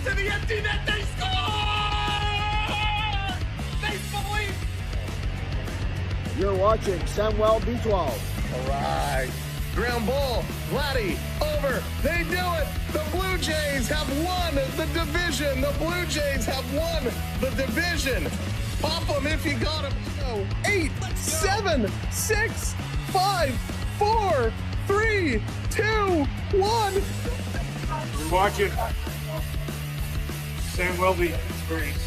to the empty net. They score! Make believe. You're watching Samuel B12. All right. Ground ball. Vladdy over. They do it. The Blue Jays have won the division. The Blue Jays have won the division. Pop them if you got them. 8, 7, 6, 5, 4, 3, 2, 1. You're watching Samuel B Experience.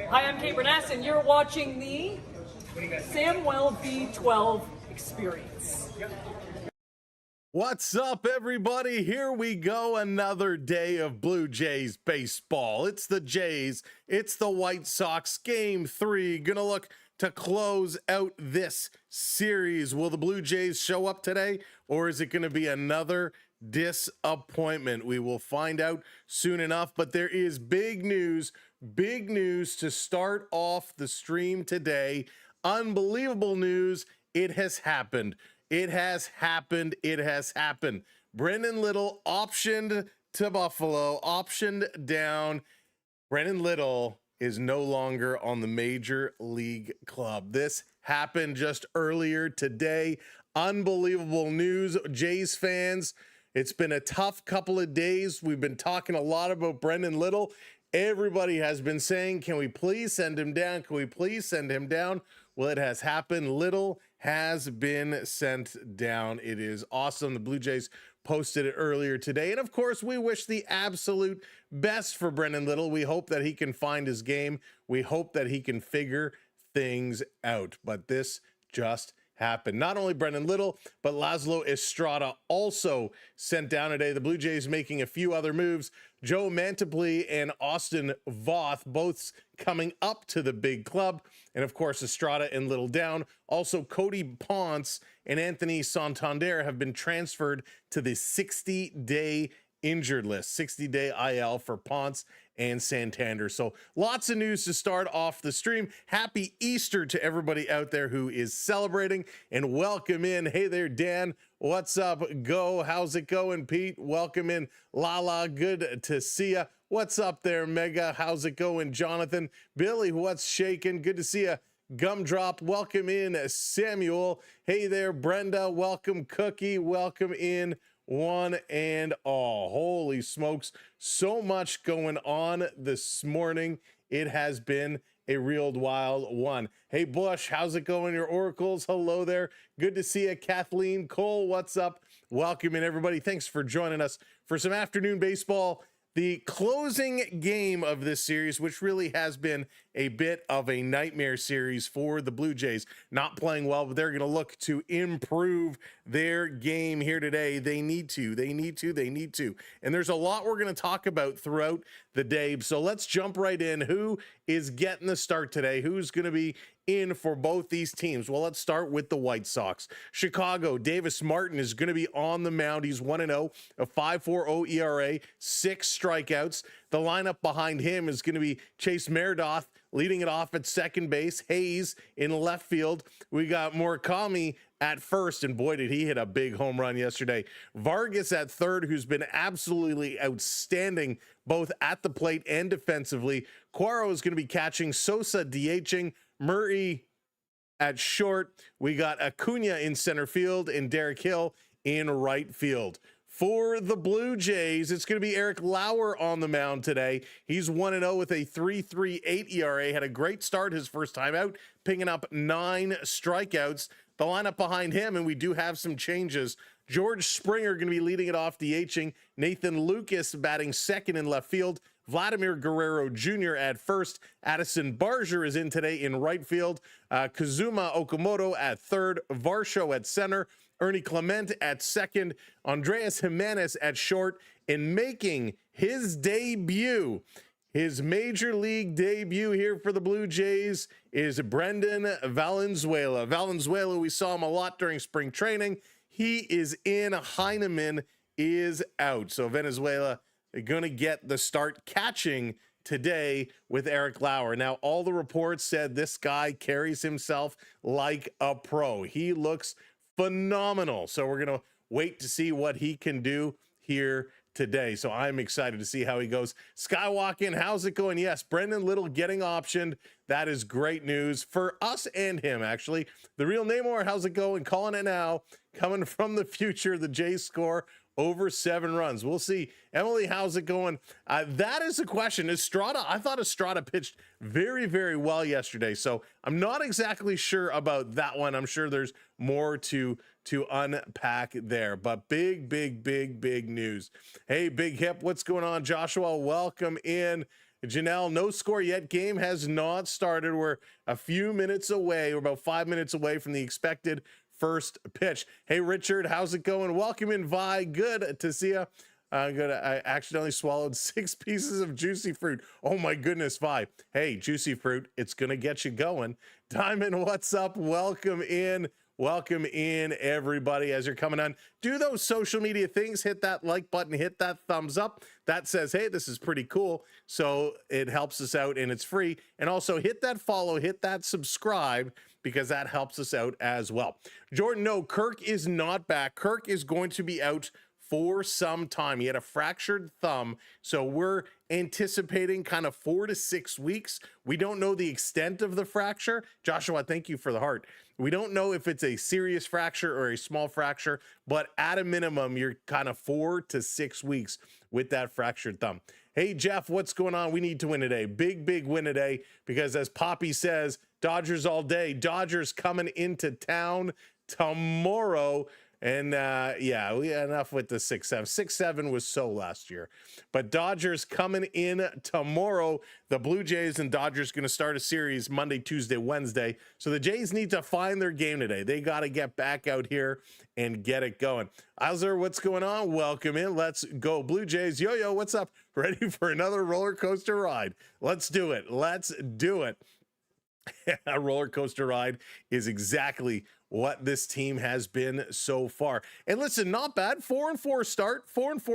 Hi, I'm Kate Bernass, and you're watching the Samuel B12 Experience. What's up, everybody? Here we go. Another day of Blue Jays baseball. It's the Jays. It's the White Sox. Game 3. Gonna look to close out this series. Will the Blue Jays show up today, or is it going to be another disappointment? We will find out soon enough, but there is big news to start off the stream today. Unbelievable news. It has happened. It has happened. It has happened. Brendan Little optioned to Buffalo, optioned down. Brendan Little is no longer on the Major League Club. This happened just earlier today. Unbelievable news, Jays fans. It's been a tough couple of days. We've been talking a lot about Brendan Little. Everybody has been saying, can we please send him down? Can we please send him down? Well, it has happened. Little has been sent down. It is awesome. The Blue Jays posted it earlier today. And of course, we wish the absolute best for Brendan Little. We hope that he can find his game. We hope that he can figure things out. But this just happened. Not only Brendan Little, but Laszlo Estrada also sent down today. The Blue Jays making a few other moves. Joe Mantiply and Austin Voth both coming up to the big club. And of course, Estrada and Little down. Also, Cody Ponce and Anthony Santander have been transferred to the 60-day injured list, 60-day IL for Ponce and Santander. So lots of news to start off the stream. Happy Easter to everybody out there who is celebrating, and welcome in. Hey there, Dan. What's up? Go. How's it going, Pete? Welcome in. Lala, good to see ya. What's up there, Mega? How's it going, Jonathan? Billy, what's shaking? Good to see ya. Gumdrop, welcome in. Samuel, hey there. Brenda, welcome. Cookie, welcome in. One and all. Holy smokes, so much going on this morning. It has been a real wild one. Hey Bush, how's it going? Your oracles, hello there. Good to see you. Kathleen Cole, what's up? Welcome in, everybody. Thanks for joining us for some afternoon baseball. The closing game of this series, which really has been a bit of a nightmare series for the Blue Jays. Not playing well, but they're going to look to improve their game here today. They need to. And there's a lot we're going to talk about throughout the day. So let's jump right in. Who is getting the start today? Who's going to be in for both these teams? Well, let's start with the White Sox. Chicago, Davis Martin is going to be on the mound. He's 1-0, a 5.40 ERA, 6 strikeouts. The lineup behind him is going to be Chase Meredith leading it off at second base, Hayes in left field. We got Murakami at first, and boy, did he hit a big home run yesterday. Vargas at third, who's been absolutely outstanding both at the plate and defensively. Quaro is going to be catching, Sosa DHing, Murray at short. We got Acuna in center field and Derek Hill in right field. For the Blue Jays, it's going to be Eric Lauer on the mound today. He's 1-0 with a 3.38 ERA. Had a great start his first time out, picking up 9 strikeouts. The lineup behind him, and we do have some changes. George Springer going to be leading it off, DHing. Nathan Lucas batting second in left field. Vladimir Guerrero Jr. at first. Addison Barger is in today in right field. Kazuma Okamoto at third. Varsho at center. Ernie Clement at second, Andreas Jimenez at short, and making his debut, his major league debut here for the Blue Jays, is Brendan Valenzuela. Valenzuela, we saw him a lot during spring training. He is in. Heineman is out. So Venezuela going to get the start catching today with Eric Lauer. Now, all the reports said this guy carries himself like a pro. He looks phenomenal. So we're going to wait to see what he can do here today. So I'm excited to see how he goes. Skywalking, how's it going? Yes, Brendan Little getting optioned. That is great news for us and him, actually. The real Namor, how's it going? Calling it now. Coming from the future, the Jays score over 7 runs. We'll see. Emily, how's it going? That is the question. Estrada, I thought Estrada pitched very, very well yesterday. So I'm not exactly sure about that one. I'm sure there's more to unpack there. But big news. Hey, Big Hip, what's going on? Joshua, welcome in. Janelle, no score yet. Game has not started. We're a few minutes away. We're about 5 minutes away from the expected first pitch. Hey, Richard, how's it going? Welcome in, Vi. Good to see you. I accidentally swallowed 6 pieces of juicy fruit. Oh my goodness, Vi. Hey, juicy fruit, it's gonna get you going. Diamond, what's up? Welcome in. Welcome in, everybody, as you're coming on. Do those social media things. Hit that like button, hit that thumbs up. That says, hey, this is pretty cool. So it helps us out and it's free. And also hit that follow, hit that subscribe, because that helps us out as well. Jordan, no, Kirk is not back. Kirk is going to be out for some time. He had a fractured thumb, so we're anticipating kind of 4 to 6 weeks. We don't know the extent of the fracture. Joshua, thank you for the heart. We don't know if it's a serious fracture or a small fracture, but at a minimum, you're kind of 4 to 6 weeks with that fractured thumb. Hey, Jeff, what's going on? We need to win today. Big win today, because as Poppy says, Dodgers all day. Dodgers coming into town tomorrow. And yeah, we had enough with the 6-7. 6-7 was so last year. But Dodgers coming in tomorrow. The Blue Jays and Dodgers going to start a series Monday, Tuesday, Wednesday. So the Jays need to find their game today. They got to get back out here and get it going. Isler, what's going on? Welcome in. Let's go Blue Jays. Yo, what's up? Ready for another roller coaster ride? Let's do it. Let's do it. A roller coaster ride is exactly what this team has been so far. And listen, not bad. 4-4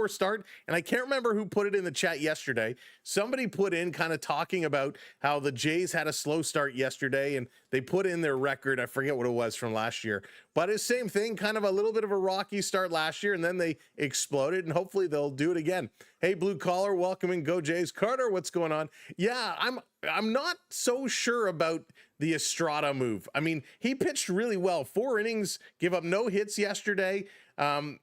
start. And I can't remember who put it in the chat yesterday. Somebody put in kind of talking about how the Jays had a slow start yesterday and they put in their record. I forget what it was from last year, but it's same thing, kind of a little bit of a rocky start last year, and then they exploded, and hopefully they'll do it again. Hey, Blue Collar, welcome in. Go Jays. Carter, what's going on? Yeah, I'm not so sure about the Estrada move. I mean, he pitched really well. 4 innings, give up no hits yesterday. I'm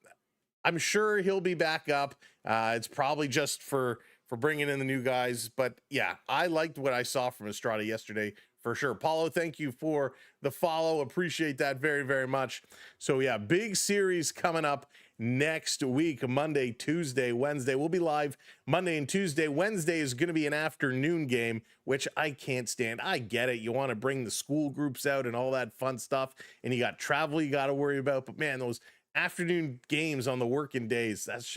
sure he'll be back up. It's probably just for bringing in the new guys. But yeah, I liked what I saw from Estrada yesterday for sure. Paulo, thank you for the follow. Appreciate that very much. So yeah, big series coming up next week, Monday, Tuesday, Wednesday. We'll be live Monday and Tuesday. Wednesday is going to be an afternoon game, which I can't stand. I get it. You want to bring the school groups out and all that fun stuff, and you got travel you got to worry about. But man, those afternoon games on the working days, that's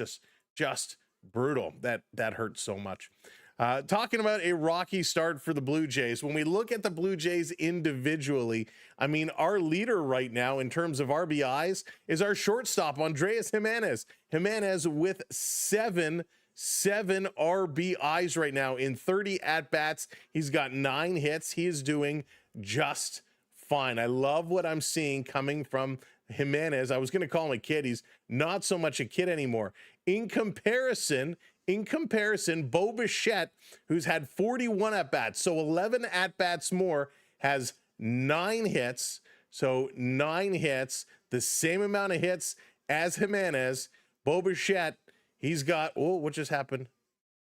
just brutal. That hurts so much. Talking about a rocky start for the Blue Jays. When we look at the Blue Jays individually, I mean, our leader right now in terms of RBIs is our shortstop, Andreas Jimenez. Jimenez with seven RBIs right now in 30 at-bats. He's got 9 hits. He is doing just fine. I love what I'm seeing coming from Jimenez. I was going to call him a kid. He's not so much a kid anymore. In comparison, Bo Bichette, who's had 41 at-bats, so 11 at-bats more, has 9 hits. So 9 hits, the same amount of hits as Jimenez. Bo Bichette, he's got, oh, what just happened?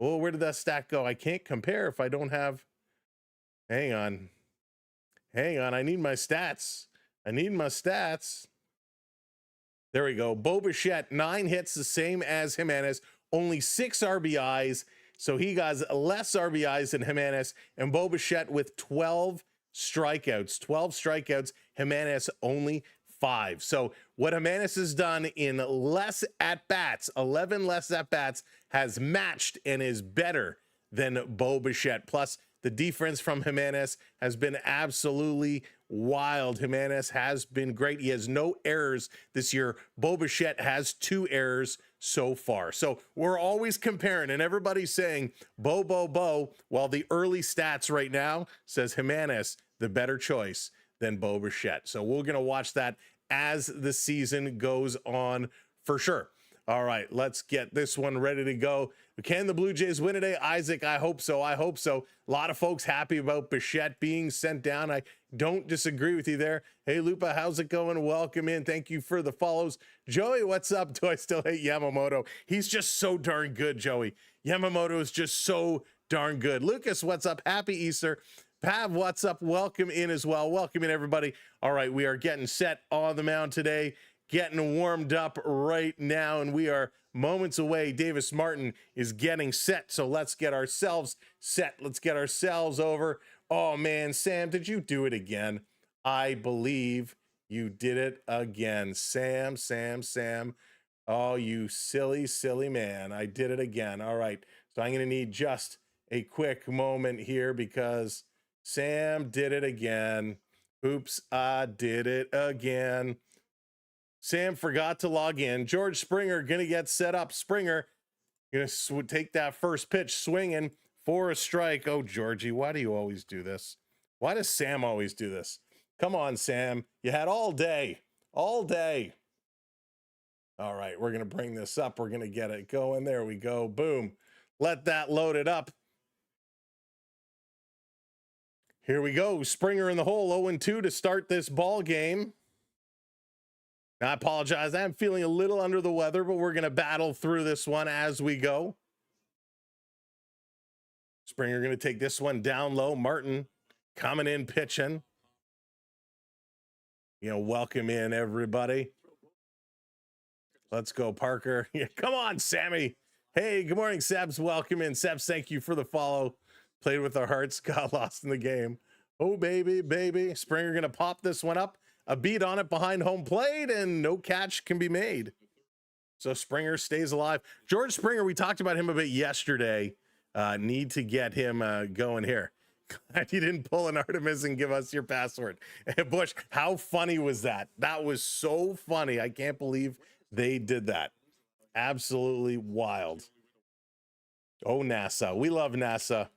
Oh, where did that stat go? I can't compare if I don't have, hang on, I need my stats. There we go. Bo Bichette, 9 hits, the same as Jimenez. Only 6 RBIs, so he got less RBIs than Jimenez, and Bo Bichette with 12 strikeouts. Jimenez only 5. So what Jimenez has done in less at-bats, 11 less at-bats, has matched and is better than Bo Bichette. Plus, the defense from Jimenez has been absolutely wild. Jimenez has been great. He has no errors this year. Bo Bichette has 2 errors so far. So we're always comparing, and everybody's saying Bo, Bo, Bo, while the early stats right now says Jimenez, the better choice than Bo Bichette. So we're going to watch that as the season goes on for sure. All right, let's get this one ready to go. Can the Blue Jays win today? Isaac, I hope so. I hope so. A lot of folks happy about Bichette being sent down. I don't disagree with you there. Hey, Lupa, how's it going? Welcome in. Thank you for the follows. Joey, what's up? Do I still hate Yamamoto? He's just so darn good, Joey. Yamamoto is just so darn good. Lucas, what's up? Happy Easter. Pav, what's up? Welcome in as well. Welcome in, everybody. All right, we are getting set on the mound today, getting warmed up right now, and we are moments away. Davis Martin is getting set, so let's get ourselves set. Let's get ourselves over. Oh, man, Sam, did you do it again? I believe you did it again. Sam. Oh, you silly, silly man. I did it again. All right, so I'm going to need just a quick moment here because Sam did it again. Oops, I did it again. Sam forgot to log in. George Springer going to get set up. Springer going to take that first pitch, swinging for a strike. Oh, Georgie, why do you always do this? Why does Sam always do this? Come on, Sam. You had all day. All day. All right, we're going to bring this up. We're going to get it going. There we go. Boom. Let that load it up. Here we go. Springer in the hole, 0-2 to start this ball game. I apologize. I'm feeling a little under the weather, but we're going to battle through this one as we go. Springer going to take this one down low. Martin coming in, pitching. Welcome in, everybody. Let's go, Parker. Yeah, come on, Sammy. Hey, good morning, Sebs. Welcome in. Sebs, thank you for the follow. Played with our hearts, got lost in the game. Oh, baby, baby. Springer going to pop this one up. A beat on it behind home plate, and no catch can be made. So Springer stays alive. George Springer, we talked about him a bit yesterday. Need to get him going here. Glad you didn't pull an Artemis and give us your password. Bush, how funny was that? That was so funny. I can't believe they did that. Absolutely wild. Oh, NASA. We love NASA.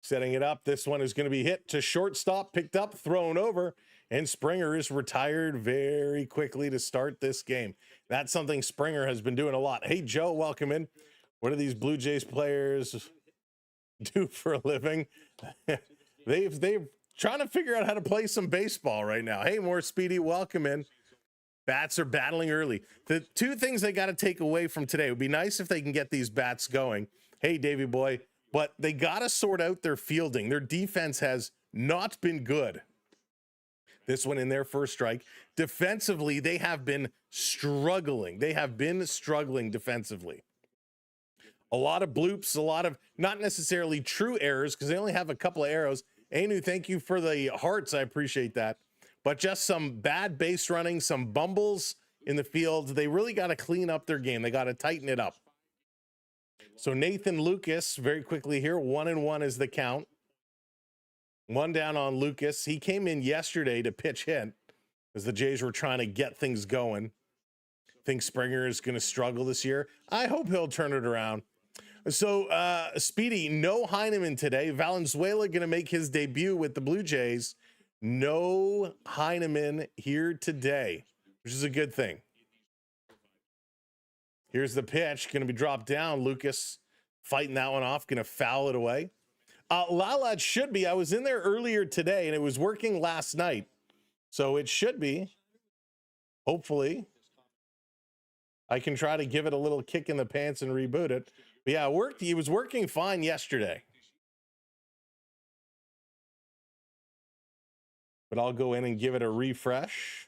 Setting it up. This one is going to be hit to shortstop, picked up, thrown over, and Springer is retired very quickly to start this game. That's something Springer has been doing a lot. Hey, Joe, welcome in. What do these Blue Jays players do for a living? They've trying to figure out how to play some baseball right now. Hey, more Speedy, welcome in. Bats are battling early. The 2 things they got to take away from today, it would be nice if they can get these bats going. Hey, Davey boy. But they got to sort out their fielding. Their defense has not been good. This one in their first strike. Defensively, they have been struggling. They have been struggling defensively. A lot of bloops, a lot of not necessarily true errors because they only have a couple of arrows. Anu, thank you for the hearts. I appreciate that. But just some bad base running, some bumbles in the field. They really got to clean up their game. They got to tighten it up. So Nathan Lucas, very quickly here, 1-1 is the count. 1 down on Lucas. He came in yesterday to pitch hit as the Jays were trying to get things going. Think Springer is going to struggle this year. I hope he'll turn it around. So Speedy, no Heineman today. Valenzuela going to make his debut with the Blue Jays. No Heineman here today, which is a good thing. Here's the pitch, going to be dropped down. Lucas fighting that one off, going to foul it away. Lala should be. I was in there earlier today, and it was working last night. So it should be. Hopefully. I can try to give it a little kick in the pants and reboot it. But yeah, it worked. He was working fine yesterday. But I'll go in and give it a refresh.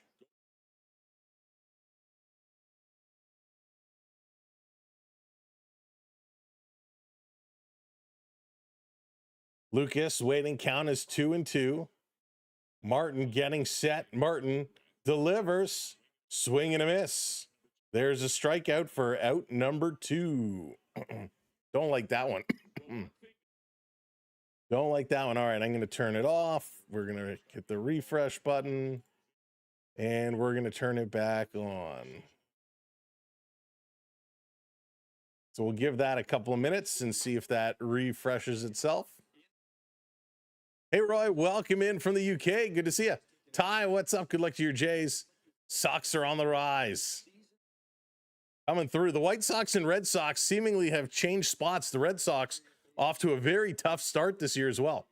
Lucas waiting, count is 2-2. Martin getting set. Martin delivers. Swing and a miss. There's a strikeout for out number 2. Don't like that one. Don't like that one. All right, I'm going to turn it off. We're going to hit the refresh button, and we're going to turn it back on. So we'll give that a couple of minutes and see if that refreshes itself. Hey, Roy, welcome in from the UK. Good to see you. Ty, what's up? Good luck to your Jays. Sox are on the rise. Coming through. The White Sox and Red Sox seemingly have changed spots. The Red Sox off to a very tough start this year as well.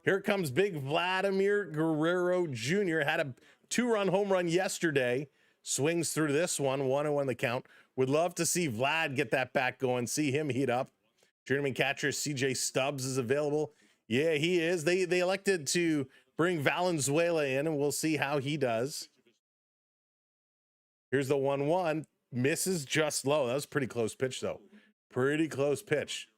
Here comes big Vladimir Guerrero Jr. Had a 2-run home run yesterday. Swings through this one, 1-0 the count. Would love to see Vlad get that back going, see him heat up. Journeyman catcher CJ Stubbs is available. Yeah, he is. They elected to bring Valenzuela in, and we'll see how he does. Here's the 1-1. Misses just low. That was a pretty close pitch, though. Pretty close pitch.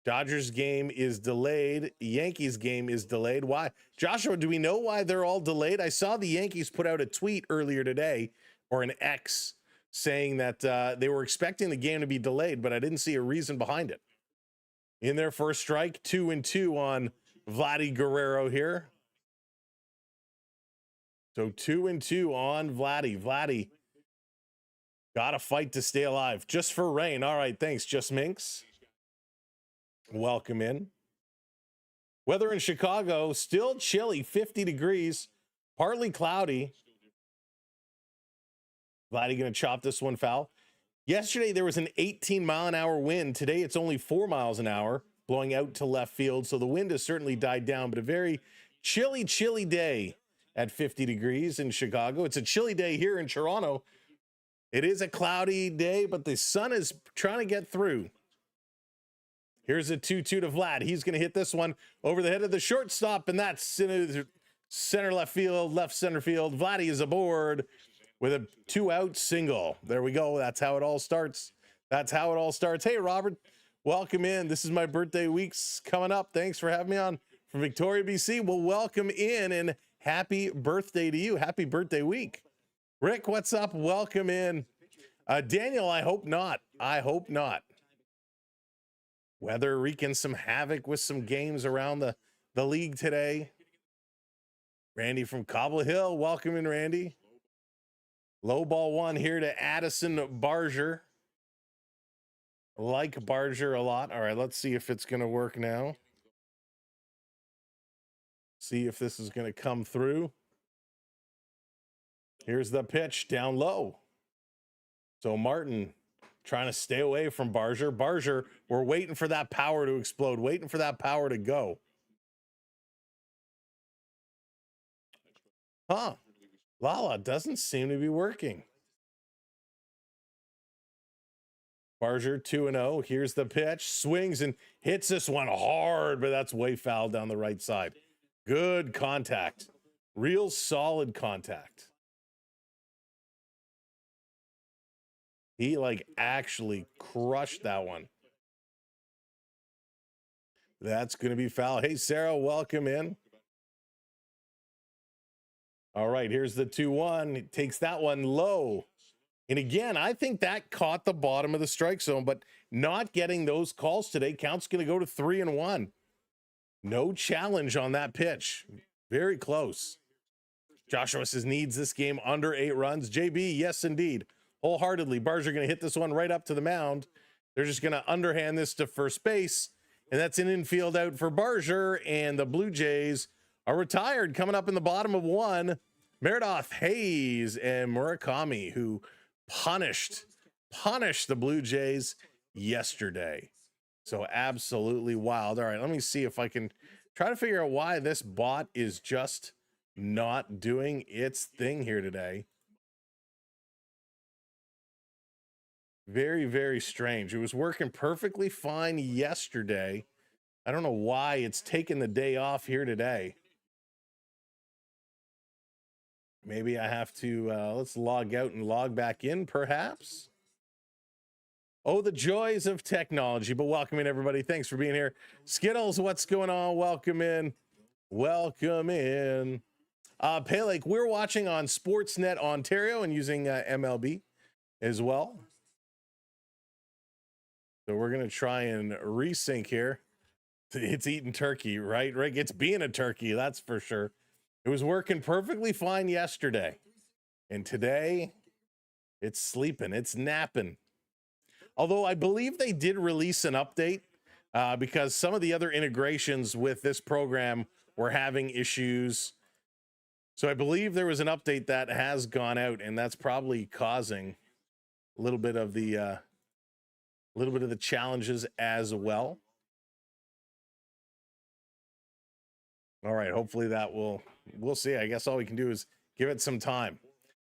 Dodgers game is delayed. Yankees game is delayed. Why? Joshua, do we know why they're all delayed? I saw the Yankees put out a tweet earlier today, or an X, saying that they were expecting the game to be delayed, but I didn't see a reason behind it. In their first strike, 2-2 on Vladdy Guerrero here. So 2-2 on Vladdy. Vladdy got to fight to stay alive. Just for rain. All right, thanks, Just Minx. Welcome in. Weather in Chicago, still chilly, 50 degrees, partly cloudy. Vladdy going to chop this one foul. Yesterday, there was an 18-mile-an-hour wind. Today, it's only 4 miles an hour, blowing out to left field. So the wind has certainly died down, but a very chilly, chilly day at 50 degrees in Chicago. It's a chilly day here in Toronto. It is a cloudy day, but the sun is trying to get through. Here's a 2-2 to Vlad. He's going to hit this one over the head of the shortstop, and that's center left field, left center field. Vladdy is aboard with a 2-out single. There we go. That's how it all starts. That's how it all starts. Hey, Robert, welcome in. This is my birthday week's coming up. Thanks for having me on from Victoria, BC. Well, welcome in and happy birthday to you. Happy birthday week. Rick, what's up? Welcome in. Daniel, I hope not. I hope not. Weather wreaking some havoc with some games around the league today. Randy from Cobble Hill. Welcome in, Randy. Low ball one here to Addison Barger. Like Barger a lot. All right, let's see if it's going to work now. See if this is going to come through. Here's the pitch down low. So Martin trying to stay away from Barger. Barger, we're waiting for that power to explode, waiting for that power to go. Huh. Lala doesn't seem to be working. Barger 2-0. Here's the pitch. Swings and hits this one hard, but that's way foul down the right side. Good contact. Real solid contact. He actually crushed that one. That's going to be foul. Hey, Sarah, welcome in. All right, here's the 2-1. He takes that one low. And again, I think that caught the bottom of the strike zone, but not getting those calls today. Count's going to go to 3-1. No challenge on that pitch. Very close. Joshua says needs this game under 8 runs. JB, yes, indeed. Wholeheartedly. Barger going to hit this one right up to the mound. They're just going to underhand this to first base. And that's an infield out for Barger. And the Blue Jays are retired. Coming up in the bottom of 1, Meredith, Hayes, and Murakami, who punished the Blue Jays yesterday. So absolutely wild. All right, let me see if I can try to figure out why this bot is just not doing its thing here today. Very, very strange. It was working perfectly fine yesterday. I don't know why it's taken the day off here today. Maybe I have to, let's log out and log back in, perhaps. Oh, the joys of technology. But welcome in, everybody. Thanks for being here. Skittles, what's going on? Welcome in. Welcome in. Palek, we're watching on Sportsnet Ontario and using MLB as well. So we're going to try and resync here. It's eating turkey, right, Rick? It's being a turkey, that's for sure. It was working perfectly fine yesterday. And today, it's sleeping, it's napping. Although I believe they did release an update because some of the other integrations with this program were having issues. So I believe there was an update that has gone out, and that's probably causing a little bit of the challenges as well. All right, hopefully that we'll see. I guess all we can do is give it some time.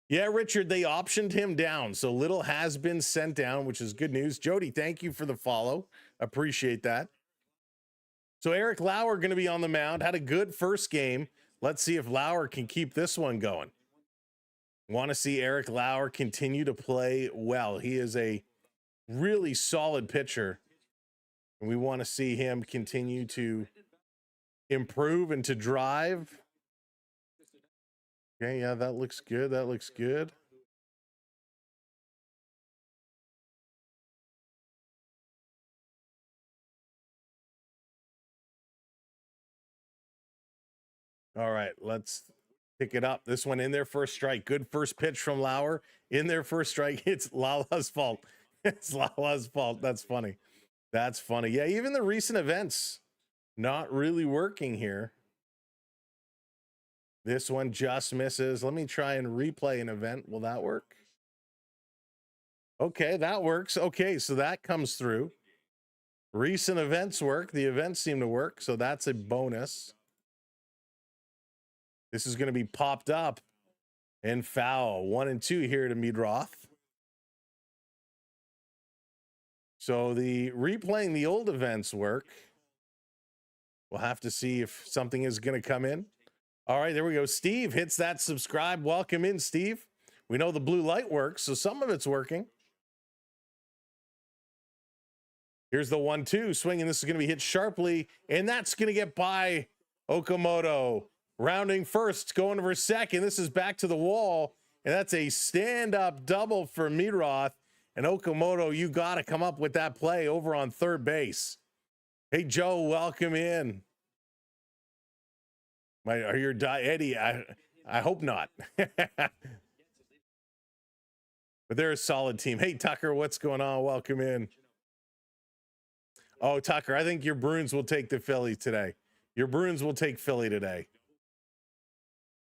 Yeah, Richard, they optioned him down. So Little has been sent down, which is good news. Jody, thank you for the follow. Appreciate that. So Eric Lauer going to be on the mound. Had a good first game. Let's see if Lauer can keep this one going. Want to see Eric Lauer continue to play well. He is a really solid pitcher. And we want to see him continue to improve and to drive. Okay, yeah, that looks good. That looks good. All right, let's pick it up. This one in there first strike. Good first pitch from Lauer. In there first strike. It's Lala's fault. It's Lala's fault. That's funny. That's funny. Yeah, even the recent events not really working here. This one just misses. Let me try and replay an event. Will that work? Okay, that works. Okay, so that comes through. Recent events work. The events seem to work, so that's a bonus. This is going to be popped up and foul. 1 and 2 here to Meadroth. So the replaying the old events work. We'll have to see if something is going to come in. All right, there we go. Steve hits that subscribe. Welcome in, Steve. We know the blue light works, so some of it's working. Here's the 1-2 swinging. This is going to be hit sharply, and that's going to get by Okamoto. Rounding first, going over second. This is back to the wall, and that's a stand-up double for Meadroth. And Okamoto, you got to come up with that play over on third base. Hey, Joe, welcome in. Are you Eddie? I hope not. But they're a solid team. Hey, Tucker, what's going on? Welcome in. Oh, Tucker, I think your Bruins will take the Philly today. Your Bruins will take Philly today.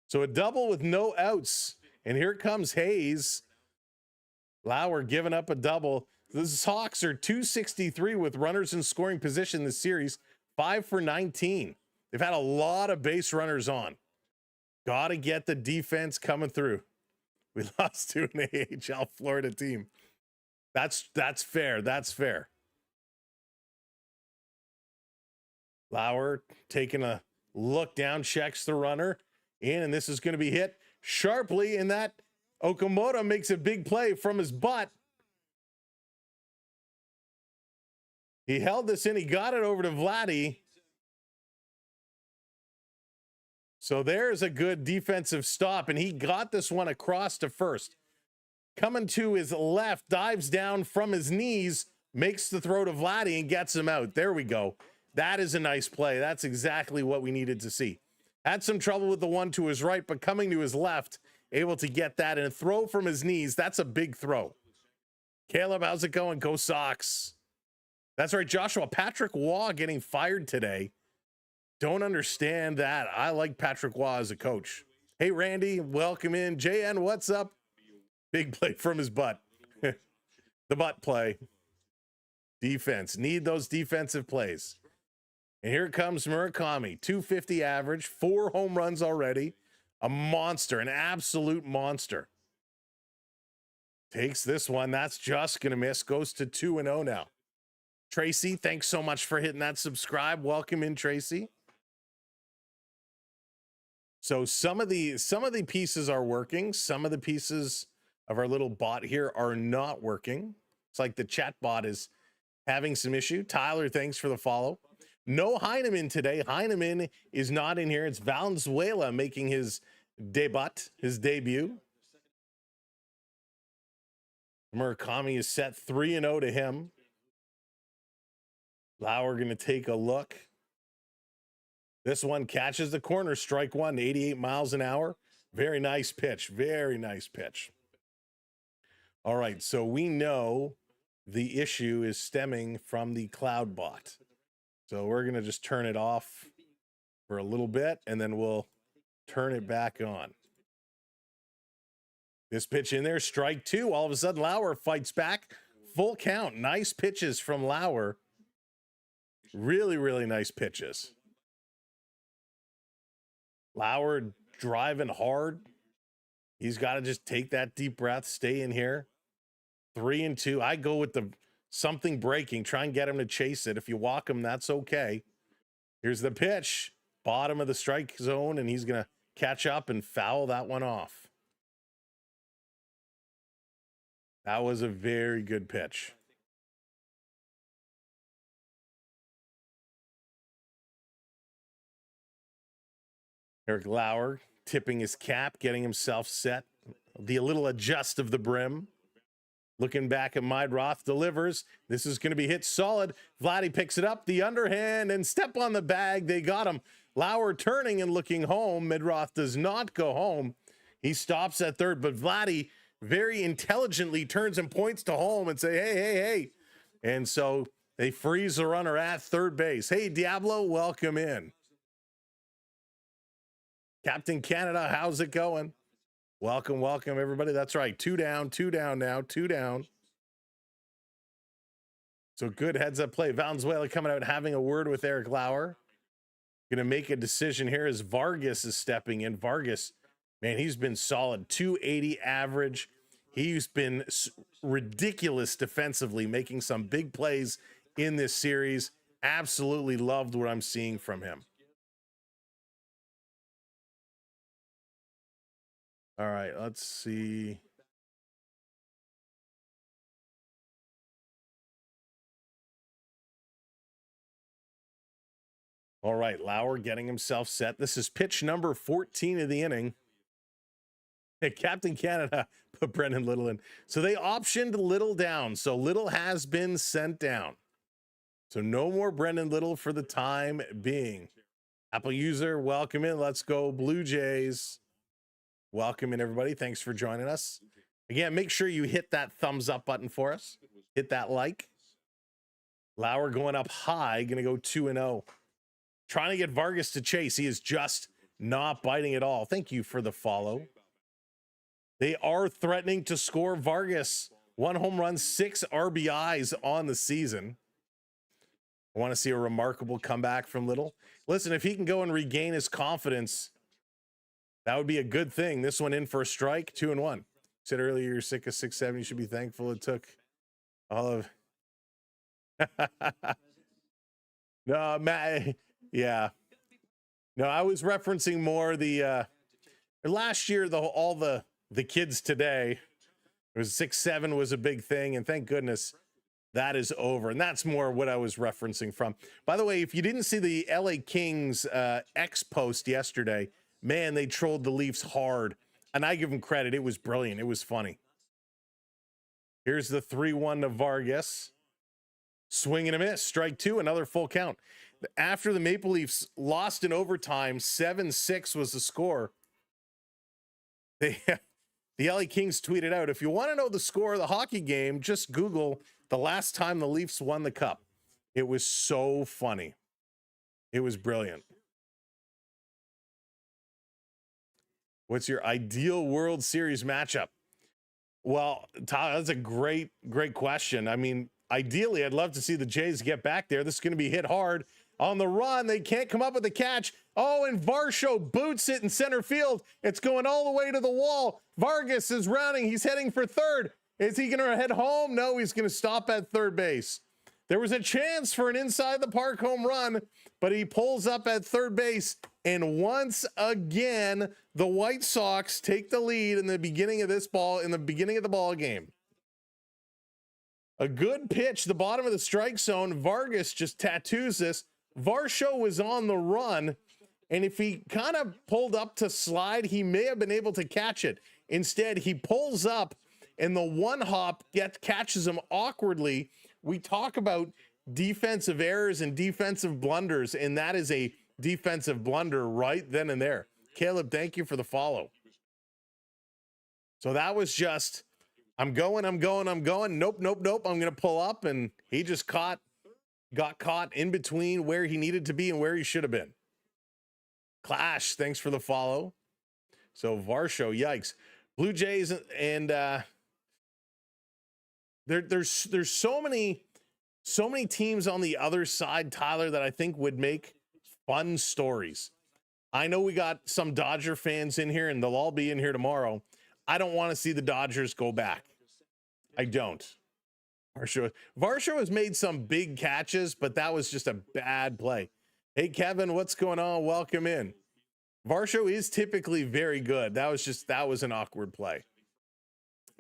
So a double with no outs. And here comes Hayes. Lauer giving up a double. The Sox are 263 with runners in scoring position this series. 5 for 19. They've had a lot of base runners on. Got to get the defense coming through. We lost to an AHL Florida team. That's fair. That's fair. Lauer taking a look down, checks the runner in, and this is going to be hit sharply, and that Okamoto makes a big play from his butt. He held this in. He got it over to Vladdy. So there's a good defensive stop, and he got this one across to first. Coming to his left, dives down from his knees, makes the throw to Vladdy, and gets him out. There we go. That is a nice play. That's exactly what we needed to see. Had some trouble with the one to his right, but coming to his left, able to get that, and a throw from his knees. That's a big throw. Caleb, how's it going? Go Sox. That's right, Joshua. Patrick Waugh getting fired today. Don't understand that. I like Patrick Waugh as a coach. Hey, Randy, welcome in. JN, what's up? Big play from his butt. The butt play. Defense. Need those defensive plays. And here comes Murakami. 250 average, 4 home runs already. A monster, an absolute monster. Takes this one. That's just going to miss. Goes to 2-0 now. Tracy, thanks so much for hitting that subscribe. Welcome in, Tracy. So some of the pieces are working. Some of the pieces of our little bot here are not working. It's like the chat bot is having some issue. Tyler, thanks for the follow. No Heineman today. Heineman is not in here. It's Valenzuela making his his debut. Murakami is set 3-0 to him. Lauer going to take a look. This one catches the corner, strike one, 88 miles an hour. Very nice pitch, very nice pitch. All right, so we know the issue is stemming from the cloud bot. So we're going to just turn it off for a little bit, and then we'll turn it back on. This pitch in there, strike two. All of a sudden, Lauer fights back. Full count. Nice pitches from Lauer. Really, really nice pitches. Lauer driving hard. He's got to just take that deep breath, stay in here. 3-2. I go with the something breaking. Try and get him to chase it. If you walk him, that's okay. Here's the pitch. Bottom of the strike zone, and he's going to catch up and foul that one off. That was a very good pitch. Eric Lauer tipping his cap, getting himself set. The little adjust of the brim. Looking back at Midroth, delivers. This is going to be hit solid. Vladdy picks it up, the underhand, and step on the bag. They got him. Lauer turning and looking home. Midroth does not go home. He stops at third, but Vladdy very intelligently turns and points to home and say, hey, hey, hey. And so they freeze the runner at third base. Hey, Diablo, welcome in. Captain Canada, how's it going? Welcome, welcome, everybody. That's right. Two down now, two down. So good heads up play. Valenzuela coming out, having a word with Eric Lauer. Going to make a decision here as Vargas is stepping in. Vargas, man, he's been solid. 280 average. He's been ridiculous defensively, making some big plays in this series. Absolutely loved what I'm seeing from him. All right, let's see. All right, Lauer getting himself set. This is pitch number 14 of the inning. Hey, Captain Canada put Brendan Little in. So they optioned Little down. So Little has been sent down. So no more Brendan Little for the time being. Apple user, welcome in. Let's go Blue Jays. Welcome in, everybody. Thanks for joining us. Again, make sure you hit that thumbs up button for us. Hit that like. Lauer going up high, going to go 2-0. Trying to get Vargas to chase. He is just not biting at all. Thank you for the follow. They are threatening to score Vargas. 1 home run, 6 RBIs on the season. I want to see a remarkable comeback from Little. Listen, if he can go and regain his confidence, that would be a good thing. This one in for a strike, 2-1. Said earlier you're sick of 6-7. You should be thankful it took all of. No, Matt. Yeah. No, I was referencing more the last year. All the kids today. It was 6-7 was a big thing, and thank goodness that is over. And that's more what I was referencing from. By the way, if you didn't see the LA Kings X post yesterday. Man, they trolled the Leafs hard, and I give them credit. It was brilliant. It was funny. Here's the 3-1 to Vargas. Swing and a miss. Strike two, another full count. After the Maple Leafs lost in overtime, 7-6 was the score. The LA Kings tweeted out, if you want to know the score of the hockey game, just Google the last time the Leafs won the cup. It was so funny. It was brilliant. What's your ideal World Series matchup? Well, Tyler, that's a great question. I mean, ideally, I'd love to see the Jays get back there. This is going to be hit hard. On the run, they can't come up with a catch. Oh, and Varsho boots it in center field. It's going all the way to the wall. Vargas is rounding. He's heading for third. Is he going to head home? No, he's going to stop at third base. There was a chance for an inside the park home run, but he pulls up at third base. And once again, the White Sox take the lead in the beginning of the ball game. A good pitch, the bottom of the strike zone. Vargas just tattoos this. Varsho was on the run, And if he kind of pulled up to slide, he may have been able to catch it. Instead, he pulls up and the one hop catches him awkwardly. We talk about defensive errors and defensive blunders, and that is a defensive blunder right then and there. Caleb, thank you for the follow. So that was just, I'm going. Nope. I'm going to pull up, and he just got caught in between where he needed to be and where he should have been. Clash, thanks for the follow. So Varsho, yikes. Blue Jays and there's so many teams on the other side, Tyler, that I think would make fun stories. I know we got some Dodger fans in here, and they'll all be in here tomorrow. I don't want to see the Dodgers go back. I don't. Varsho has made some big catches, but that was just a bad play. Hey, Kevin, what's going on? Welcome in. Varsho is typically very good. That was an awkward play.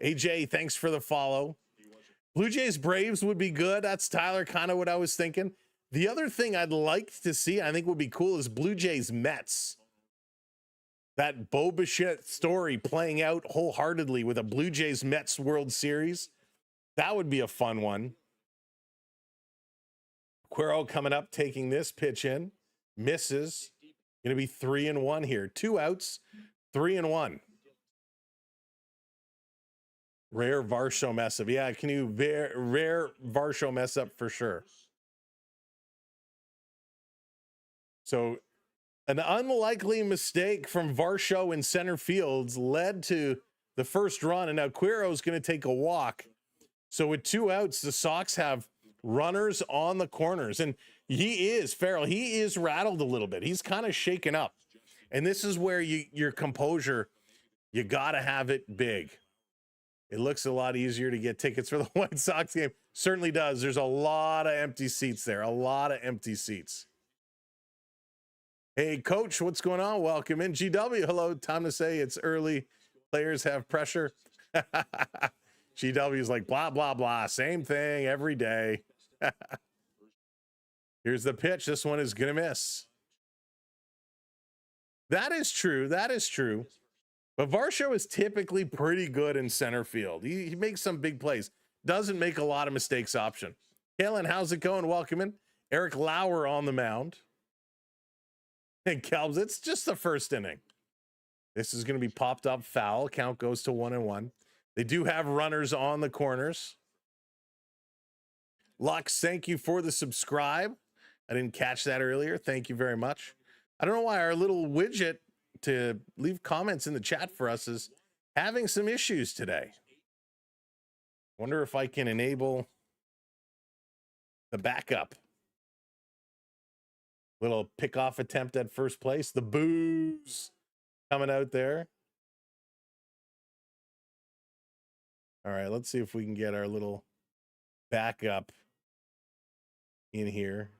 AJ, thanks for the follow. Blue Jays Braves would be good. That's, Tyler, kind of what I was thinking. The other thing I'd like to see, I think would be cool, is Blue Jays Mets. That Bo Bichette story playing out wholeheartedly with a Blue Jays Mets World Series. That would be a fun one. Quero coming up, taking this pitch in. Misses. Going to be 3-1 here. 2 outs, 3-1. Rare Varsho mess up. Yeah, can you rare Varsho mess up for sure. So an unlikely mistake from Varsho in center fields led to the first run, and now Quero's going to take a walk. So with 2 outs, the Sox have runners on the corners, and Farrell, he is rattled a little bit. He's kind of shaken up, and this is where your composure, you got to have it big. It looks a lot easier to get tickets for the White Sox game. Certainly does. There's a lot of empty seats there, a lot of empty seats. Hey, Coach, what's going on? Welcome in. GW, hello. Time to say it's early. Players have pressure. GW is like, blah, blah, blah. Same thing every day. Here's the pitch. This one is going to miss. That is true. That is true. But Varsho is typically pretty good in center field. He makes some big plays. Doesn't make a lot of mistakes option. Kalen, how's it going? Welcome in. Eric Lauer on the mound. And Kelbs, it's just the first inning. This is going to be popped up foul. Count goes to 1-1. They do have runners on the corners. Lux, thank you for the subscribe. I didn't catch that earlier. Thank you very much. I don't know why our little widget to leave comments in the chat for us is having some issues today. Wonder if I can enable the backup. Little pickoff attempt at first place. The boos coming out there. All right, let's see if we can get our little backup in here.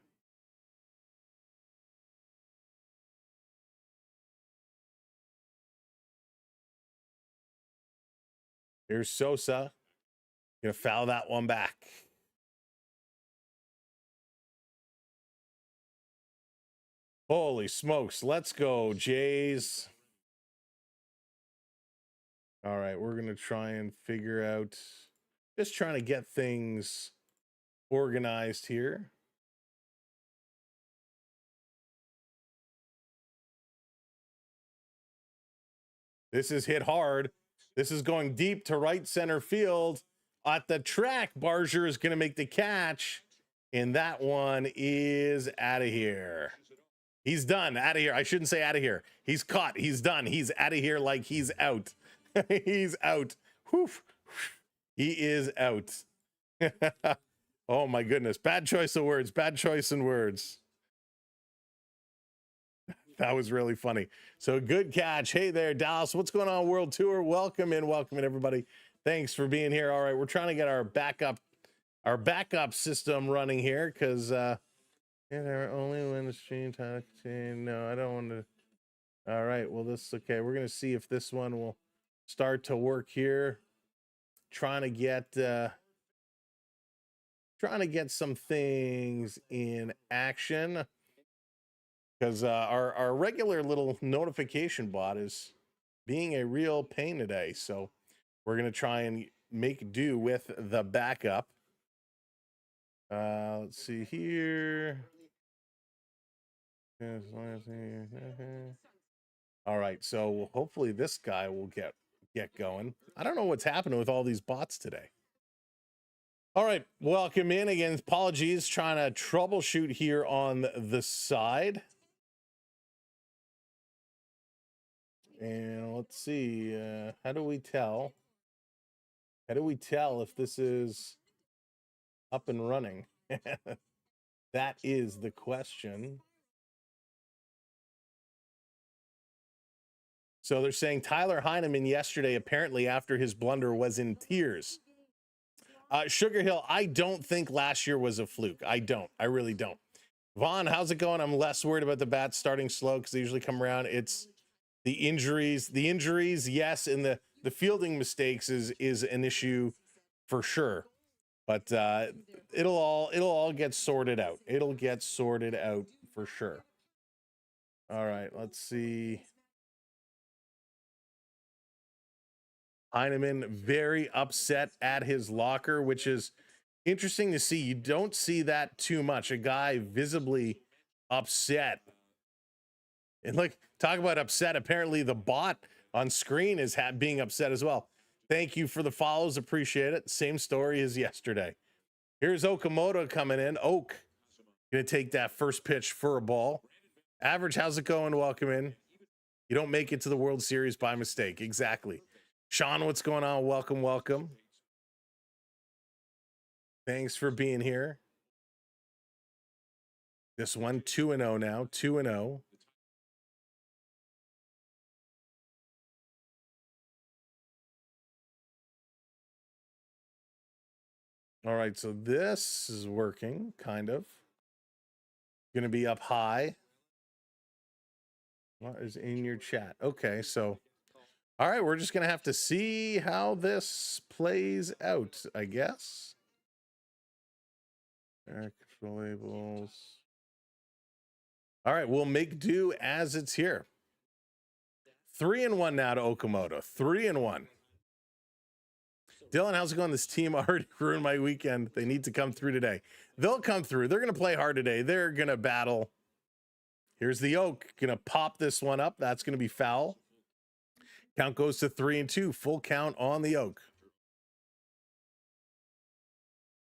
Here's Sosa. Gonna foul that one back. Holy smokes. Let's go, Jays. All right, we're going to try and figure out, just trying to get things organized here. This is hit hard. This is going deep to right center field. At the track, Barger is going to make the catch, and that one is out of here. He's done. Out of here. I shouldn't say out of here. He's caught. He's done. He's out of here like he's out. He's out. Whew. He is out. Oh, my goodness. Bad choice of words. Bad choice in words. That was really funny. So good catch. Hey there, Dallas. What's going on, World Tour? Welcome in, everybody. Thanks for being here. All right, we're trying to get our backup system running here because only when the stream talk. No, I don't want to. All right, well, this okay. We're gonna see if this one will start to work here. Trying to get some things in action. because our regular little notification bot is being a real pain today. So we're going to try and make do with the backup. Let's see here. All right, so hopefully this guy will get going. I don't know what's happening with all these bots today. All right, welcome in again. Apologies, trying to troubleshoot here on the side. And let's see, how do we tell? How do we tell if this is up and running? That is the question. So they're saying Tyler Heineman yesterday, apparently after his blunder, was in tears. Sugar Hill, I don't think last year was a fluke. I really don't. Vaughn, how's it going? I'm less worried about the bats starting slow because they usually come around. It's the injuries, yes, and the fielding mistakes is an issue for sure. But it'll all get sorted out. It'll get sorted out for sure. All right, let's see. Heineman very upset at his locker, which is interesting to see. You don't see that too much. A guy visibly upset. And like, talk about upset. Apparently the bot on screen is being upset as well. Thank you for the follows. Appreciate it. Same story as yesterday. Here's Okamoto coming in. Oak going to take that first pitch for a ball. Average, how's it going? Welcome in. You don't make it to the World Series by mistake. Exactly. Sean, what's going on? Welcome, welcome. Thanks for being here. This one, 2-0 now, 2-0. All right, so this is working, kind of. Going to be up high. What is in your chat? Okay, so, all right, we're just going to have to see how this plays out, I guess. Control labels. All right, we'll make do as it's here. 3-1 now to Okamoto. 3-1. Dylan, how's it going? This team already ruined my weekend. They need to come through today. They'll come through. They're going to play hard today. They're going to battle. Here's the Oak. Going to pop this one up. That's going to be foul. Count goes to 3-2. Full count on the Oak.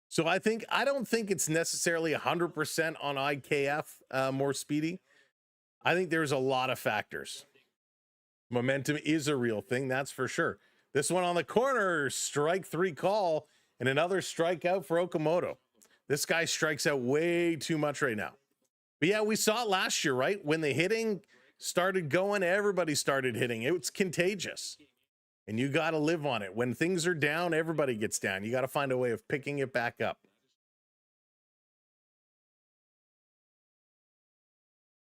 So I don't think it's necessarily 100% on IKF more speedy. I think there's a lot of factors. Momentum is a real thing, that's for sure. This one on the corner, strike 3 call, and another strikeout for Okamoto. This guy strikes out way too much right now. But yeah, we saw it last year, right? When the hitting started going, everybody started hitting. It's contagious. And you got to live on it. When things are down, everybody gets down. You got to find a way of picking it back up.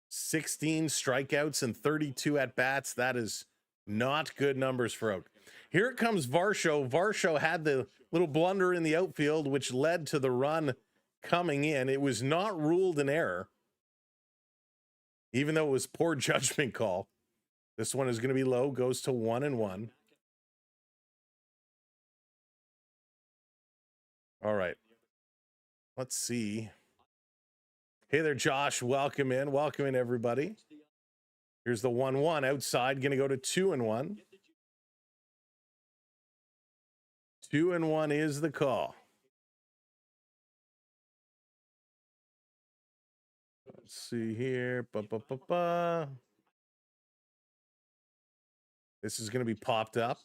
"16 strikeouts and 32 at-bats. That is not good numbers for Oak. Here comes Varsho. Varsho had the little blunder in the outfield, which led to the run coming in. It was not ruled an error, even though it was poor judgment call. This one is going to be low, goes to 1-1. All right. Let's see. Hey there, Josh. Welcome in. Welcome in, everybody. Here's the 1-1 outside. Going to go to 2-1. 2-1 is the call. Let's see here. This is going to be popped up.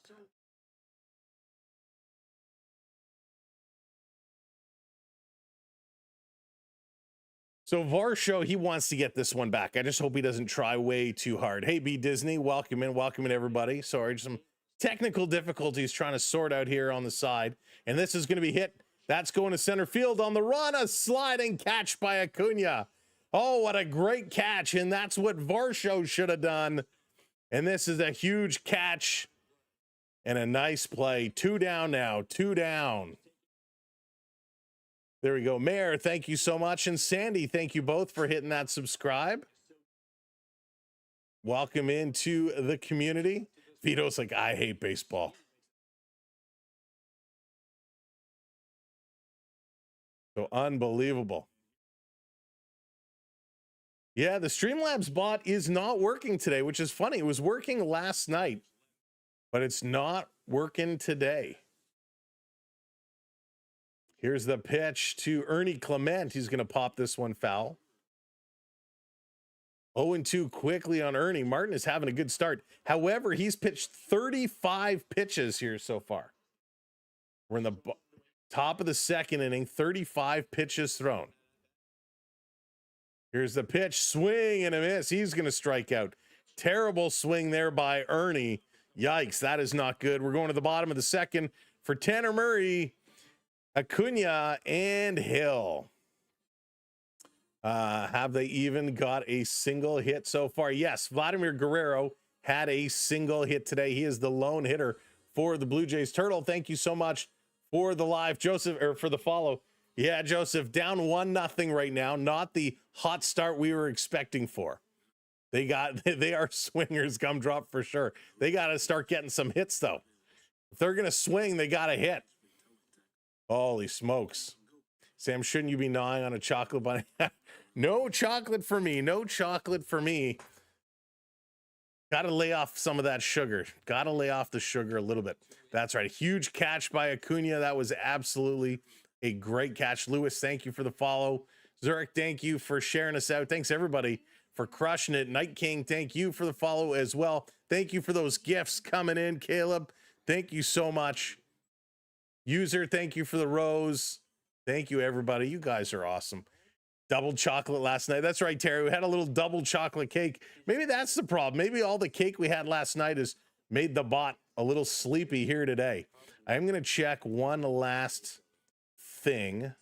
So Varsho, he wants to get this one back. I just hope he doesn't try way too hard. Hey, B Disney, welcome in, everybody. Sorry, some technical difficulties trying to sort out here on the side. And this is going to be hit. That's going to center field on the run. A sliding catch by Acuna. Oh, what a great catch. And that's what Varsho should have done. And this is a huge catch and a nice play. 2 down now, 2 down. There we go. Mayor, thank you so much. And Sandy, thank you both for hitting that subscribe. Welcome into the community. Vito's like, I hate baseball. So unbelievable. Yeah, the Streamlabs bot is not working today, which is funny. It was working last night, but it's not working today. Here's the pitch to Ernie Clement. He's going to pop this one foul. 0-2 quickly on Ernie. Martin is having a good start. However, he's pitched 35 pitches here so far. We're in the top of the second inning, 35 pitches thrown. Here's the pitch, swing and a miss. He's going to strike out. Terrible swing there by Ernie. Yikes, that is not good. We're going to the bottom of the second for Tanner Murray, Acuna, and Hill. Have they even got a single hit so far? Yes, Vladimir Guerrero had a single hit today. He is the lone hitter for the Blue Jays. Turtle, thank you so much for the live. Joseph, or for the follow. Yeah, Joseph, down 1-0 right now. Not the hot start we were expecting for. They are swingers gumdrop for sure. They got to start getting some hits, though. If they're going to swing, they got to hit. Holy smokes. Sam, shouldn't you be gnawing on a chocolate bunny? No chocolate for me. No chocolate for me. Got to lay off some of that sugar. Got to lay off the sugar a little bit. That's right. Huge catch by Acuna. That was absolutely a great catch. Lewis, thank you for the follow. Zurich, thank you for sharing us out. Thanks, everybody, for crushing it. Night King, thank you for the follow as well. Thank you for those gifts coming in. Caleb, thank you so much. User, thank you for the rose. Thank you, everybody. You guys are awesome. Double chocolate last night. That's right, Terry. We had a little double chocolate cake. Maybe that's the problem. Maybe all the cake we had last night has made the bot a little sleepy here today. I am going to check one last thing.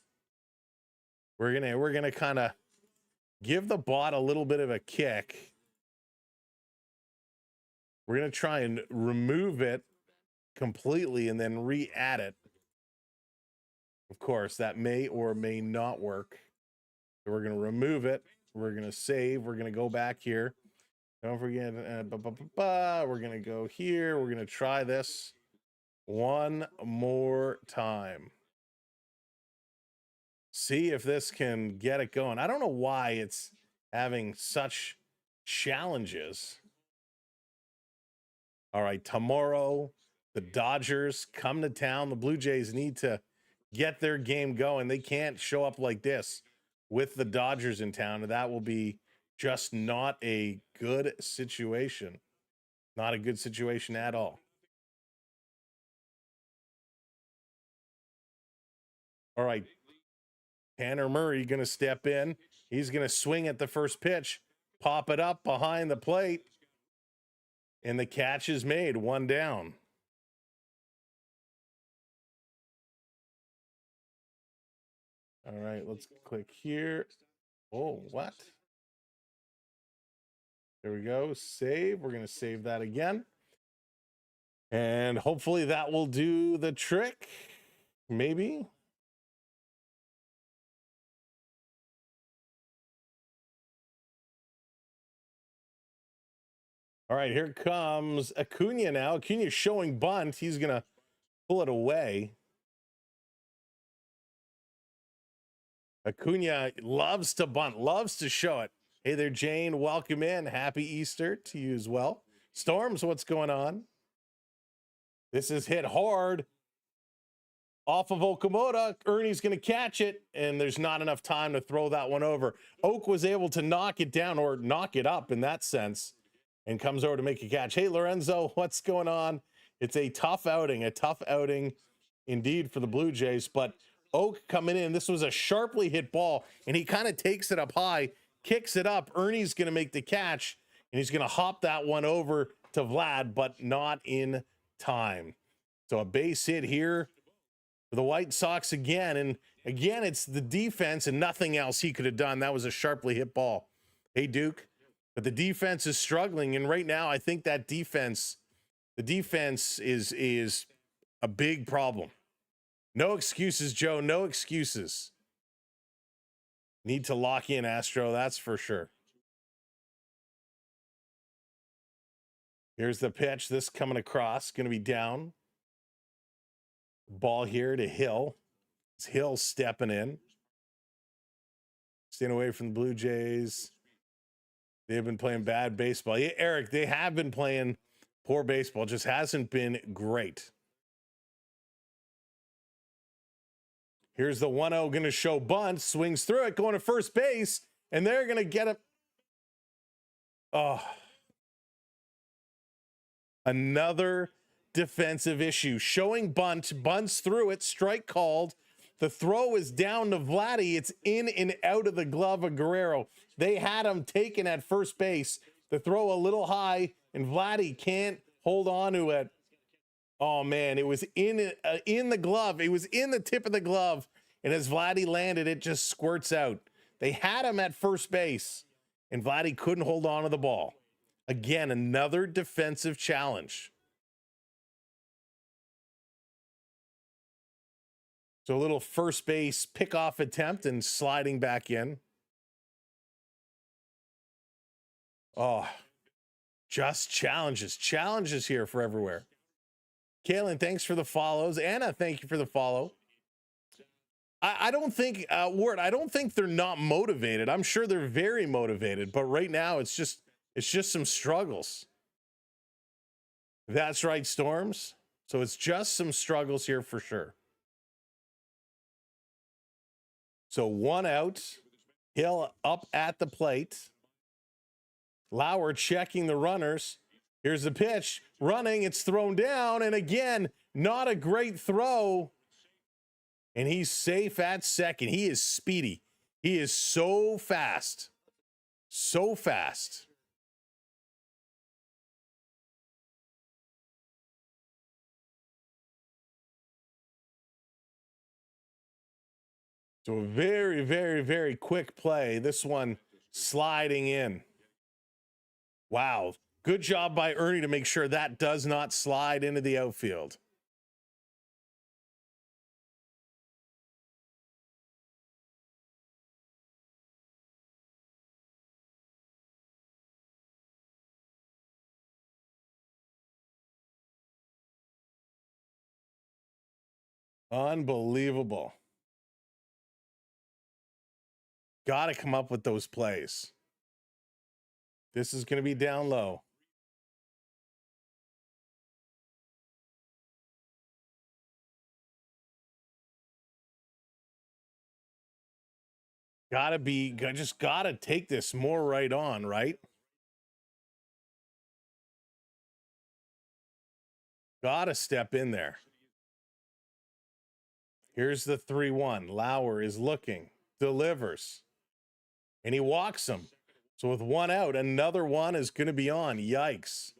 We're gonna kind of give the bot a little bit of a kick. We're going to try and remove it completely and then re-add it. Of course, that may or may not work. So we're going to remove it. We're going to save. We're going to go back here. Don't forget, we're going to go here. We're going to try this one more time. See if this can get it going. I don't know why it's having such challenges. All right, tomorrow, the Dodgers come to town. The Blue Jays need to get their game going. They can't show up like this with the Dodgers in town. And that will be just not a good situation. Not a good situation at all. All right. Tanner Murray going to step in. He's going to swing at the first pitch, pop it up behind the plate. And the catch is made, one down. All right, let's click here. Oh, what? There we go. Save. We're going to save that again. And hopefully that will do the trick. Maybe. All right, here comes Acuna now. Acuna showing bunt. He's going to pull it away. Acuna loves to bunt, loves to show it. Hey there, Jane. Welcome in. Happy Easter to you as well. Storms, what's going on? This is hit hard. Off of Okamoto. Ernie's going to catch it, and there's not enough time to throw that one over. Oak was able to knock it down, or knock it up in that sense, and comes over to make a catch. Hey, Lorenzo, what's going on? It's a tough outing indeed for the Blue Jays, but Oak coming in. This was a sharply hit ball, and he kind of takes it up high, kicks it up. Ernie's going to make the catch, and he's going to hop that one over to Vlad, but not in time. So a base hit here for the White Sox again. And again, it's the defense and nothing else he could have done. That was a sharply hit ball. Hey, Duke. But the defense is struggling, and right now I think that the defense is a big problem. No excuses, Joe. No excuses. Need to lock in Astro, that's for sure. Here's the pitch. This coming across, going to be down. Ball here to Hill. It's Hill stepping in. Staying away from the Blue Jays. They've been playing bad baseball. Yeah, Eric, they have been playing poor baseball. Just hasn't been great. Here's the 1-0, going to show bunt. Swings through it, going to first base. And they're going to get it. Oh. Another defensive issue. Showing bunt. Bunts through it. Strike called. The throw is down to Vladdy. It's in and out of the glove of Guerrero. They had him taken at first base. The throw a little high, and Vladdy can't hold on to it. Oh, man, it was in the glove. It was in the tip of the glove, and as Vladdy landed, it just squirts out. They had him at first base, and Vladdy couldn't hold on to the ball. Again, another defensive challenge. So a little first base pickoff attempt and sliding back in. Oh, just challenges. Challenges here for everywhere. Kaylin, thanks for the follows. Anna, thank you for the follow. I don't think, Ward, I don't think they're not motivated. I'm sure they're very motivated, but right now it's just some struggles. That's right, Storms. So it's just some struggles here for sure. So 1 out. Hill up at the plate. Lauer checking the runners. Here's the pitch. Running. It's thrown down. And again, not a great throw. And he's safe at second. He is speedy. He is so fast. So fast. So a very, very, very quick play. This one sliding in. Wow. Good job by Ernie to make sure that does not slide into the outfield. Unbelievable. Got to come up with those plays. This is going to be down low. Just got to take this more right on, right? Got to step in there. Here's the 3-1. Lauer is looking, delivers, and he walks him. So with 1 out, another one is going to be on. Yikes.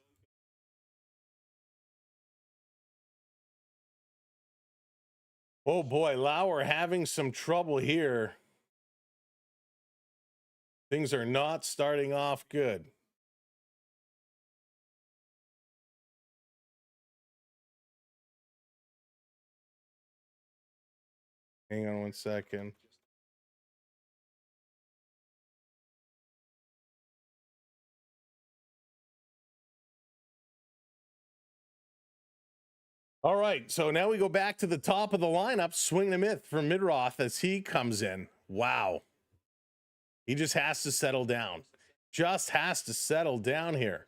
Oh boy, Lauer having some trouble here. Things are not starting off good. Hang on 1 second. All right, so now we go back to the top of the lineup, swing and a mitt for Midroth as he comes in. Wow. He just has to settle down. Just has to settle down here.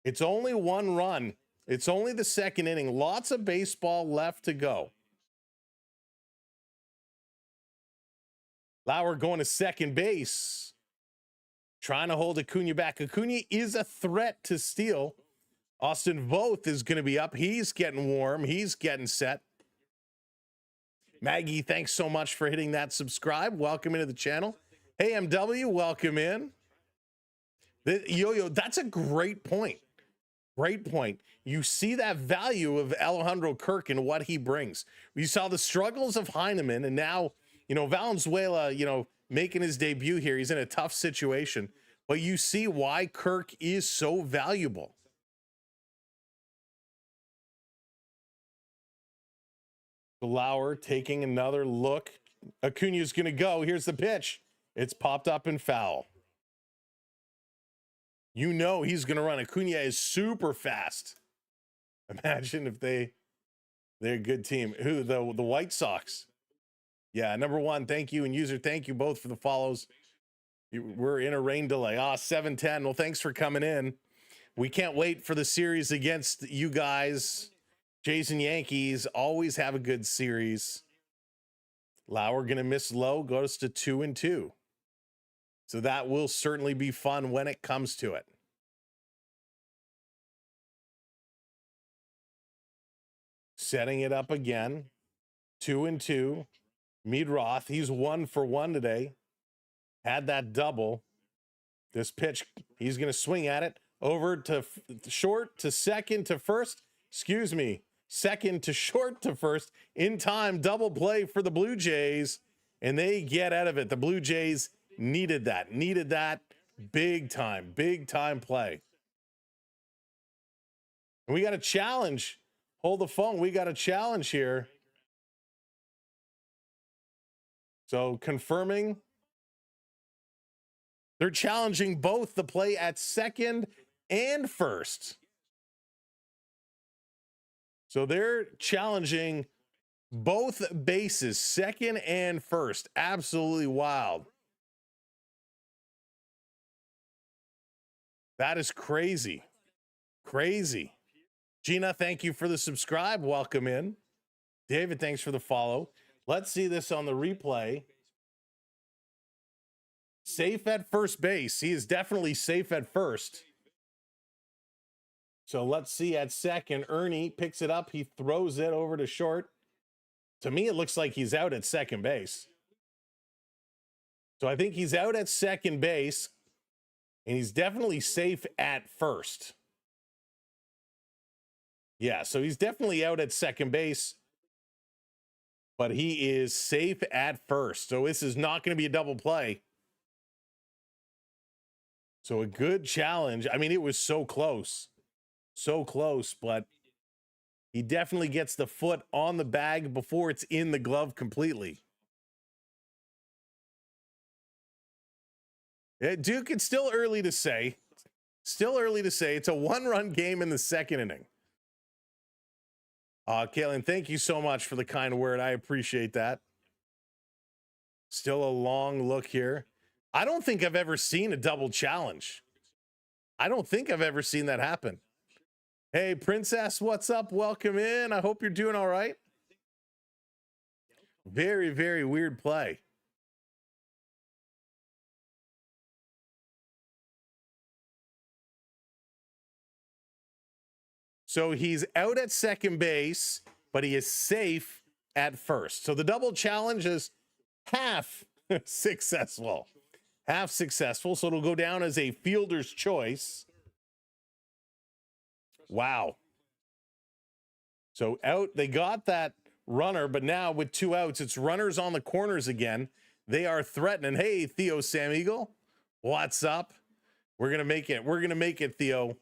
It's only 1 run. It's only the second inning. Lots of baseball left to go. Lauer going to second base. Trying to hold Acuna back. Acuna is a threat to steal. Austin Voth is going to be up. He's getting warm. He's getting set. Maggie, thanks so much for hitting that subscribe. Welcome into the channel. Hey, MW, welcome in. Yo-Yo, that's a great point. Great point. You see that value of Alejandro Kirk and what he brings. You saw the struggles of Heineman, and now, Valenzuela, making his debut here. He's in a tough situation. But you see why Kirk is so valuable. Lauer taking another look. Acuna's going to go. Here's the pitch. It's popped up and foul. You know he's going to run. Acuna is super fast. Imagine if they're a good team. Who, the White Sox? Yeah, number one, thank you, and user, thank you both for the follows. We're in a rain delay. 7:10. Well, thanks for coming in. We can't wait for the series against you guys. Jays and Yankees always have a good series. Lauer going to miss low, goes to 2-2. So that will certainly be fun when it comes to it. Setting it up again. 2-2. Mead-Roth, he's 1 for 1 today. Had that double. This pitch, he's going to swing at it. Over to short, to second, to first. Excuse me. Second to short to first. In time, double play for the Blue Jays. And they get out of it. The Blue Jays needed that. Needed that big time play. And we got a challenge. Hold the phone. We got a challenge here. So confirming. They're challenging both the play at second and first. So they're challenging both bases, second and first. Absolutely wild. That is crazy. Crazy. Gina, thank you for the subscribe. Welcome in. David, thanks for the follow. Let's see this on the replay. Safe at first base. He is definitely safe at first. So let's see at second. Ernie picks it up. He throws it over to short. To me, it looks like he's out at second base. So I think he's out at second base, and he's definitely safe at first. Yeah, so he's definitely out at second base, but he is safe at first. So this is not going to be a double play. So a good challenge. I mean, it was so close. So close, but he definitely gets the foot on the bag before it's in the glove completely. Duke, it's still early to say. Still early to say. It's a one-run game in the second inning. Kaylin, thank you so much for the kind word. I appreciate that. Still a long look here. I don't think I've ever seen a double challenge. I don't think I've ever seen that happen. Hey, Princess, what's up? Welcome in. I hope you're doing all right. Very, very weird play. So he's out at second base, but he is safe at first. So the double challenge is half successful. Half successful, so it'll go down as a fielder's choice. Wow. So out, they got that runner, but now with 2 outs, it's runners on the corners again. They are threatening. Hey, Theo Sam Eagle, what's up? We're gonna make it. We're gonna make it, Theo.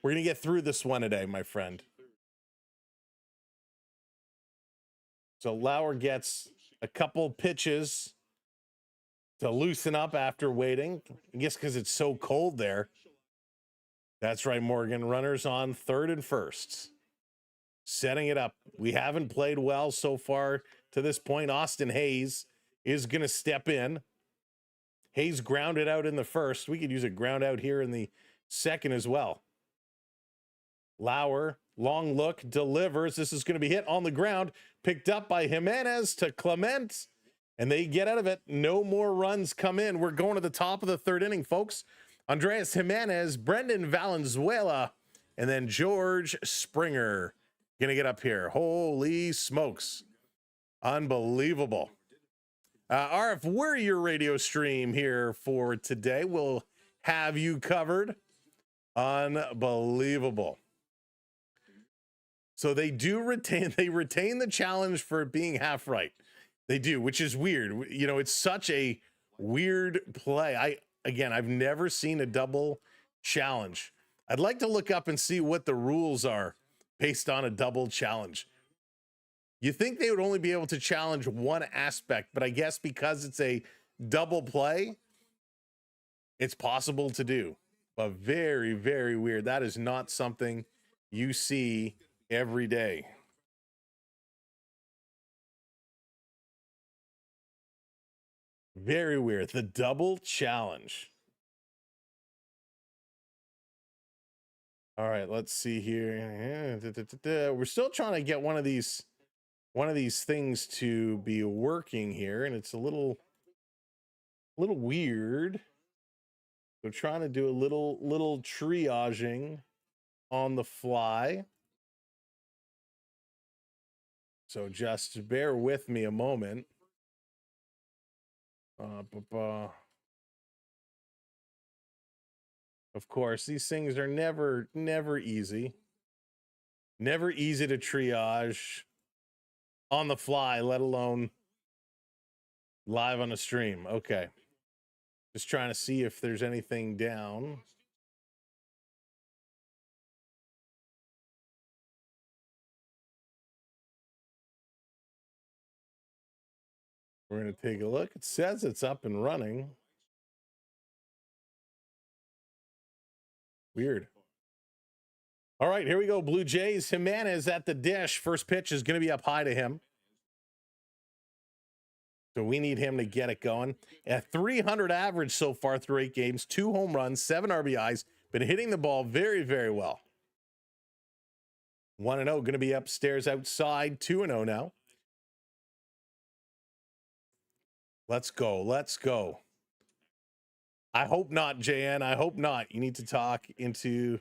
We're gonna get through this one today, my friend. So Lauer gets a couple pitches to loosen up after waiting. I guess because it's so cold there. That's right, Morgan. Runners on third and first. Setting it up. We haven't played well so far to this point. Austin Hayes is going to step in. Hayes grounded out in the first. We could use a ground out here in the second as well. Lauer, long look, delivers. This is going to be hit on the ground. Picked up by Jimenez to Clement. And they get out of it. No more runs come in. We're going to the top of the third inning, folks. Andreas Jimenez, Brendan Valenzuela, and then George Springer going to get up here. Holy smokes. Unbelievable. RF, we're your radio stream here for today. We'll have you covered. Unbelievable. So they retain the challenge for being half right. They do, which is weird. You know, it's such a weird play. I've never seen a double challenge. I'd like to look up and see what the rules are based on a double challenge. You think they would only be able to challenge one aspect, but I guess because it's a double play, it's possible to do. but very, very weird. That is not something you see every day. Very weird. The double challenge. All right, let's see here. We're still trying to get one of these things to be working here, and it's a little weird. So trying to do a little triaging on the fly. So just bear with me a moment. Of course, these things are never easy. Never easy to triage on the fly, let alone live on a stream. Okay. Just trying to see if there's anything down. We're going to take a look. It says it's up and running. Weird. All right, here we go. Blue Jays. Jimenez at the dish. First pitch is going to be up high to him. So we need him to get it going. At 300 average so far through 8 games, 2 home runs, 7 RBIs. Been hitting the ball very, very well. 1-0, going to be upstairs outside. 2-0 now. Let's go. Let's go. I hope not, JN. I hope not. You need to talk into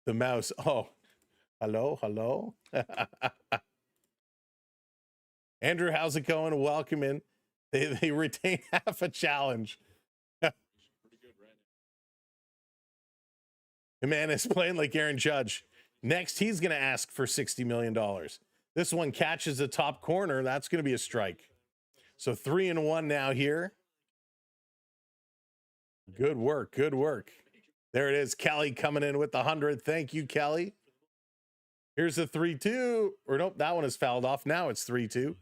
the mouse. Oh, hello. Andrew, how's it going? Welcome in. They retain half a challenge. The man is playing like Aaron Judge. Next, he's going to ask for $60 million. This one catches the top corner. That's going to be a strike. So 3-1 now here. Good work. Good work. There it is. Kelly coming in with the 100. Thank you, Kelly. Here's the 3-2. Or nope, that one is fouled off. Now it's 3-2.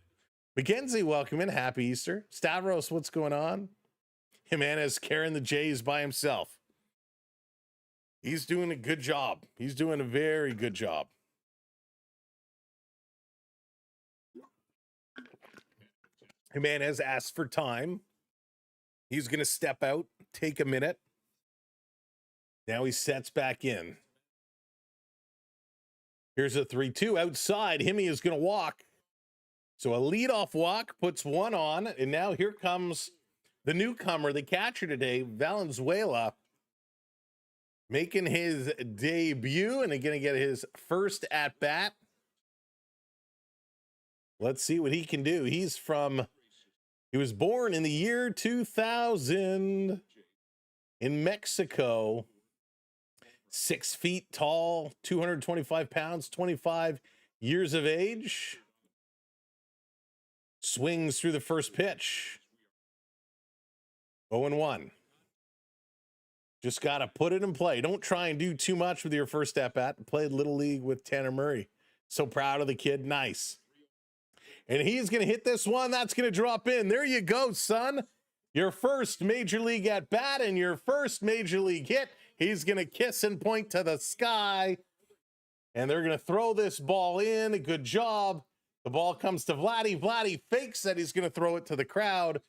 Mackenzie, welcome in. Happy Easter. Stavros, what's going on? Jimenez carrying the Jays by himself. He's doing a good job. He's doing a very good job. Jimenez asks for time. He's going to step out, take a minute. Now he sets back in. Here's a 3-2 outside. Himmy is going to walk. So a leadoff walk puts one on. And now here comes the newcomer, the catcher today, Valenzuela, making his debut and going to get his first at bat. Let's see what he can do. He was born in the year 2000 in Mexico. 6 feet tall, 225 pounds, 25 years of age. Swings through the first pitch. 0-1. Just got to put it in play. Don't try and do too much with your first at-bat. Played Little League with Tanner Murray. So proud of the kid. Nice. And he's going to hit this one. That's going to drop in. There you go, son. Your first major league at-bat and your first major league hit. He's going to kiss and point to the sky. And they're going to throw this ball in. Good job. The ball comes to Vladdy. Vladdy fakes that he's going to throw it to the crowd.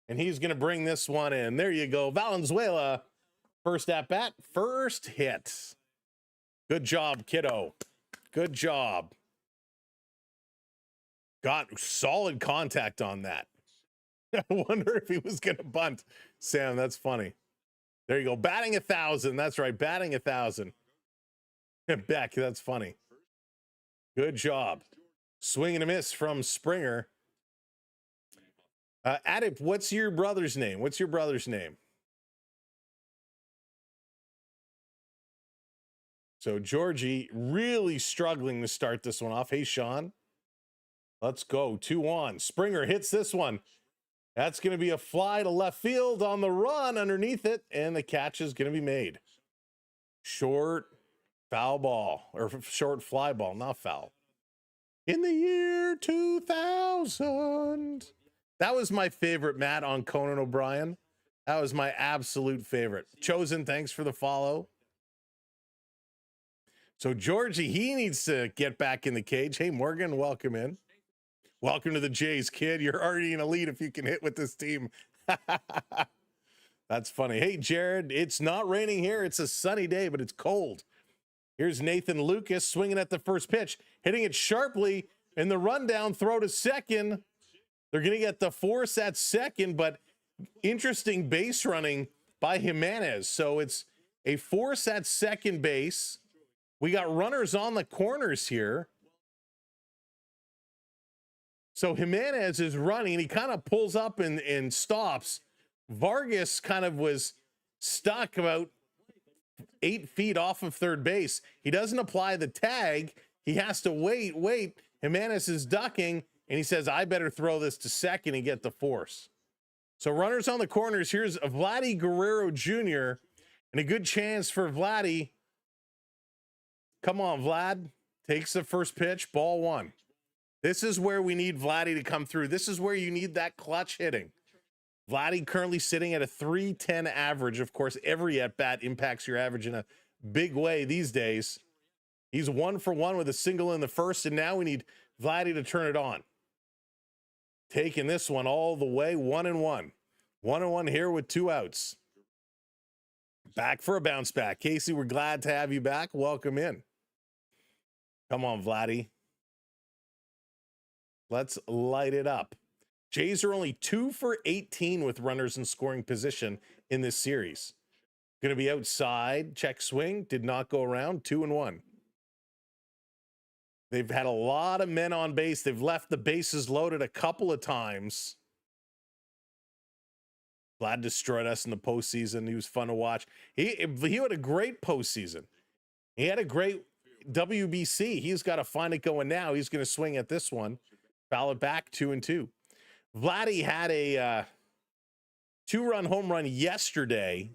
And he's going to bring this one in. There you go. Valenzuela, first at-bat, first hit. Good job, kiddo. Good job. Got solid contact on that. I wonder if he was going to bunt. Sam, that's funny. There you go. Batting 1,000. That's right. Batting 1,000. Beck, that's funny. Good job. Swing and a miss from Springer. Adip, what's your brother's name? What's your brother's name? So Georgie really struggling to start this one off. Hey, Sean. Let's go. 2-1. Springer hits this one. That's going to be a fly to left field on the run underneath it, and the catch is going to be made. Short foul ball, or short fly ball, not foul. In the year 2000. That was my favorite Matt on Conan O'Brien. That was my absolute favorite. Chosen, thanks for the follow. So Georgie, he needs to get back in the cage. Hey, Morgan, welcome in. Welcome to the Jays, kid. You're already in a lead if you can hit with this team. That's funny. Hey, Jared, it's not raining here. It's a sunny day, but it's cold. Here's Nathan Lucas swinging at the first pitch, hitting it sharply in the rundown throw to second. They're going to get the force at second, but interesting base running by Jimenez. So it's a force at second base. We got runners on the corners here. So Jimenez is running. He kind of pulls up and stops. Vargas kind of was stuck about 8 feet off of third base. He doesn't apply the tag. He has to wait. Jimenez is ducking, and he says, I better throw this to second and get the force. So runners on the corners. Here's Vladdy Guerrero Jr. and a good chance for Vladdy. Come on, Vlad. Takes the first pitch, ball one. This is where we need Vladdy to come through. This is where you need that clutch hitting. Vladdy currently sitting at a 310 average. Of course, every at-bat impacts your average in a big way these days. He's 1 for 1 with a single in the first, and now we need Vladdy to turn it on. Taking this one all the way, 1-1. 1-1 here with 2 outs. Back for a bounce back. Casey, we're glad to have you back. Welcome in. Come on, Vladdy. Let's light it up. Jays are only 2 for 18 with runners in scoring position in this series. Going to be outside. Check swing. Did not go around. 2-1. They've had a lot of men on base. They've left the bases loaded a couple of times. Vlad destroyed us in the postseason. He was fun to watch. He had a great postseason. He had a great WBC. He's got to find it going now. He's going to swing at this one. Foul it back, 2-2. Vladdy had a 2-run home run yesterday.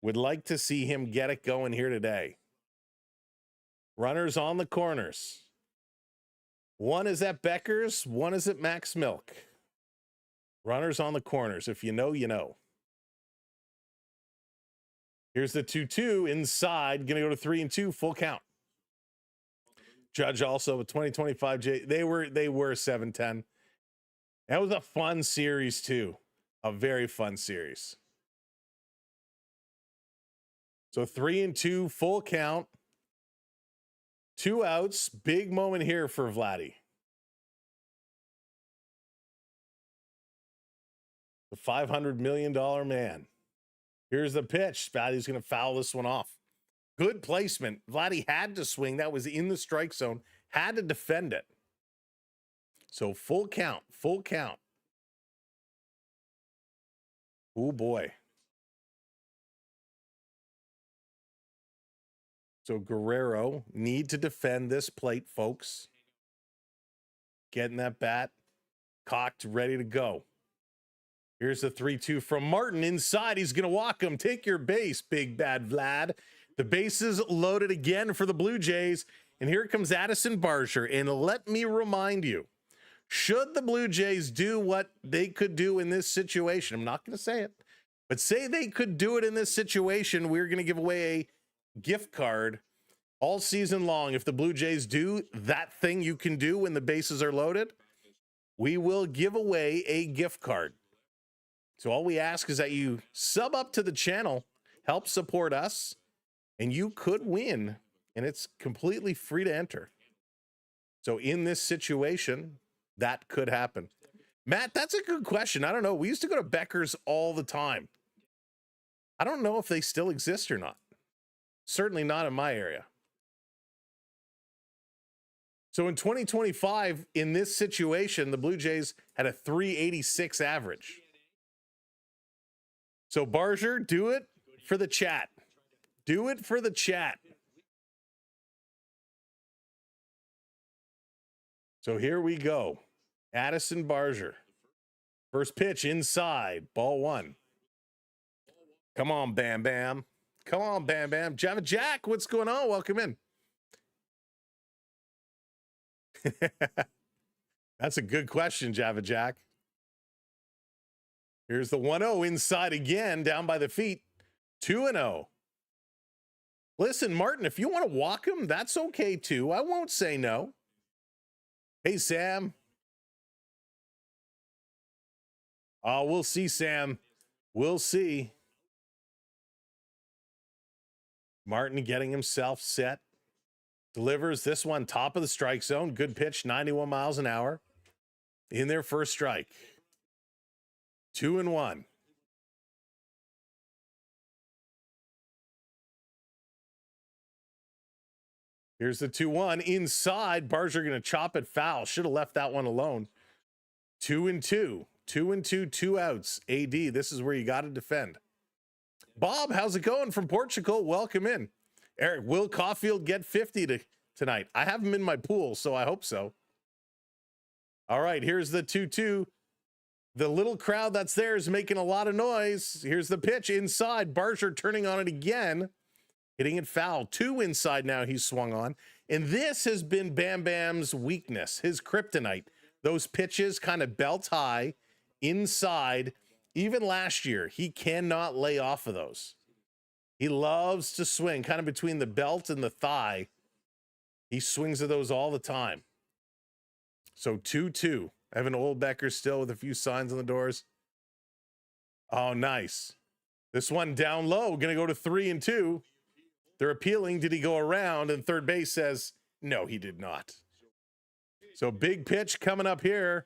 Would like to see him get it going here today. Runners on the corners. One is at Becker's, one is at Max Milk. Runners on the corners. If you know, you know. Here's the 2-2 inside. Going to go to 3-2, full count. Judge also with 2025 J. They were 7-10. That was a fun series too. A very fun series. So 3-2, full count. 2 outs. Big moment here for Vladdy. The $500 million man. Here's the pitch. Vladdy's going to foul this one off. Good placement. Vladdy had to swing. That was in the strike zone. Had to defend it. So full count. Full count. Oh, boy. So Guerrero need to defend this plate, folks. Getting that bat cocked, ready to go. Here's the 3-2 from Martin inside. He's going to walk him. Take your base, big bad Vlad. The bases loaded again for the Blue Jays. And here comes Addison Barger. And let me remind you, should the Blue Jays do what they could do in this situation, I'm not going to say it, but say they could do it in this situation, we're going to give away a gift card all season long. If the Blue Jays do that thing you can do when the bases are loaded, we will give away a gift card. So all we ask is that you sub up to the channel, help support us, and you could win, and it's completely free to enter. So in this situation, that could happen. Matt, that's a good question. I don't know. We used to go to Becker's all the time. I don't know if they still exist or not. Certainly not in my area. So in 2025, in this situation, the Blue Jays had a 386 average. So Barger, do it for the chat. Do it for the chat. So here we go. Addison Barger. First pitch inside, ball 1. Come on, Bam Bam. Come on, Bam Bam. Java Jack, what's going on? Welcome in. That's a good question, Java Jack. Here's the 1-0 inside again, down by the feet. 2-0. Listen, Martin, if you want to walk him, that's okay too. I won't say no. Hey, Sam. Oh, we'll see, Sam. We'll see. Martin getting himself set. Delivers this one top of the strike zone. Good pitch, 91 miles an hour. In their first strike. 2-1. Here's the 2-1 inside. Barger going to chop it foul. Should have left that one alone. 2-2. 2-2, 2 outs. AD, this is where you got to defend. Bob, how's it going from Portugal? Welcome in. Eric, will Caulfield get 50 tonight? I have him in my pool, so I hope so. All right, here's the 2-2. The little crowd that's there is making a lot of noise. Here's the pitch inside. Barger turning on it again. Hitting it foul. 2 inside now he's swung on. And this has been Bam Bam's weakness, his kryptonite. Those pitches kind of belt high inside. Even last year, he cannot lay off of those. He loves to swing kind of between the belt and the thigh. He swings at those all the time. So 2-2. Evan Oldbecker still with a few signs on the doors. Oh, nice. This one down low, going to go to 3-2. They're appealing. Did he go around? And third base says, no, he did not. So big pitch coming up here.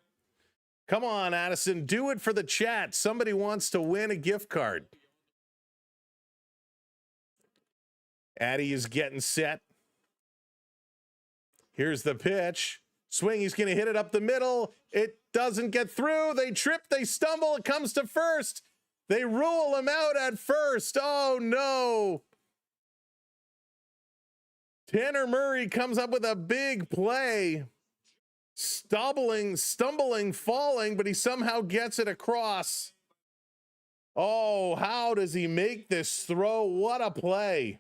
Come on, Addison. Do it for the chat. Somebody wants to win a gift card. Addy is getting set. Here's the pitch. Swing. He's going to hit it up the middle. It doesn't get through. They trip. They stumble. It comes to first. They rule him out at first. Oh, no. Tanner Murray comes up with a big play. Stumbling, falling, but he somehow gets it across. Oh, how does he make this throw? What a play.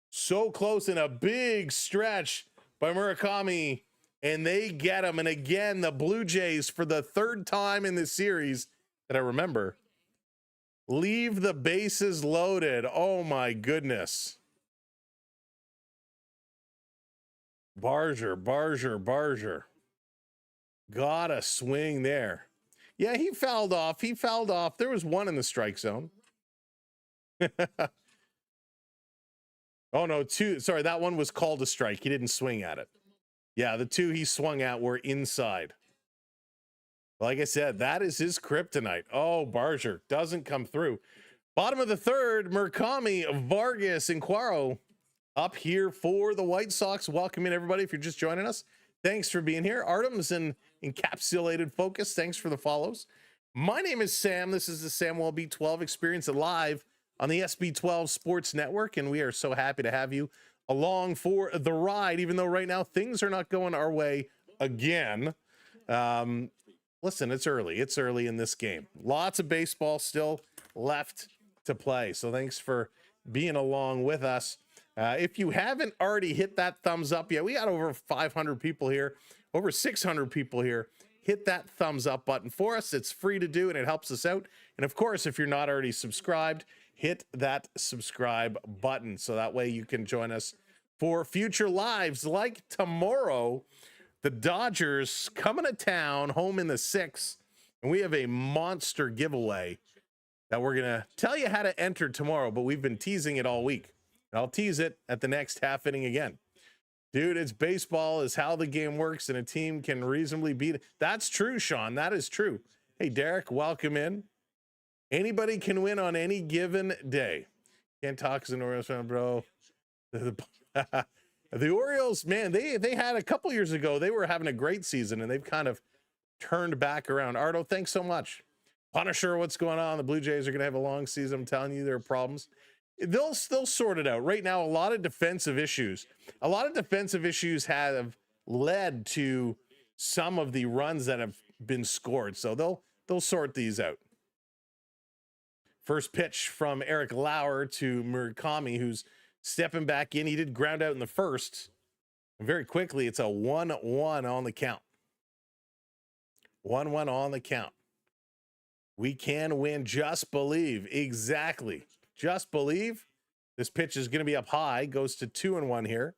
So close in a big stretch by Murakami, and they get him. And again, the Blue Jays, for the third time in this series that I remember, leave the bases loaded. Oh, my goodness. Barger. Got a swing there. Yeah, he fouled off. There was one in the strike zone. Oh, no, 2. Sorry, that one was called a strike. He didn't swing at it. Yeah, the 2 he swung at were inside. Like I said, that is his kryptonite. Oh, Barger doesn't come through. Bottom of the third, Murakami, Vargas, and Quaro up here for the White Sox. Welcome in, everybody, if you're just joining us. Thanks for being here. Artem's in Encapsulated Focus. Thanks for the follows. My name is Sam. This is the Sam MLB 12 Experience live on the SB12 Sports Network, and we are so happy to have you along for the ride, even though right now things are not going our way again. Listen, it's early. It's early in this game. Lots of baseball still left to play, so thanks for being along with us. If you haven't already hit that thumbs up yet, we got over 500 people here, over 600 people here. Hit that thumbs up button for us. It's free to do, and it helps us out. And of course, if you're not already subscribed, hit that subscribe button so that way you can join us for future lives like tomorrow. The Dodgers coming to town, home in the 6th, and we have a monster giveaway that we're going to tell you how to enter tomorrow, but we've been teasing it all week. I'll tease it at the next half inning again. Dude, it's baseball is how the game works, and a team can reasonably beat it. That's true, Sean. That is true. Hey, Derek, welcome in. Anybody can win on any given day. Can't talk as an Orioles fan, bro. The Orioles, man, they had a couple years ago, they were having a great season, and they've kind of turned back around. Ardo, thanks so much. Punisher, what's going on? The Blue Jays are going to have a long season. I'm telling you, there are problems. They'll sort it out. Right now, a lot of defensive issues have led to some of the runs that have been scored. So they'll sort these out. First pitch from Eric Lauer to Murakami, who's stepping back in. He did ground out in the first. And very quickly, it's a 1-1 on the count. 1-1 on the count. We can win. Just believe. Exactly. Just believe. This pitch is going to be up high. Goes to 2-1 here.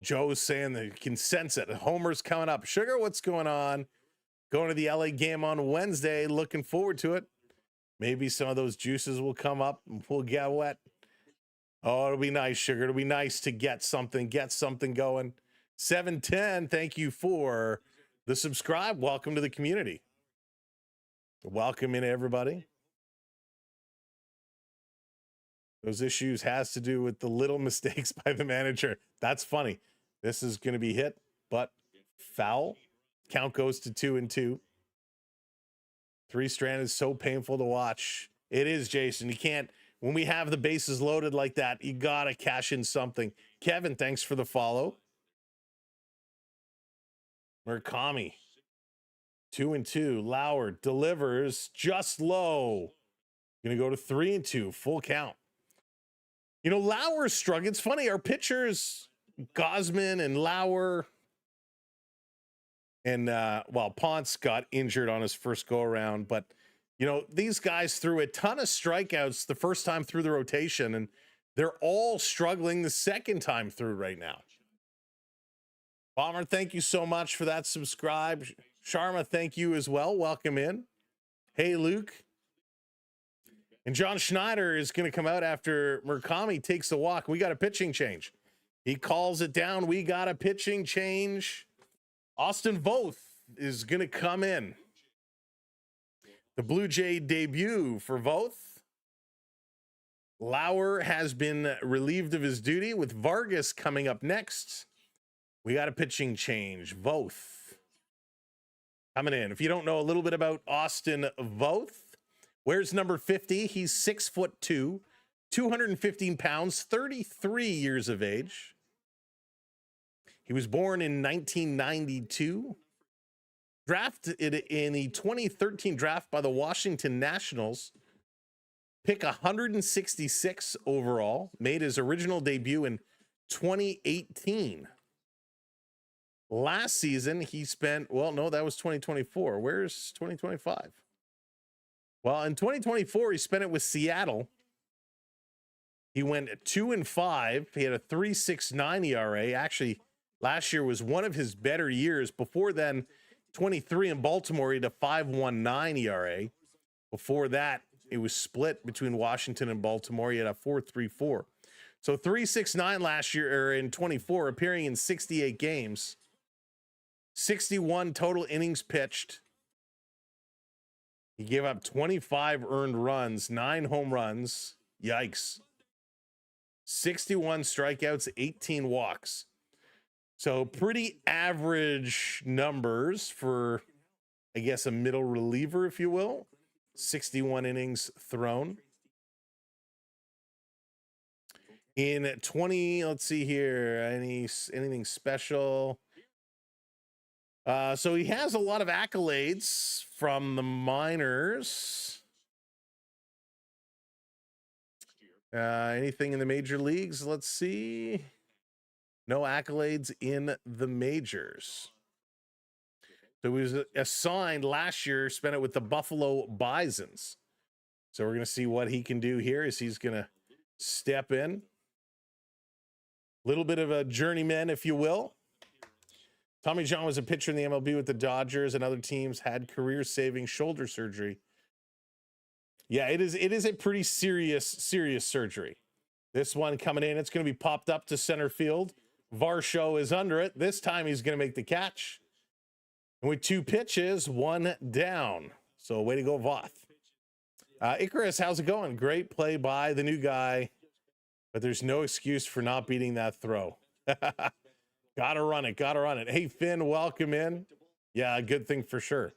Joe's saying that he can sense it. Homer's coming up. Sugar, what's going on? Going to the LA game on Wednesday. Looking forward to it. Maybe some of those juices will come up and we'll get wet. Oh, it'll be nice, Sugar. It'll be nice to get something going. 710, thank you for the subscribe. Welcome to the community. Welcome in, everybody. Those issues has to do with the little mistakes by the manager. That's funny. This is going to be hit, but foul. Count goes to 2-2. Three-strand is so painful to watch. It is, Jason. You can't, when we have the bases loaded like that, you got to cash in something. Kevin, thanks for the follow. Murakami, 2-2. Lauer delivers just low. Going to go to 3-2, full count. You know, Lauer's struggling. It's funny, our pitchers, Gosman and Lauer, and, well, Ponce got injured on his first go-around, but, you know, these guys threw a ton of strikeouts the first time through the rotation, and they're all struggling the second time through right now. Bomber, thank you so much for that subscribe. Sharma, thank you as well. Welcome in. Hey, Luke. And John Schneider is going to come out after Murakami takes the walk. We got a pitching change. He calls it down. We got a pitching change. Austin Voth is going to come in. The Blue Jay debut for Voth. Lauer has been relieved of his duty with Vargas coming up next. We got a pitching change. Voth coming in. If you don't know a little bit about Austin Voth, where's number 50? He's 6'2", 215 pounds, 33 years of age. He was born in 1992. Drafted in the 2013 draft by the Washington Nationals. Pick 166 overall. Made his original debut in 2018. Last season, he spent, well, no, that was 2024. Where's 2025? Well, in 2024, he spent it with Seattle. He went 2-5. He had a 3.69 ERA. Actually, last year was one of his better years. Before then, 23 in Baltimore, he had a 5.19 ERA. Before that, it was split between Washington and Baltimore. He had a 4.34. So 3.69 last year, or in 24, appearing in 68 games. 61 total innings pitched. He gave up 25 earned runs, 9 home runs. Yikes. 61 strikeouts, 18 walks. So pretty average numbers for, I guess, a middle reliever, if you will. 61 innings thrown. In 20, let's see here, anything special? So he has a lot of accolades from the minors. Anything in the major leagues? Let's see. No accolades in the majors. So he was assigned last year, spent it with the Buffalo Bisons. So we're going to see what he can do here as he's going to step in. Little bit of a journeyman, if you will. Tommy John was a pitcher in the MLB with the Dodgers, and other teams had career-saving shoulder surgery. Yeah, it is a pretty serious surgery. This one coming in, it's going to be popped up to center field. Varsho is under it. This time he's going to make the catch. And with 2 pitches, 1 down. So way to go, Voth. Icarus, how's it going? Great play by the new guy, but there's no excuse for not beating that throw. Gotta run it. Hey, Finn, welcome in. Yeah, good thing for sure.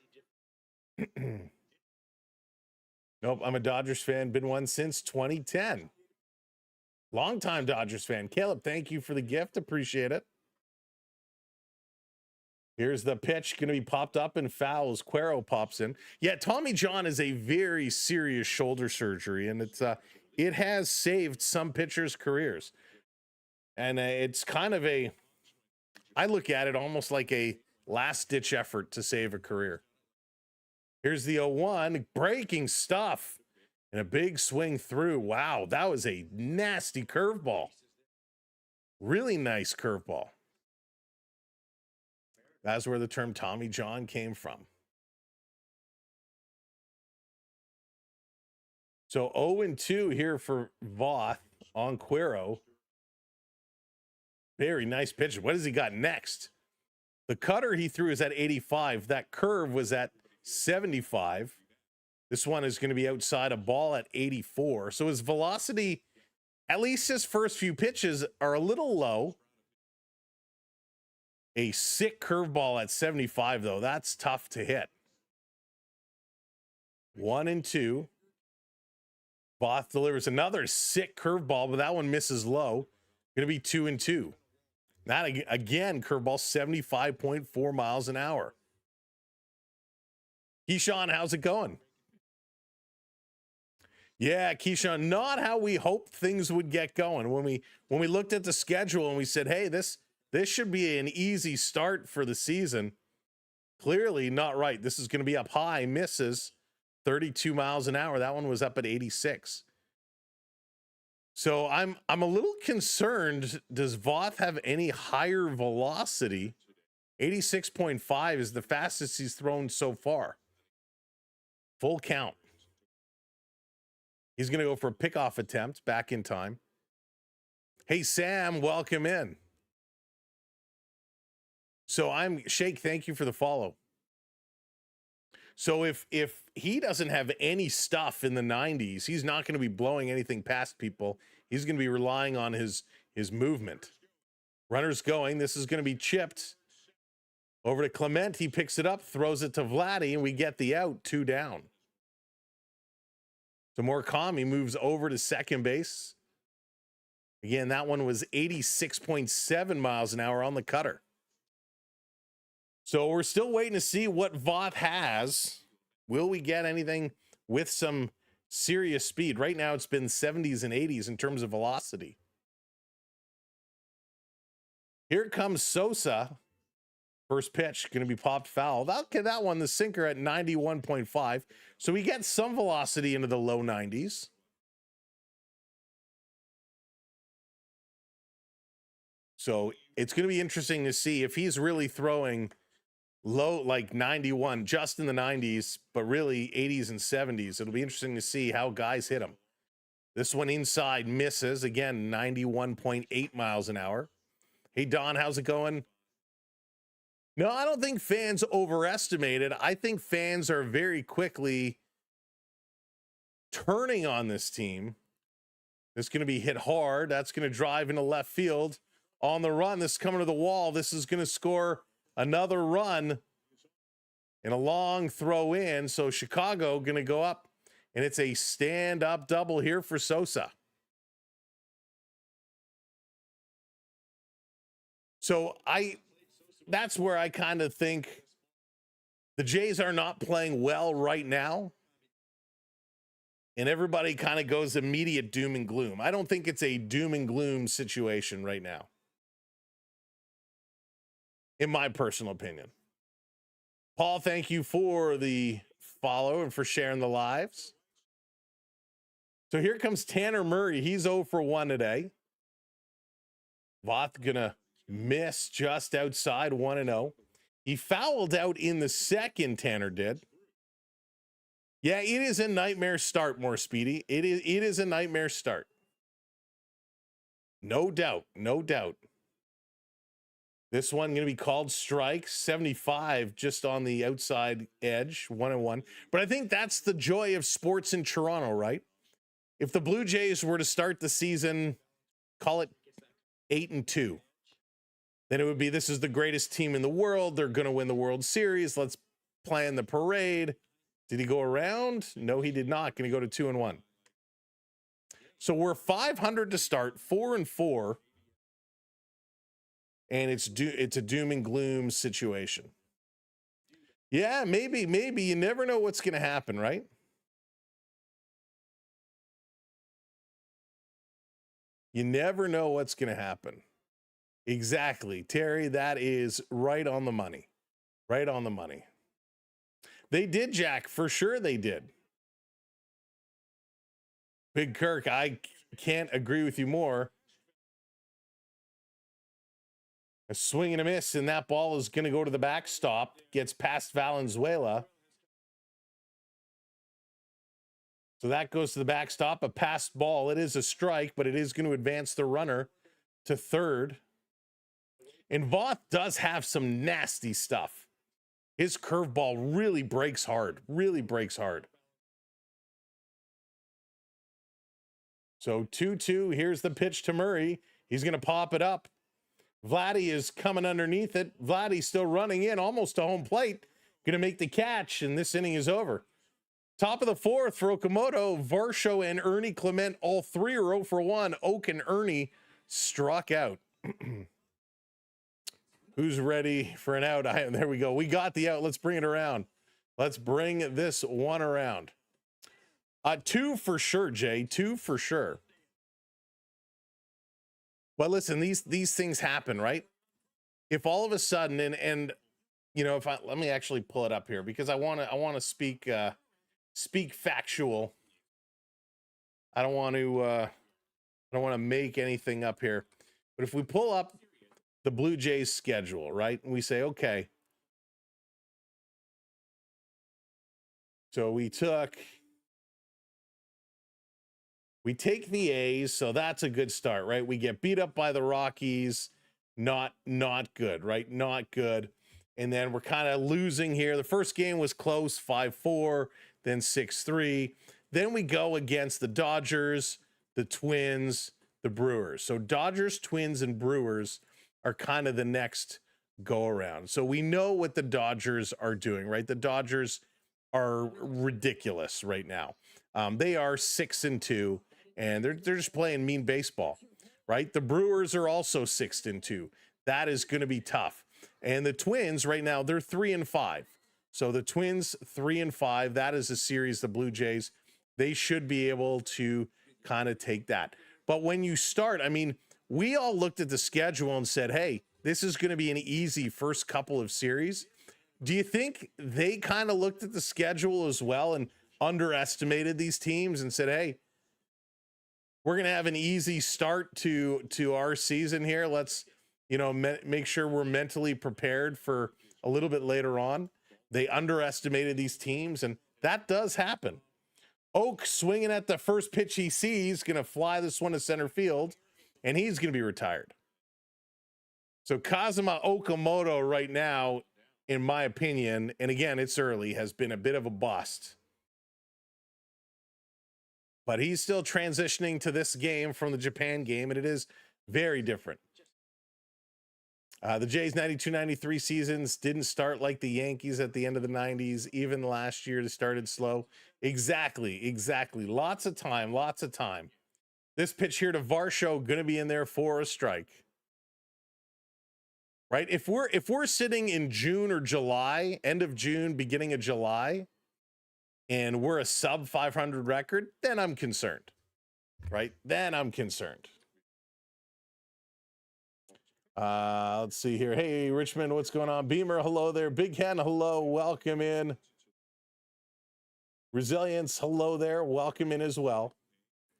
Nope, I'm a Dodgers fan. Been one since 2010. Longtime Dodgers fan. Caleb, thank you for the gift. Appreciate it. Here's the pitch. Going to be popped up and fouls. Cuero pops in. Yeah, Tommy John is a very serious shoulder surgery, and it has saved some pitchers' careers. And it's kind of I look at it almost like a last-ditch effort to save a career. Here's the 0-1, breaking stuff, and a big swing through. Wow, that was a nasty curveball. Really nice curveball. That's where the term Tommy John came from. So 0-2 here for Voth on Quero. Very nice pitch. What has he got next? The cutter he threw is at 85. That curve was at 75. This one is going to be outside a ball at 84. So his velocity, at least his first few pitches, are a little low. A sick curveball at 75, though. That's tough to hit. 1-2. Voth delivers another sick curveball, but that one misses low. Going to be 2-2. That again, curveball 75.4 miles an hour. Keyshawn, how's it going? Yeah, Keyshawn, not how we hoped things would get going. When we looked at the schedule and we said, hey, this should be an easy start for the season. Clearly not right. This is going to be up high, misses 32 miles an hour. That one was up at 86. So I'm a little concerned. Does Voth have any higher velocity? 86.5 is the fastest he's thrown so far. Full count. He's going to go for a pickoff attempt back in time. Hey, Sam, welcome in. So Shake, thank you for the follow. So if he doesn't have any stuff in the 90s, he's not going to be blowing anything past people. He's going to be relying on his movement. Runner's going. This is going to be chipped over to Clement. He picks it up, throws it to Vladdy, and we get the out, 2 down. So Murakami moves over to second base. Again, that one was 86.7 miles an hour on the cutter. So we're still waiting to see what Voth has. Will we get anything with some serious speed? Right now, it's been 70s and 80s in terms of velocity. Here comes Sosa. First pitch going to be popped foul. That one, the sinker at 91.5. So we get some velocity into the low 90s. So it's going to be interesting to see if he's really throwing low, like 91, just in the 90s, but really 80s and 70s. It'll be interesting to see how guys hit him. This one inside misses. Again, 91.8 miles an hour. Hey, Don, how's it going? No, I don't think fans overestimated. I think fans are very quickly turning on this team. It's going to be hit hard. That's going to drive into left field. On the run, this is coming to the wall. This is going to score another run and a long throw in. So Chicago going to go up, and it's a stand-up double here for Sosa. So that's where I kind of think the Jays are not playing well right now. And everybody kind of goes immediate doom and gloom. I don't think it's a doom and gloom situation right now, in my personal opinion. Paul, thank you for the follow and for sharing the lives. So here comes Tanner Murray. He's 0 for 1 today. Voth gonna miss just outside 1-0. He fouled out in the second, Tanner did. Yeah, it is a nightmare start, more Speedy. It is a nightmare start. No doubt, no doubt. This one going to be called strike. 75 just on the outside edge, 1-1. But I think that's the joy of sports in Toronto, right? If the Blue Jays were to start the season, call it 8-2, then it would be, this is the greatest team in the world. They're going to win the World Series. Let's plan the parade. Did he go around? No, he did not. Going to go to 2-1. So we're 500 to start, 4-4. And it's a doom and gloom situation. Yeah, maybe. You never know what's going to happen, right? You never know what's going to happen. Exactly. Terry, that is right on the money. Right on the money. They did, Jack. For sure they did. Big Kirk, I can't agree with you more. A swing and a miss, and that ball is going to go to the backstop. Gets past Valenzuela. So that goes to the backstop. A passed ball. It is a strike, but it is going to advance the runner to third. And Voth does have some nasty stuff. His curveball really breaks hard. Really breaks hard. So 2-2. Here's the pitch to Murray. He's going to pop it up. Vladdy is coming underneath it. Vladdy's still running in almost to home plate. Going to make the catch, and this inning is over. Top of the fourth for Okamoto. Varsho and Ernie Clement, all three are 0 for 1. Oak and Ernie struck out. Who's ready for an out? There we go. We got the out. Let's bring it around. Let's bring this one around. 2 for sure, Jay. 2 for sure. Well, listen, these things happen, right? If all of a sudden, and you know, let me actually pull it up here because I want to speak factual. I don't want to make anything up here. But if we pull up the Blue Jays schedule, right, and we say, okay, so we take the A's, so that's a good start, right? We get beat up by the Rockies, not good, right? Not good. And then we're kind of losing here. The first game was close, 5-4, then 6-3. Then we go against the Dodgers, the Twins, the Brewers. So Dodgers, Twins, and Brewers are kind of the next go around. So we know what the Dodgers are doing, right? The Dodgers are ridiculous right now. They are 6-2. And they're just playing mean baseball, right? The Brewers are also 6-2. That is going to be tough. And the Twins right now, they're 3-5. So the Twins 3-5. That is a series. The Blue Jays, they should be able to kind of take that. But when you start, I mean, we all looked at the schedule and said, hey, this is going to be an easy first couple of series. Do you think they kind of looked at the schedule as well and underestimated these teams and said, hey, we're going to have an easy start to our season here. Let's, you know, make sure we're mentally prepared for a little bit later on. They underestimated these teams, and that does happen. Oak swinging at the first pitch he sees, going to fly this one to center field, and he's going to be retired. So Kazuma Okamoto right now, in my opinion, and again, it's early, has been a bit of a bust. But he's still transitioning to this game from the Japan game, and it is very different. The Jays 92-93 seasons didn't start like the Yankees at the end of the 90s. Even last year, they started slow. Exactly. Lots of time. This pitch here to Varsho, going to be in there for a strike. Right? If we're sitting in June or July, end of June, beginning of July, and we're a sub 500 record, then I'm concerned, right? Then I'm concerned. Let's see here. Hey, Richmond, what's going on? Beamer, hello there. Big Hen, hello. Welcome in. Resilience, hello there. Welcome in as well.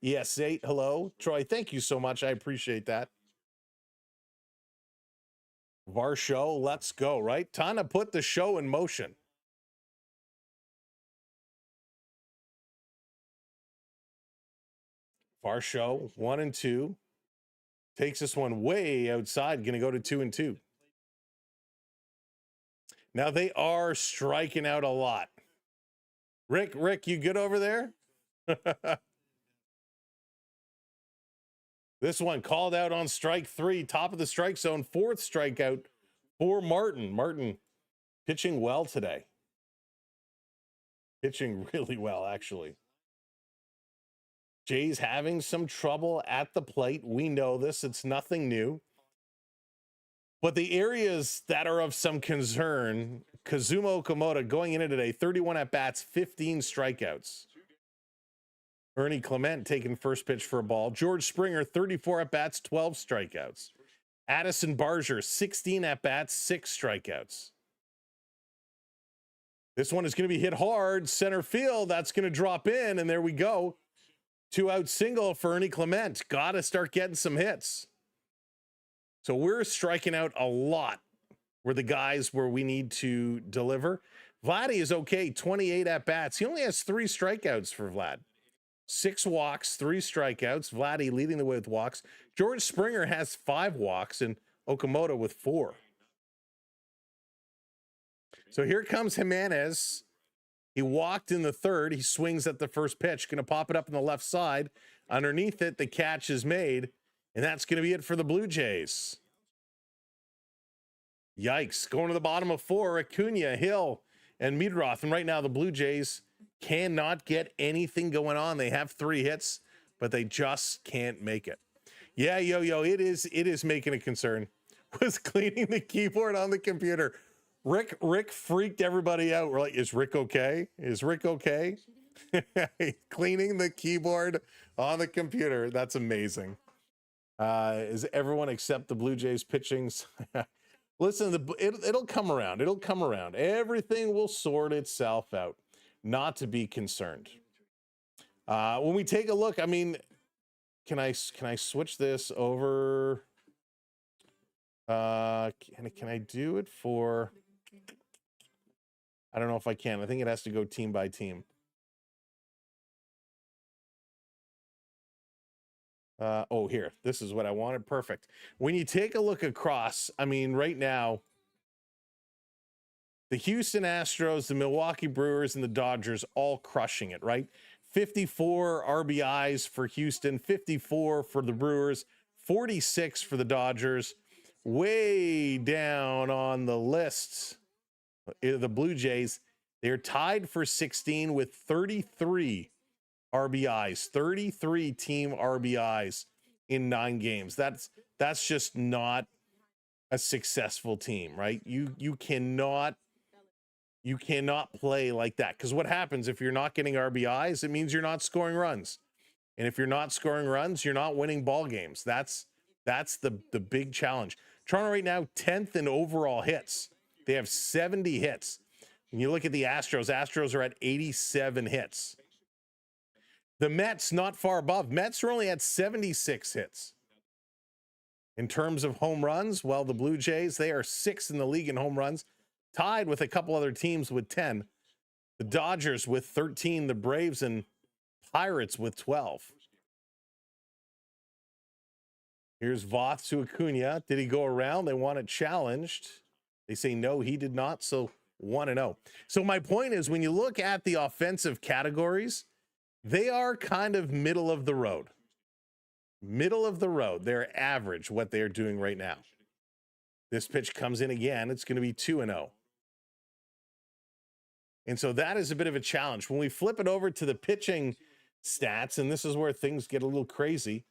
ES8, hello. Troy, thank you so much. I appreciate that. Varsho, let's go, right? Time to put the show in motion. Varsho, 1-2. Takes this one way outside. Going to go to 2-2. Now they are striking out a lot. Rick, you good over there? This one called out on strike 3, top of the strike zone, 4th strikeout for Martin. Martin pitching well today. Pitching really well, actually. Jay's having some trouble at the plate. We know this. It's nothing new. But the areas that are of some concern, Kazuma Okamoto going into today, 31 at-bats, 15 strikeouts. Ernie Clement taking first pitch for a ball. George Springer, 34 at-bats, 12 strikeouts. Addison Barger, 16 at-bats, 6 strikeouts. This one is going to be hit hard. Center field. That's going to drop in. And there we go. 2-out single for Ernie Clement. Got to start getting some hits. So we're striking out a lot. We're the guys where we need to deliver. Vladdy is okay. 28 at-bats. He only has 3 strikeouts for Vlad. 6 walks, 3 strikeouts. Vladdy leading the way with walks. George Springer has 5 walks and Okamoto with 4. So here comes Jimenez. He walked in the third. He swings at the first pitch. Going to pop it up on the left side. Underneath it, the catch is made. And that's going to be it for the Blue Jays. Yikes. Going to the bottom of 4, Acuna, Hill, and Meadroth. And right now, the Blue Jays cannot get anything going on. They have 3 hits, but they just can't make it. Yeah, it is making a concern. Was cleaning the keyboard on the computer. Rick freaked everybody out. We're like, is Rick okay? Is Rick okay? Cleaning the keyboard on the computer. That's amazing. Is everyone except the Blue Jays pitchings? Listen, it'll come around. It'll come around. Everything will sort itself out. Not to be concerned. When we take a look, I mean, can I switch this over? Can I do it for? I don't know if I can. I think it has to go team by team. Oh, here. This is what I wanted. Perfect. When you take a look across, I mean, right now, the Houston Astros, the Milwaukee Brewers, and the Dodgers all crushing it, right? 54 RBIs for Houston, 54 for the Brewers, 46 for the Dodgers. Way down on the list, the Blue Jays, they're tied for 16 with 33 RBIs, 33 team RBIs in 9 games. That's just not a successful team, right? You cannot play like that, because what happens if you're not getting RBIs? It means you're not scoring runs, and if you're not scoring runs, you're not winning ball games. That's the big challenge. Toronto right now 10th in overall hits. They have 70 hits. When you look at the Astros are at 87 hits. The Mets not far above. Mets are only at 76 hits. In terms of home runs, well, the Blue Jays, they are 6th in the league in home runs, tied with a couple other teams with 10. The Dodgers with 13, the Braves and Pirates with 12. Here's Voth to Acuna. Did he go around? They want it challenged. They say no, he did not, so 1-0. So my point is, when you look at the offensive categories, they are kind of middle of the road. Middle of the road. They're average, what they're doing right now. This pitch comes in again. It's going to be 2-0. And so that is a bit of a challenge. When we flip it over to the pitching stats, and this is where things get a little crazy,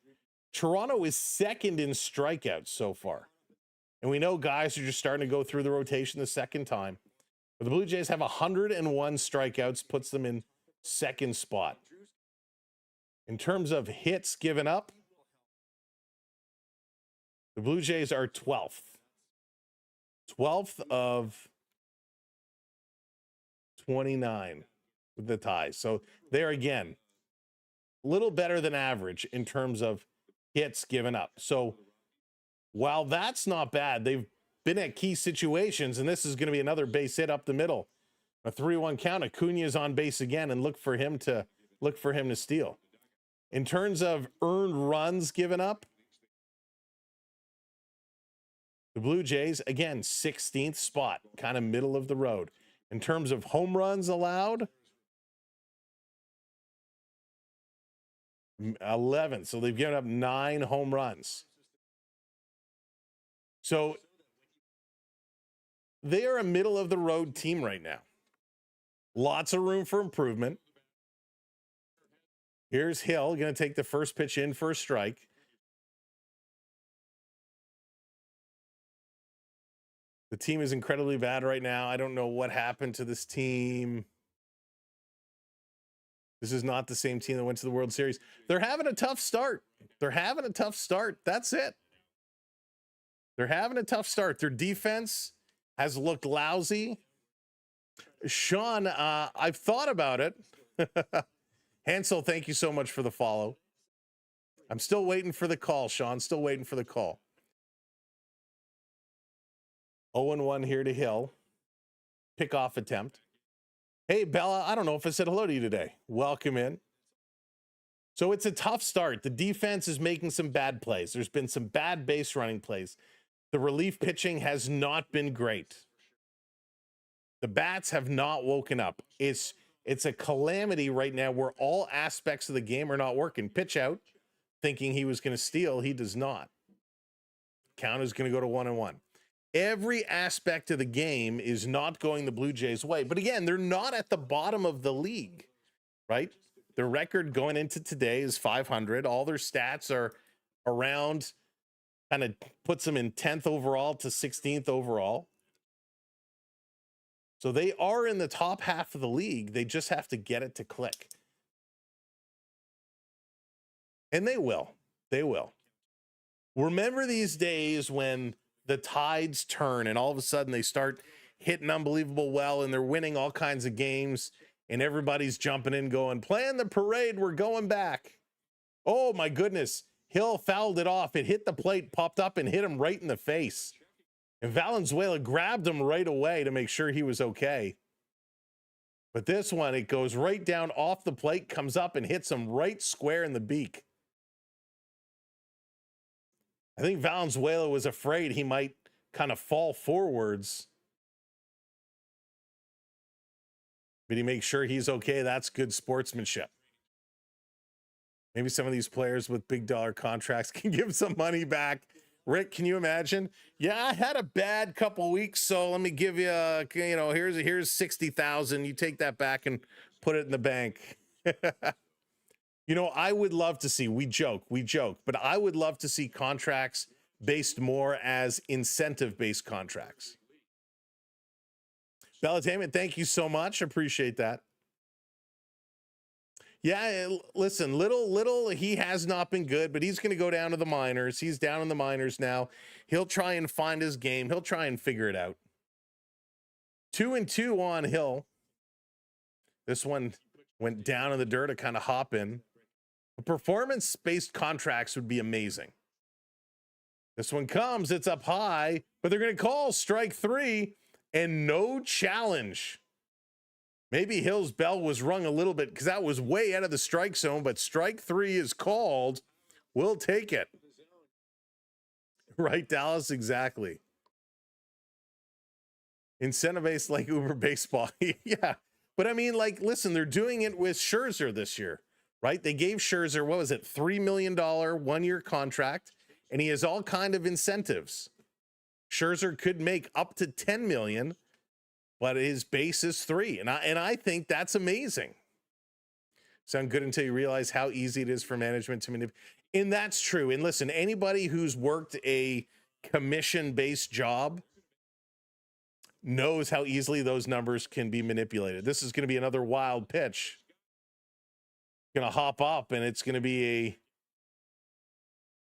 Toronto is 2nd in strikeouts so far. And we know guys are just starting to go through the rotation the second time. But the Blue Jays have 101 strikeouts, puts them in 2nd spot. In terms of hits given up, the Blue Jays are 12th. 12th of 29 with the ties. So they're, again, a little better than average in terms of hits given up. So while that's not bad, they've been at key situations, and this is going to be another base hit up the middle. A 3-1 count. Acuna's on base again, and look for him to steal. In terms of earned runs given up, the Blue Jays, again, 16th spot, kind of middle of the road. In terms of home runs allowed, 11th. So they've given up 9 home runs. So they are a middle of the road team right now. Lots of room for improvement. Here's Hill, going to take the first pitch in for a strike. The team is incredibly bad right now. I don't know what happened to this team. This is not the same team that went to the World Series. They're having a tough start. That's it. They're having a tough start. Their defense has looked lousy. Sean, I've thought about it. Hansel, thank you so much for the follow. I'm still waiting for the call, Sean. Still waiting for the call. 0-1 here to Hill. Pickoff attempt. Hey, Bella, I don't know if I said hello to you today. Welcome in. So it's a tough start. The defense is making some bad plays. There's been some bad base running plays. The relief pitching has not been great. The bats have not woken up. It's a calamity right now where all aspects of the game are not working. Pitch out, thinking he was going to steal. He does not. Count is going to go to 1-1. Every aspect of the game is not going the Blue Jays' way. But again, they're not at the bottom of the league, right? Their record going into today is 500. All their stats are around, kind of puts them in 10th overall to 16th overall. So they are in the top half of the league. They just have to get it to click. And they will. They will. Remember these days when the tides turn and all of a sudden they start hitting unbelievable well and they're winning all kinds of games and everybody's jumping in going, plan the parade, we're going back. Oh my goodness. Hill fouled it off. It hit the plate, popped up and hit him right in the face. And Valenzuela grabbed him right away to make sure he was okay. But this one, it goes right down off the plate, comes up and hits him right square in the beak. I think Valenzuela was afraid he might kind of fall forwards. But he makes sure he's okay. That's good sportsmanship. Maybe some of these players with big dollar contracts can give some money back. Rick, can you imagine? Yeah, I had a bad couple weeks, so let me give you, here's 60,000. You take that back and put it in the bank. I would love to see, we joke, but I would love to see contracts based more as incentive-based contracts. Bellatainment, thank you so much. Appreciate that. Yeah, listen, little, he has not been good, but he's going to go down to the minors. He's down in the minors now. He'll try and find his game. He'll try and figure it out. 2-2 on Hill. This one went down in the dirt to kind of hop in. Performance-based contracts would be amazing. This one comes, it's up high, but they're going to call strike 3 and no challenge. Maybe Hill's bell was rung a little bit because that was way out of the strike zone, but strike 3 is called. We'll take it. Right, Dallas? Exactly. Incentive-based like Uber baseball. Yeah. But I mean, listen, they're doing it with Scherzer this year, right? They gave Scherzer, what was it, $3 million one-year contract, and he has all kind of incentives. Scherzer could make up to $10 million, but his base is 3. And I think that's amazing. Sound good until you realize how easy it is for management to manipulate. And that's true. And listen, anybody who's worked a commission-based job knows how easily those numbers can be manipulated. This is going to be another wild pitch. Going to hop up, and it's going to be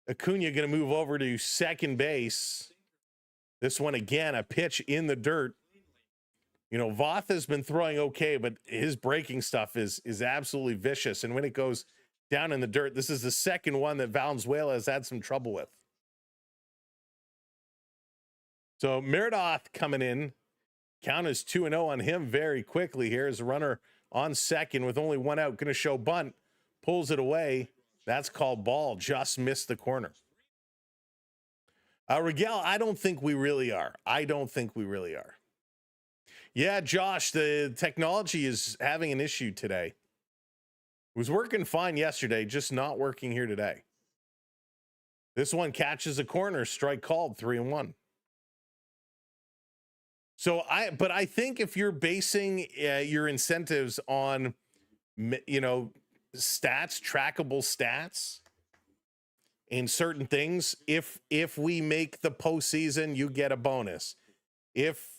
Acuna going to move over to second base. This one, again, a pitch in the dirt. Voth has been throwing okay, but his breaking stuff is absolutely vicious. And when it goes down in the dirt, this is the second one that Valenzuela has had some trouble with. So Meredith coming in. Count is 2-0 on him very quickly here as a runner on second with only one out. Going to show bunt. Pulls it away. That's called ball. Just missed the corner. Rigel, I don't think we really are. Yeah, Josh, the technology is having an issue today. It was working fine yesterday, just not working here today. This one catches a corner, strike called, 3-1. So I think if you're basing your incentives on, stats, trackable stats, in certain things, if we make the postseason, you get a bonus. If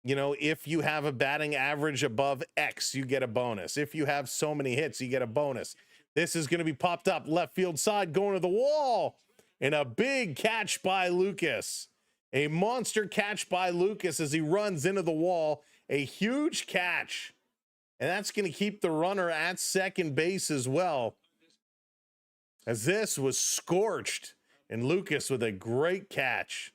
you have a batting average above X, you get a bonus. If you have so many hits, you get a bonus. This is going to be popped up left field side, going to the wall, and a big catch by Lucas. A monster catch by Lucas as he runs into the wall. A huge catch. And that's going to keep the runner at second base as well, as this was scorched. And Lucas with a great catch.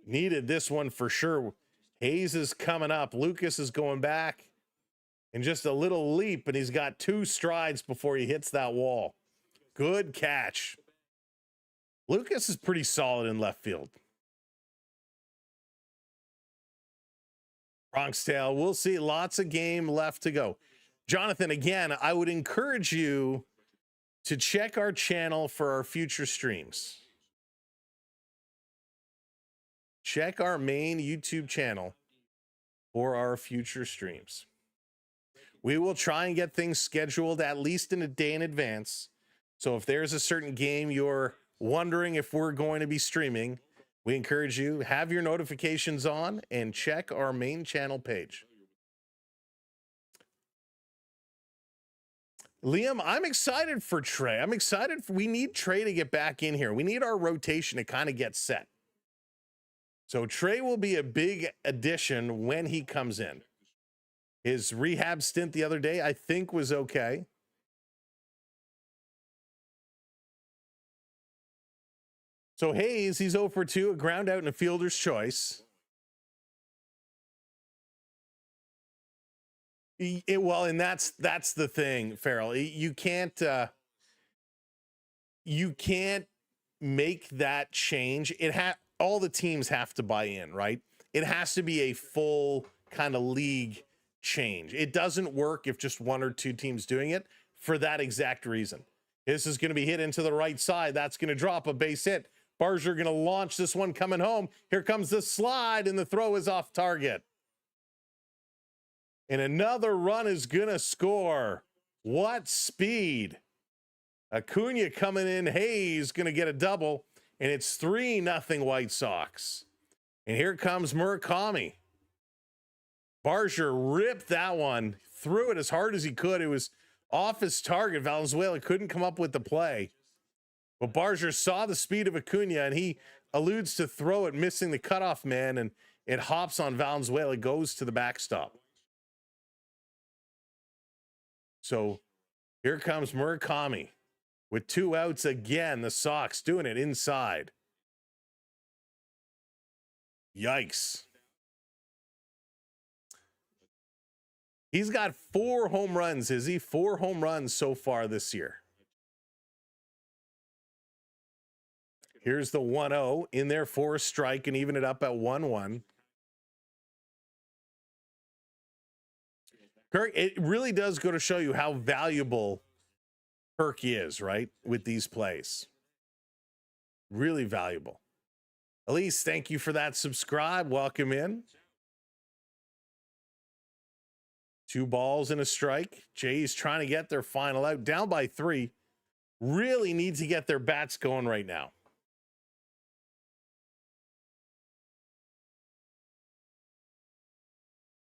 Needed this one for sure. Hayes is coming up. Lucas is going back. And just a little leap, and he's got 2 strides before he hits that wall. Good catch. Lucas is pretty solid in left field. Bronxdale, we'll see. Lots of game left to go. Jonathan, again, I would encourage you to check our channel for our future streams. Check our main YouTube channel for our future streams. We will try and get things scheduled at least in a day in advance. So if there's a certain game you're wondering if we're going to be streaming, we encourage you, have your notifications on and check our main channel page. Liam, I'm excited for Trey. I'm excited. We need Trey to get back in here. We need our rotation to kind of get set. So Trey will be a big addition when he comes in. His rehab stint the other day, I think, was okay. So Hayes, he's 0 for 2, a ground out and a fielder's choice. Well, and that's the thing, Farrell. You can't make that change. All the teams have to buy in, right? It has to be a full kind of league change. It doesn't work if just 1 or 2 teams doing it for that exact reason. This is going to be hit into the right side. That's going to drop a base hit. Barger going to launch this one coming home. Here comes the slide, and the throw is off target. And another run is going to score. What speed. Acuna coming in. Hayes going to get a double, and it's 3-0 White Sox. And here comes Murakami. Barger ripped that one, threw it as hard as he could. It was off his target. Valenzuela couldn't come up with the play. But Barger saw the speed of Acuna, and he alludes to throw it, missing the cutoff man, and it hops on Valenzuela, goes to the backstop. So here comes Murakami with 2 outs again. The Sox doing it inside. Yikes. He's got 4 home runs, is he? 4 home runs so far this year. Here's the 1-0 in there for a strike and even it up at 1-1. Kirk, it really does go to show you how valuable Kirk is, right? With these plays. Really valuable. Elise, thank you for that subscribe. Welcome in. 2 balls and a strike. Jays trying to get their final out. Down by 3. Really need to get their bats going right now.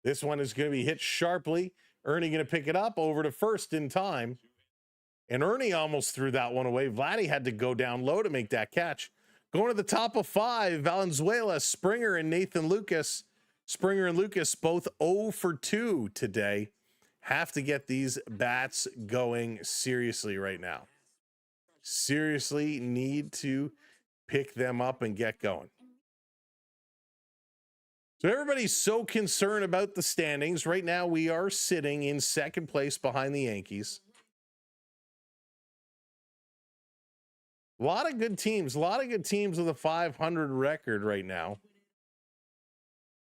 This one is going to be hit sharply. Ernie going to pick it up over to first in time. And Ernie almost threw that one away. Vladdy had to go down low to make that catch. Going to the top of 5, Valenzuela, Springer, and Nathan Lucas. Springer and Lucas both 0 for 2 today. Have to get these bats going seriously right now. Seriously need to pick them up and get going. So everybody's so concerned about the standings. Right now we are sitting in second place behind the Yankees. A lot of good teams. A lot of good teams with a 500 record right now.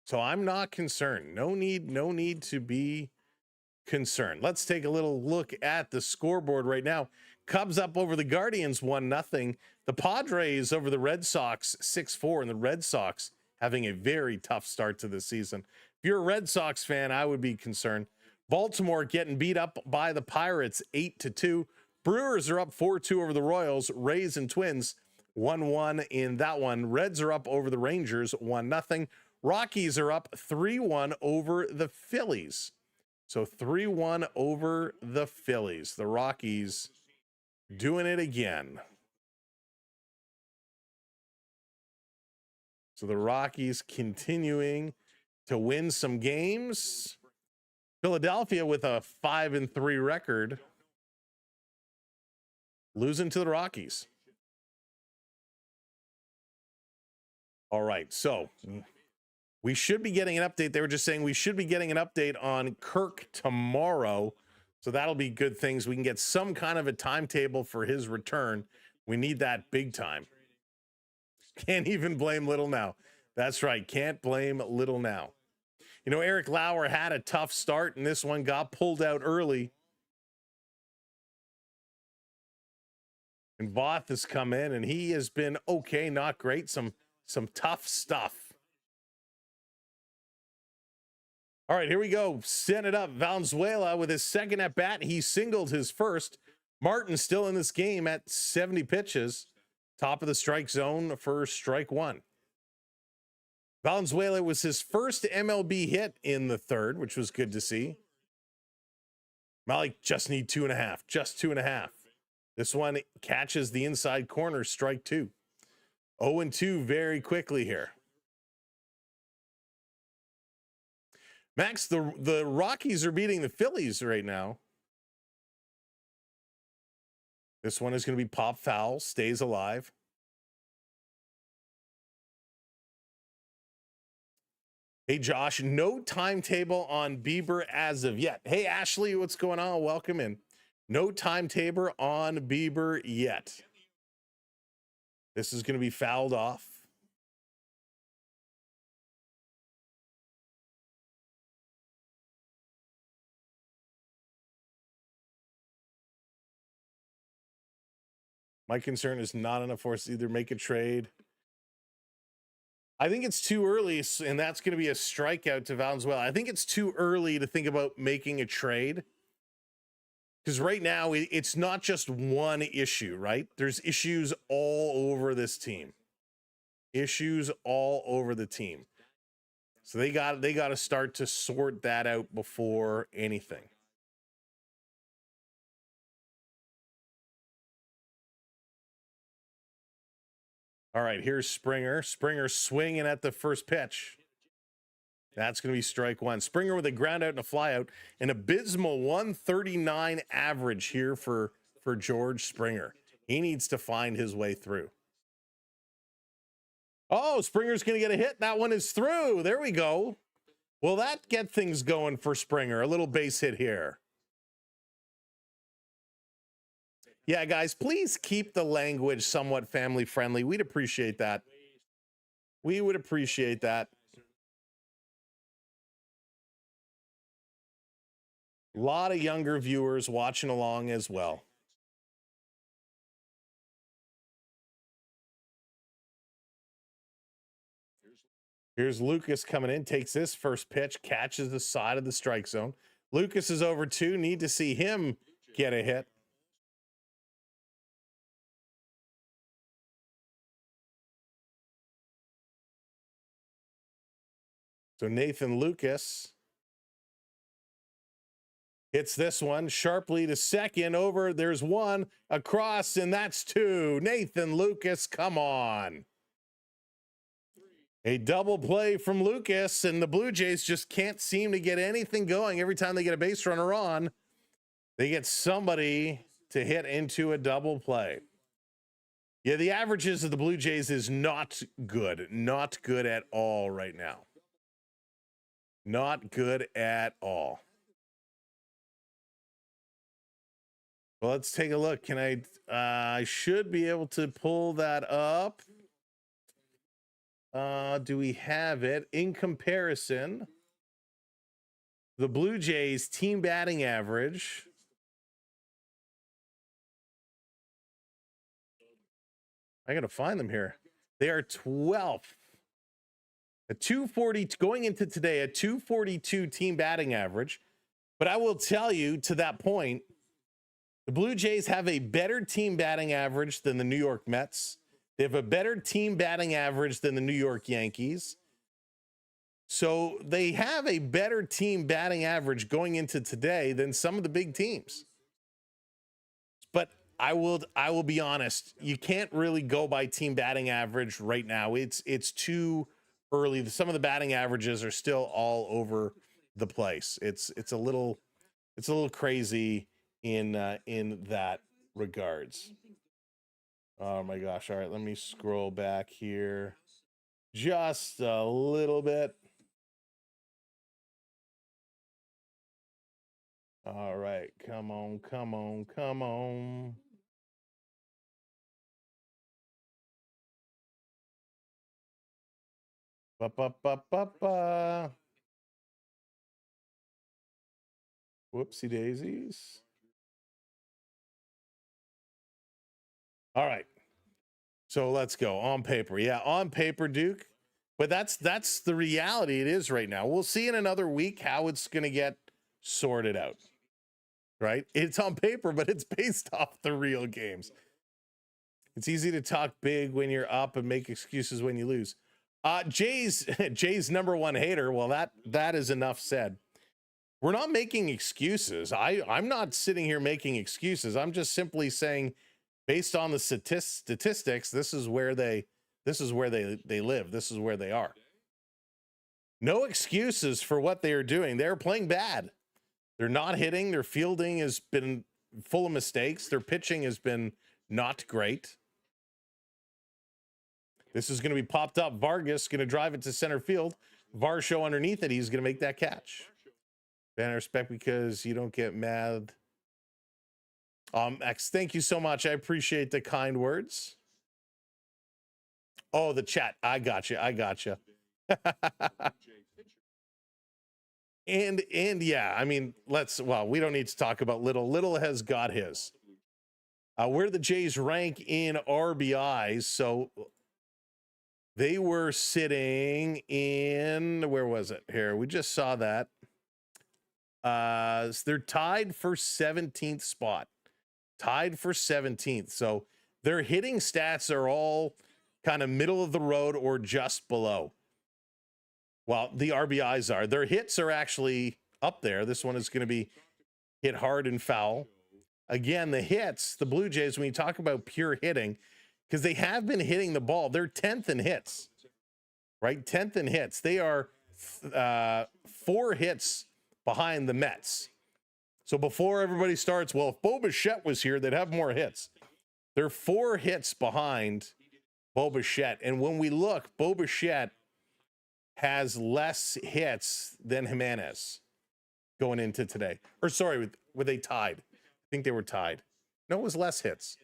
So I'm not concerned. No need to be concerned. Let's take a little look at the scoreboard right now. Cubs up over the Guardians 1-0. The Padres over the Red Sox 6-4, and the Red Sox having a very tough start to the season. If you're a Red Sox fan, I would be concerned. Baltimore getting beat up by the Pirates 8-2. Brewers are up 4-2 over the Royals. Rays and Twins 1-1 in that one. Reds are up over the Rangers 1-0. Rockies are up 3-1 over the Phillies. So 3-1 over the Phillies. The Rockies doing it again. So the Rockies continuing to win some games. Philadelphia with a 5-3 record, losing to the Rockies. All right, so we should be getting an update. They were just saying we should be getting an update on Kirk tomorrow. So that'll be good things. We can get some kind of a timetable for his return. We need that big time. Can't even blame Little now. That's right. Can't blame Little now. You know, Eric Lauer had a tough start, and this one got pulled out early. And Voth has come in, and he has been okay, not great. Some tough stuff. All right, here we go. Set it up. Valenzuela with his second at bat. He singled his first. Martin still in this game at 70 pitches. Top of the strike zone for strike one. Valenzuela was his first MLB hit in the third, which was good to see. Malik just need 2.5. Just 2.5. This one catches the inside corner, strike two. 0-2 very quickly here. Max, the Rockies are beating the Phillies right now. This one is going to be pop foul, stays alive. Hey, Josh, no timetable on Bieber as of yet. Hey, Ashley, what's going on? Welcome in. No timetable on Bieber yet. This is going to be fouled off. My concern is not enough for us to either make a trade. I think it's too early, and that's going to be a strikeout to Valenzuela. I think it's too early to think about making a trade. Because right now, it's not just one issue, right? There's issues all over this team. Issues all over the team. So they got to start to sort that out before anything. All right, here's Springer. Springer swinging at the first pitch. That's going to be strike one. Springer with a ground out and a fly out. An abysmal 139 average here for George Springer. He needs to find his way through. Oh, Springer's going to get a hit. That one is through. There we go. Will that get things going for Springer? A little base hit here. Yeah, guys, please keep the language somewhat family friendly. We'd appreciate that. We would appreciate that. A lot of younger viewers watching along as well. Here's Lucas coming in, takes this first pitch, catches the side of the strike zone. Lucas is over 2. Need to see him get a hit. So Nathan Lucas hits this one sharply to second. Over, there's one across, and that's 2. Nathan Lucas, come on. A double play from Lucas, and the Blue Jays just can't seem to get anything going. Every time they get a base runner on, they get somebody to hit into a double play. Yeah, the averages of the Blue Jays is not good. Not good at all right now. Not good at all. Well, let's take a look. Can I should be able to pull that up. Do we have it? In comparison, the Blue Jays team batting average. I got to find them here. They are 12th. A 240 going into today, a 242 team batting average. But I will tell you, to that point, the Blue Jays have a better team batting average than the New York Mets. They have a better team batting average than the New York Yankees. So they have a better team batting average going into today than some of the big teams. But I will be honest. You can't really go by team batting average right now. It's too early. Some of the batting averages are still all over the place. It's a little crazy in that regards. Oh my gosh. All right, let me scroll back here just a little bit. All right, come on, come on, come on. Ba, ba, ba, ba, ba. Whoopsie daisies. All right. So let's go on paper. Yeah, on paper, Duke. But that's the reality it is right now. We'll see in another week how it's going to get sorted out. Right? It's on paper, but it's based off the real games. It's easy to talk big when you're up and make excuses when you lose. Jay's number one hater. Well, that is enough said. We're not making excuses. I'm not sitting here making excuses. I'm just simply saying, based on the statistics, this is where they live. This is where they are. No excuses for what they are doing. They're playing bad. They're not hitting. Their fielding has been full of mistakes. Their pitching has been not great. This is going to be popped up. Vargas going to drive it to center field. Varsho underneath it. He's going to make that catch. Banner respect because you don't get mad. X, thank you so much. I appreciate the kind words. Oh, the chat. I got you. I got you. and yeah, I mean, we don't need to talk about Little. Little has got his. Where the Jays rank in RBIs. So they were sitting in, where was it? Here, we just saw that. They're tied for 17th spot. Tied for 17th. So their hitting stats are all kind of middle of the road or just below. Well, the RBIs are. Their hits are actually up there. This one is going to be hit hard and foul. Again, the hits, the Blue Jays, when you talk about pure hitting, because they have been hitting the ball, they're 10th in hits, right? 10th in hits. They are 4 hits behind the Mets. So before everybody starts, well, if Bo Bichette was here, they'd have more hits. They're 4 hits behind Bo Bichette. And when we look, Bo Bichette has less hits than Jimenez going into today. Or sorry, were they tied? I think they were tied. No, it was less hits.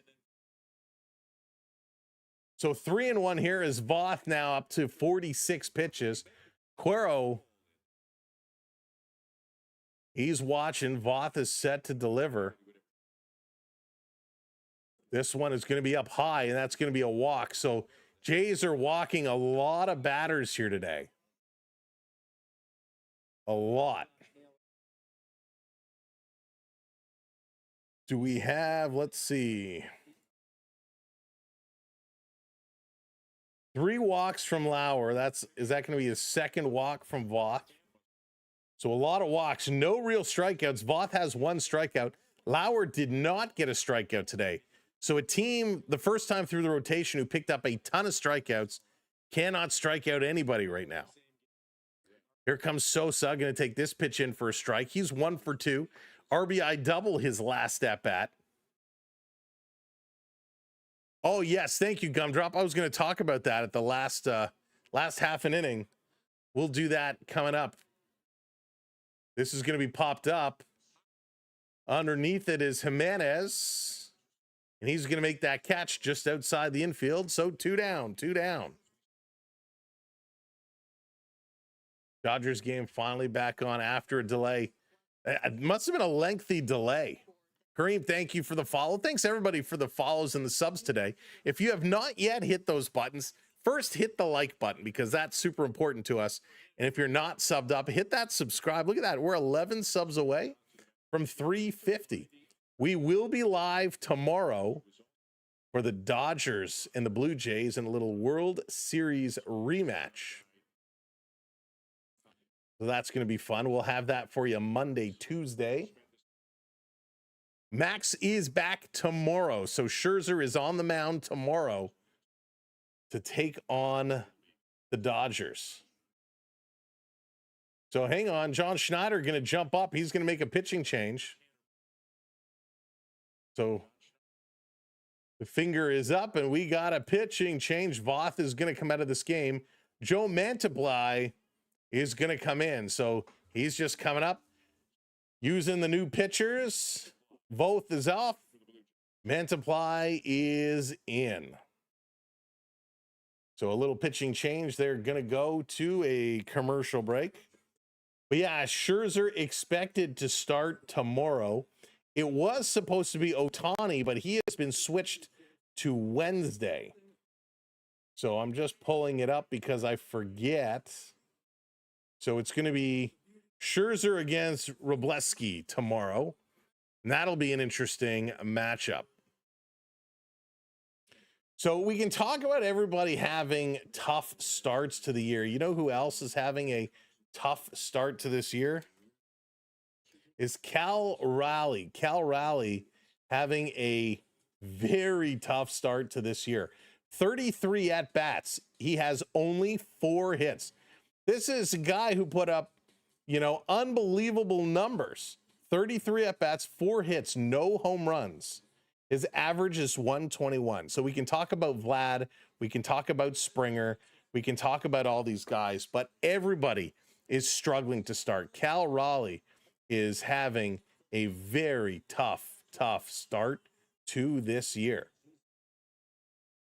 So 3-1 here is Voth now up to 46 pitches. Cuero, he's watching. Voth is set to deliver. This one is going to be up high, and that's going to be a walk. So Jays are walking a lot of batters here today. A lot. Do we have, let's see, 3 walks from Lauer? Is that going to be his second walk from Voth? So a lot of walks, no real strikeouts. Voth has 1 strikeout. Lauer did not get a strikeout today. So a team, the first time through the rotation, who picked up a ton of strikeouts, cannot strike out anybody right now. Here comes Sosa, going to take this pitch in for a strike. He's 1 for 2. RBI double his last at bat. Oh, yes. Thank you, Gumdrop. I was going to talk about that at the last half an inning. We'll do that coming up. This is going to be popped up. Underneath it is Jimenez, and he's going to make that catch just outside the infield. So 2 down, 2 down. Dodgers game finally back on after a delay. It must have been a lengthy delay. Kareem, thank you for the follow. Thanks, everybody, for the follows and the subs today. If you have not yet hit those buttons, first hit the like button because that's super important to us. And if you're not subbed up, hit that subscribe. Look at that. We're 11 subs away from 350. We will be live tomorrow for the Dodgers and the Blue Jays in a little World Series rematch. So that's going to be fun. We'll have that for you Monday, Tuesday. Max is back tomorrow. So Scherzer is on the mound tomorrow to take on the Dodgers. So hang on. John Schneider going to jump up. He's going to make a pitching change. So the finger is up, and we got a pitching change. Voth is going to come out of this game. Joe Mantiply is going to come in. So he's just coming up, using the new pitchers. Voth is off. Mantiply is in. So a little pitching change. They're going to go to a commercial break. But yeah, Scherzer expected to start tomorrow. It was supposed to be Ohtani, but he has been switched to Wednesday. So I'm just pulling it up because I forget. So it's going to be Scherzer against Robleski tomorrow. And that'll be an interesting matchup. So we can talk about everybody having tough starts to the year. You know who else is having a tough start to this year? Is Cal Raleigh. Cal Raleigh having a very tough start to this year. 33 at-bats. He has only 4 hits. This is a guy who put up, unbelievable numbers. 33 at-bats, 4 hits, no home runs. His average is 121. So we can talk about Vlad. We can talk about Springer. We can talk about all these guys. But everybody is struggling to start. Cal Raleigh is having a very tough start to this year.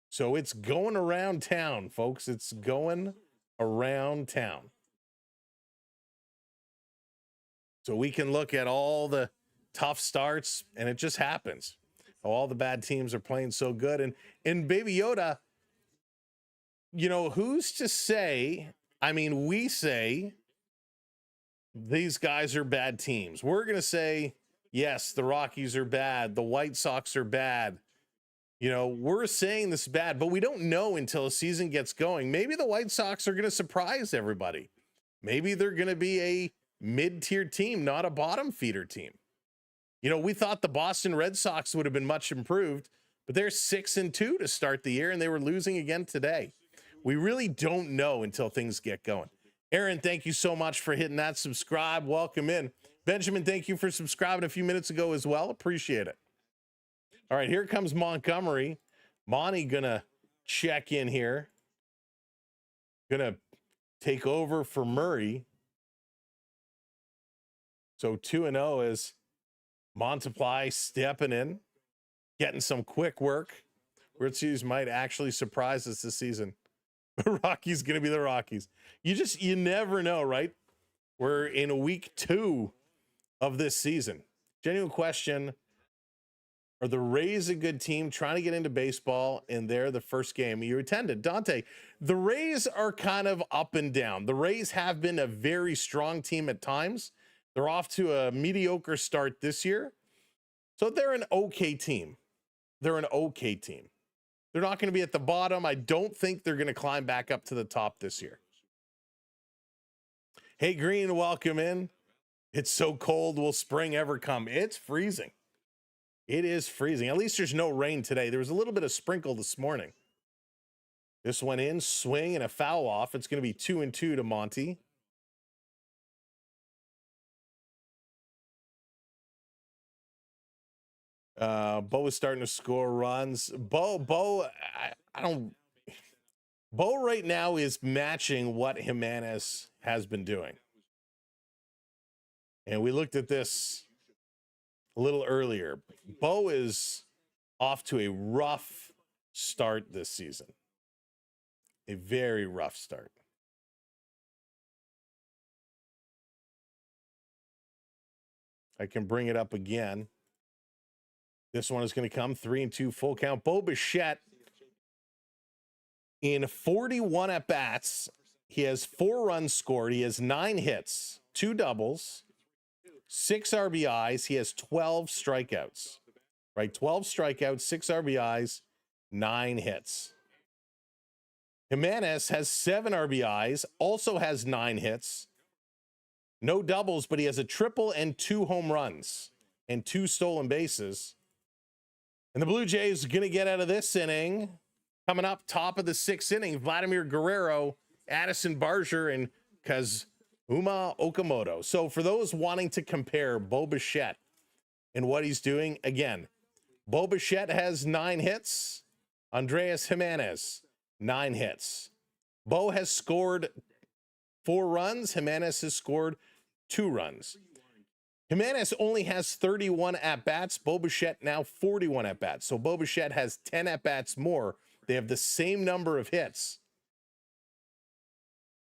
So it's going around town, folks. It's going around town. So we can look at all the tough starts, and it just happens. All the bad teams are playing so good. And Baby Yoda, who's to say? I mean, we say these guys are bad teams. We're going to say, yes, the Rockies are bad. The White Sox are bad. We're saying this is bad, but we don't know until the season gets going. Maybe the White Sox are going to surprise everybody. Maybe they're going to be a mid-tier team, not a bottom feeder team. We thought the Boston Red Sox would have been much improved, but they're 6-2 to start the year, and they were losing again today. We really don't know until things get going. Aaron, thank you so much for hitting that subscribe. Welcome in. Benjamin, thank you for subscribing a few minutes ago as well. Appreciate it. All right, here comes Montgomery. Monty gonna check in here. Gonna take over for Murray. So 2-0 is Mantiply stepping in, getting some quick work. World Series might actually surprise us this season. The Rockies going to be the Rockies. You never know, right? We're in week 2 of this season. Genuine question. Are the Rays a good team trying to get into baseball, and they're the first game you attended? Dante, the Rays are kind of up and down. The Rays have been a very strong team at times. They're off to a mediocre start this year. So they're an okay team. They're an okay team. They're not going to be at the bottom. I don't think they're going to climb back up to the top this year. Hey, Green, welcome in. It's so cold. Will spring ever come? It's freezing. It is freezing. At least there's no rain today. There was a little bit of sprinkle this morning. This went in, swing, and a foul off. It's going to be 2-2 to Monty. Bo is starting to score runs. Bo right now is matching what Jimenez has been doing. And we looked at this a little earlier. Bo is off to a rough start this season. A very rough start. I can bring it up again. This one is going to come 3-2 full count. Bo Bichette, in 41 at-bats, he has 4 runs scored. He has 9 hits, 2 doubles, 6 RBIs. He has 12 strikeouts, right? 12 strikeouts, 6 RBIs, 9 hits. Jimenez has 7 RBIs, also has 9 hits, no doubles, but he has a triple and 2 home runs. and 2 stolen bases. And the Blue Jays are going to get out of this inning. Coming up, top of the 6th inning, Vladimir Guerrero, Addison Barger, and Kazuma Okamoto. So for those wanting to compare Bo Bichette and what he's doing, again, Bo Bichette has 9 hits. Andreas Jimenez, 9 hits. Bo has scored 4 runs. Jimenez has scored 2 runs. Jimenez only has 31 at-bats. Bo Bichette now 41 at-bats. So Bo Bichette has 10 at-bats more. They have the same number of hits.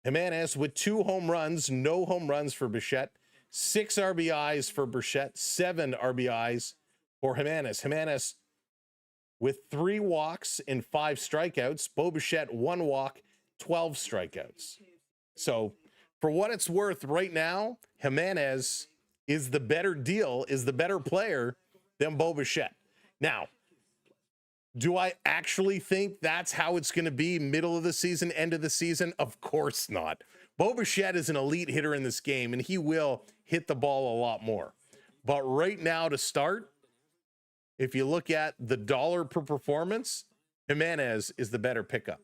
Jimenez with 2 home runs, no home runs for Bichette. 6 RBIs for Bichette, 7 RBIs for Jimenez. Jimenez with 3 walks and 5 strikeouts. Bo Bichette 1 walk, 12 strikeouts. So for what it's worth right now, Jimenez is the better deal, is the better player than Bo Bichette. Now, do I actually think that's how it's going to be middle of the season, end of the season? Of course not. Bo Bichette is an elite hitter in this game, and he will hit the ball a lot more. But right now to start, if you look at the dollar per performance, Jimenez is the better pickup.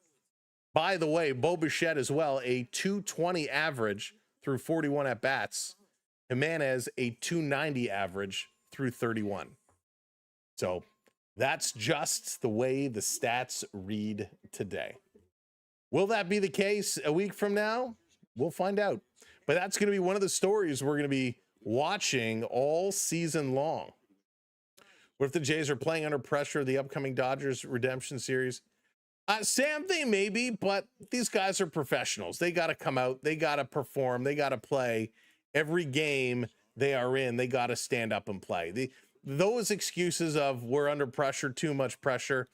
By the way, Bo Bichette as well, a 220 average through 41 at-bats. Jimenez, a 290 average through 31. So that's just the way the stats read today. Will that be the case a week from now? We'll find out. But that's going to be one of the stories we're going to be watching all season long. What if the Jays are playing under pressure of the upcoming Dodgers redemption series? Sam, they may be, but these guys are professionals. They got to come out. They got to perform. They got to play. Every game they are in, they got to stand up and play. Those excuses of we're under pressure, too much pressure,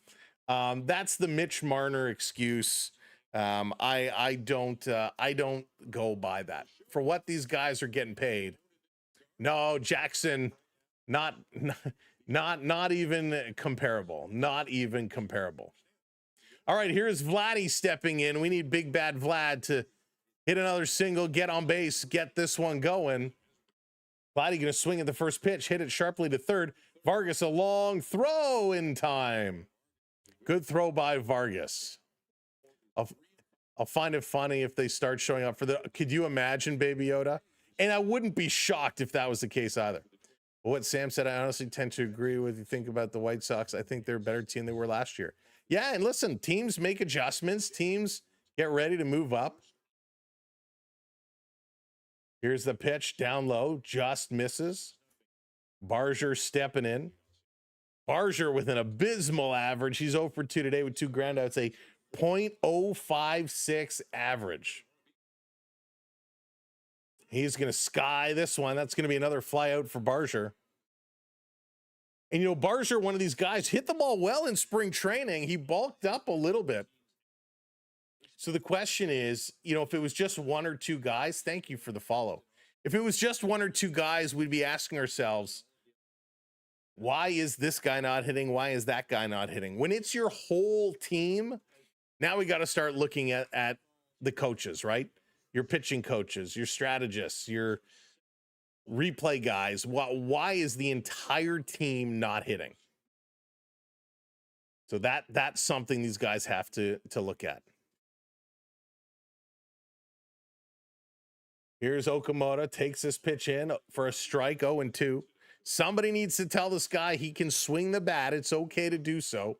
that's the Mitch Marner excuse. I don't go by that. For what these guys are getting paid, no, Jackson, not even comparable. Not even comparable. All right, here's Vladdy stepping in. We need Big Bad Vlad to hit another single, get on base, get this one going. Vladdy going to swing at the first pitch, hit it sharply to third. Vargas, a long throw in time. Good throw by Vargas. I'll find it funny if they start showing up for the, could you imagine Baby Yoda? And I wouldn't be shocked if that was the case either. But what Sam said, I honestly tend to agree with. You think about the White Sox, I think they're a better team than they were last year. Yeah, and listen, teams make adjustments. Teams get ready to move up. Here's the pitch down low, just misses. Barger stepping in. Barger with an abysmal average. He's 0 for 2 today with 2 groundouts, a .056 average. He's going to sky this one. That's going to be another fly out for Barger. And, you know, Barger, one of these guys, hit the ball well in spring training. He bulked up a little bit. So the question is, you know, if it was just 1 or 2 guys, thank you for the follow. If it was just 1 or 2 guys, we'd be asking ourselves, why is this guy not hitting? Why is that guy not hitting? When it's your whole team, now we got to start looking at the coaches, right? Your pitching coaches, your strategists, your replay guys. Why is the entire team not hitting? So that's something these guys have to look at. Here's Okamoto, takes this pitch in for a strike, 0-2. Somebody needs to tell this guy he can swing the bat. It's okay to do so.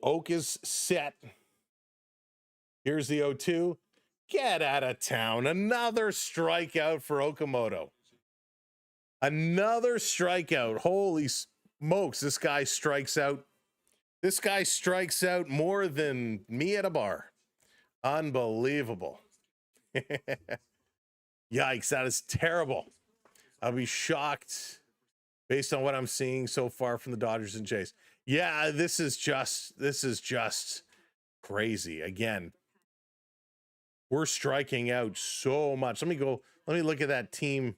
Oak is set. Here's the 0-2. Get out of town. Another strikeout for Okamoto. Another strikeout. Holy smokes, this guy strikes out. This guy strikes out more than me at a bar. Unbelievable. Yikes, that is terrible. I'll be shocked based on what I'm seeing so far from the Dodgers and Jays. Yeah, this is just crazy. Again, we're striking out so much. Let me look at that team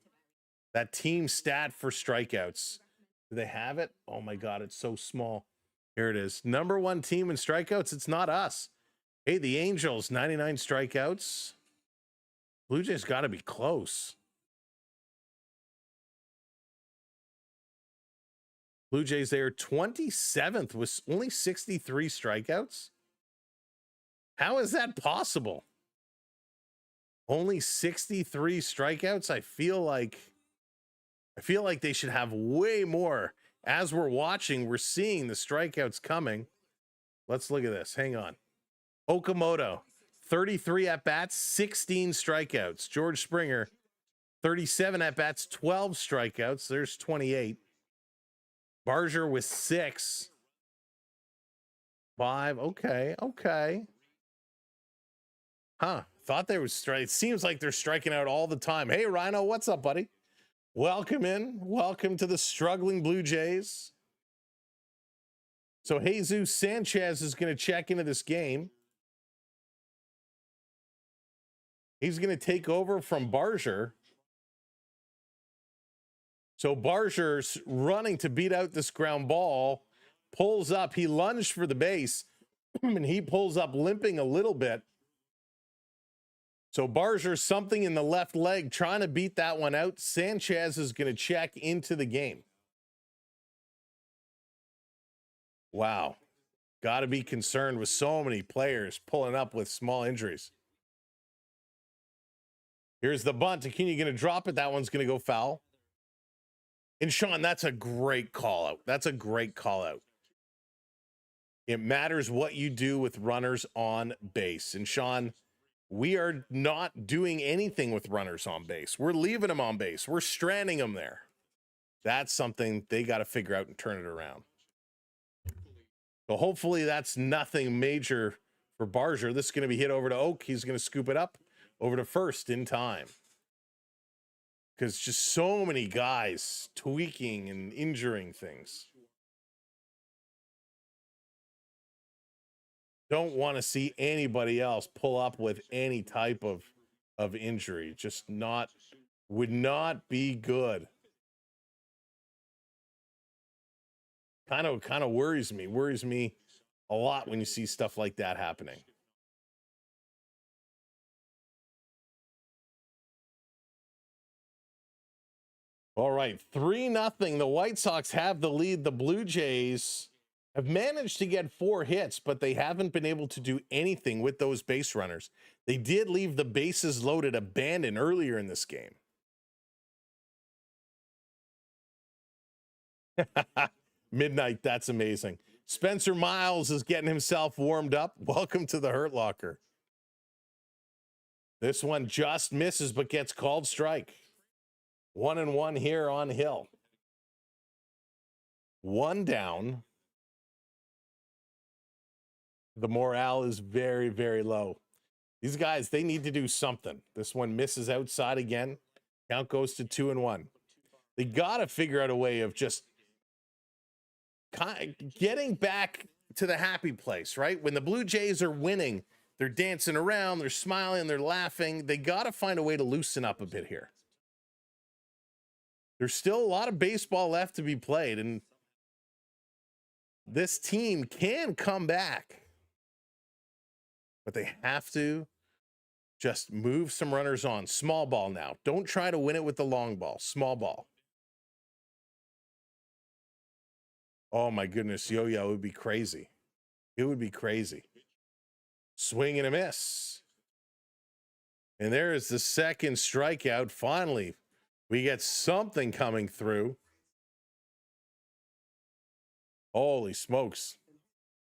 stat for strikeouts. Do they have it? Oh my God, it's so small. Here it is. Number 1 team in strikeouts. It's not us. Hey, the Angels, 99 strikeouts. Blue Jays got to be close. Blue Jays, they are 27th with only 63 strikeouts. How is that possible? Only 63 strikeouts. I feel like they should have way more. As we're watching, we're seeing the strikeouts coming. Let's look at this. Hang on. Okamoto, 33 at-bats, 16 strikeouts. George Springer, 37 at-bats, 12 strikeouts. There's 28. Barger with 6. 5. Okay. Huh. Thought they were strike. It seems like they're striking out all the time. Hey, Rhino, what's up, buddy? Welcome in. Welcome to the struggling Blue Jays. So Jesus Sanchez is going to check into this game. He's going to take over from Barger. So Barger's running to beat out this ground ball. Pulls up. He lunged for the base. And he pulls up limping a little bit. So Barger, something in the left leg, trying to beat that one out. Sanchez is going to check into the game. Wow. Got to be concerned with so many players pulling up with small injuries. Here's the bunt. Aquino going to drop it. That one's going to go foul. And Sean, that's a great call out. That's a great call out. It matters what you do with runners on base. And Sean, we are not doing anything with runners on base. We're leaving them on base. We're stranding them there. That's something they got to figure out and turn it around. So hopefully that's nothing major for Barger. This is going to be hit over to Oak. He's going to scoop it up over to first in time. Because just so many guys tweaking and injuring things. Don't want to see anybody else pull up with any type of injury. Just would not be good. Kind of worries me a lot when you see stuff like that happening. All right, 3-0. The White Sox have the lead. The Blue Jays have managed to get 4 hits, but they haven't been able to do anything with those base runners. They did leave the bases loaded abandoned earlier in this game. Midnight, that's amazing. Spencer Miles is getting himself warmed up. Welcome to the Hurt Locker. This one just misses, but gets called strike. 1-1 here on Hill. 1 down. The morale is very, very low. These guys, they need to do something. This one misses outside again. Count goes to 2-1. They got to figure out a way of just getting back to the happy place, right? When the Blue Jays are winning, they're dancing around, they're smiling, they're laughing. They got to find a way to loosen up a bit here. There's still a lot of baseball left to be played, and this team can come back. But they have to just move some runners on. Small ball now. Don't try to win it with the long ball. Small ball. Oh, my goodness. Yo-yo would be crazy. It would be crazy. Swing and a miss. And there is the second strikeout. Finally, we get something coming through. Holy smokes.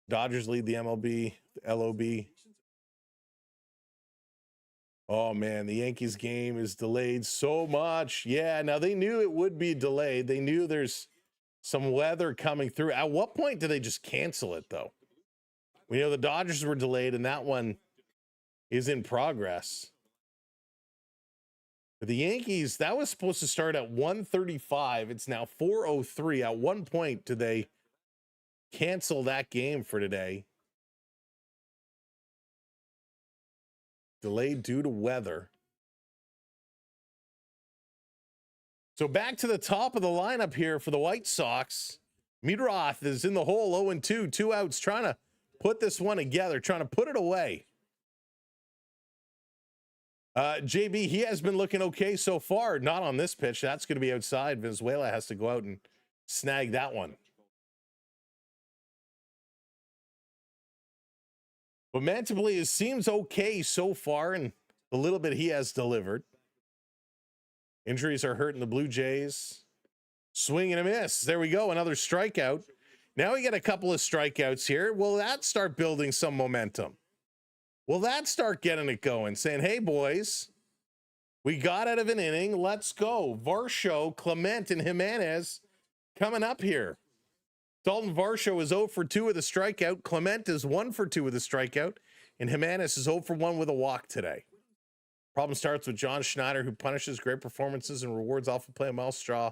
Dodgers lead the MLB, the LOB. Oh, man, the Yankees game is delayed so much. Yeah, now they knew it would be delayed. They knew there's some weather coming through. At what point do they just cancel it, though? We know the Dodgers were delayed, and that one is in progress. But the Yankees, that was supposed to start at 1:35. It's now 4:03. At one point, do they cancel that game for today? Delayed due to weather. So back to the top of the lineup here for the White Sox. Meadroth is in the hole, 0-2, 2 outs, trying to put this one together, trying to put it away. JB, he has been looking okay so far. Not on this pitch. That's going to be outside. Valenzuela has to go out and snag that one. But mentally, it seems okay so far, and the little bit he has delivered. Injuries are hurting the Blue Jays. Swing and a miss. There we go. Another strikeout. Now we get a couple of strikeouts here. Will that start building some momentum? Will that start getting it going? Saying, hey, boys, we got out of an inning. Let's go. Varsho, Clement, and Jimenez coming up here. Dalton Varsho is 0 for 2 with a strikeout. Clement is 1 for 2 with a strikeout. And Jimenez is 0 for 1 with a walk today. Problem starts with John Schneider, who punishes great performances and rewards alpha play Miles Straw,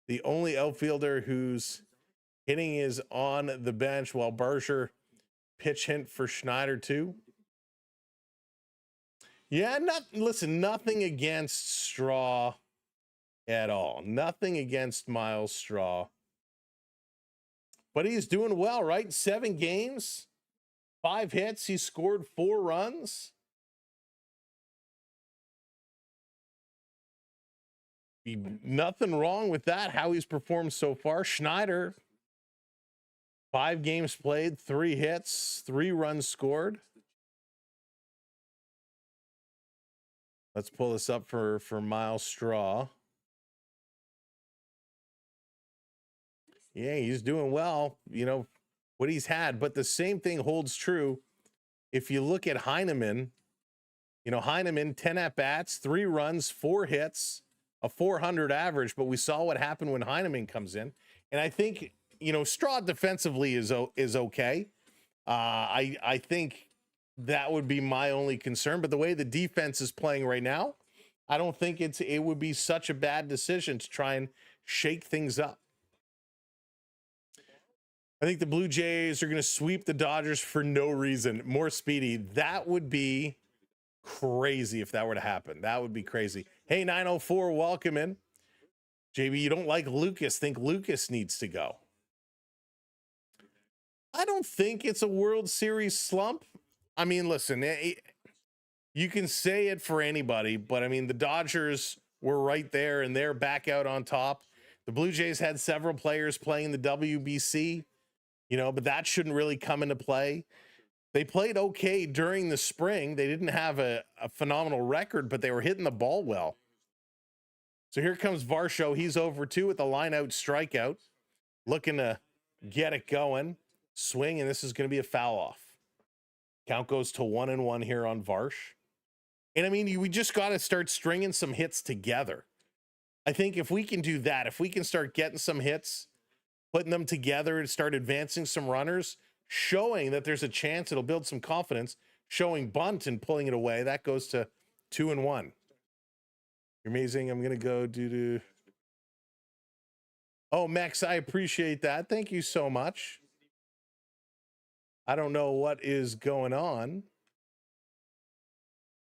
the only outfielder whose hitting is on the bench, while Berger pitch hint for Schneider too. Yeah, nothing against Straw at all. Nothing against Miles Straw. But he's doing well, right? 7 games, 5 hits. He scored 4 runs. Nothing wrong with that, how he's performed so far. Schneider, 5 games played, 3 hits, 3 runs scored. Let's pull this up for Miles Straw. Yeah, he's doing well, you know, what he's had. But the same thing holds true if you look at Heineman. You know, Heineman, 10 at-bats, 3 runs, 4 hits, a 400 average. But we saw what happened when Heineman comes in. And I think, you know, Straw defensively is okay. I think that would be my only concern. But the way the defense is playing right now, I don't think it would be such a bad decision to try and shake things up. I think the Blue Jays are going to sweep the Dodgers for no reason. More speedy. That would be crazy if that were to happen. That would be crazy. Hey, 904, welcome in. JB, you don't like Lucas. Think Lucas needs to go. I don't think it's a World Series slump. I mean, listen, you can say it for anybody, but I mean, the Dodgers were right there and they're back out on top. The Blue Jays had several players playing the WBC, you know, but that shouldn't really come into play. They played okay during the spring. They didn't have a phenomenal record, but they were hitting the ball well. So here comes Varsho. He's over 2 with a line out strikeout, looking to get it going. Swing, and this is going to be a foul off. Count goes to 1-1 here on Varsh. And I mean, we just got to start stringing some hits together. I think if we can do that, if we can start getting some hits, putting them together and start advancing some runners, showing that there's a chance, it'll build some confidence, showing bunt and pulling it away, that goes to 2-1. You're amazing. I'm going to go do. Oh, Max, I appreciate that. Thank you so much. I don't know what is going on.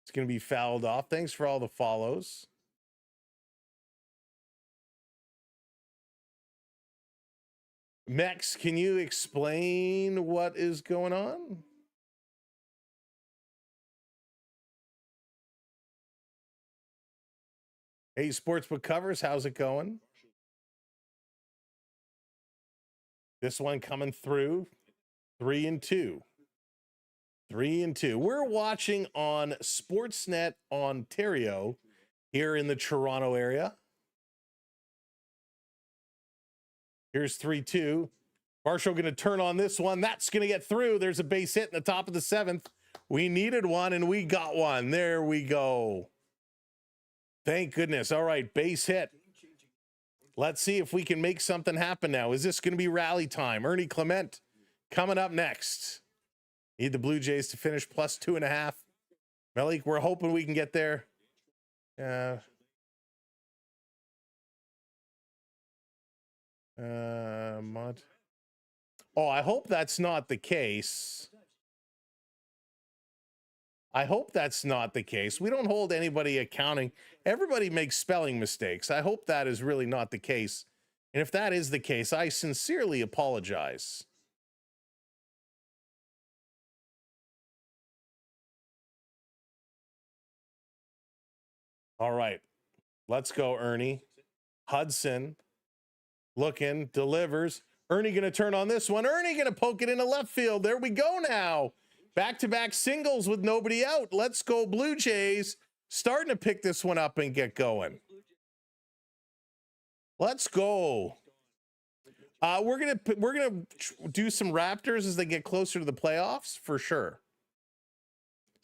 It's going to be fouled off. Thanks for all the follows. Max, can you explain what is going on? Hey, Sportsbook Covers, how's it going? This one coming through 3-2. 3-2. We're watching on Sportsnet Ontario here in the Toronto area. Here's 3-2. Varsho going to turn on this one. That's going to get through. There's a base hit in the top of the 7th. We needed one, and we got one. There we go. Thank goodness. All right, base hit. Let's see if we can make something happen now. Is this going to be rally time? Ernie Clement coming up next. Need the Blue Jays to finish plus 2.5. Malik, we're hoping we can get there. Oh, I hope that's not the case. I hope that's not the case. We don't hold anybody accounting. Everybody makes spelling mistakes. I hope that is really not the case. And if that is the case, I sincerely apologize. All right, let's go, Ernie. Hudson looking, delivers. Ernie going to turn on this one. Ernie going to poke it into left field. There we go now. Back-to-back singles with nobody out. Let's go Blue Jays. Starting to pick this one up and get going. Let's go. We're gonna do some Raptors as they get closer to the playoffs for sure.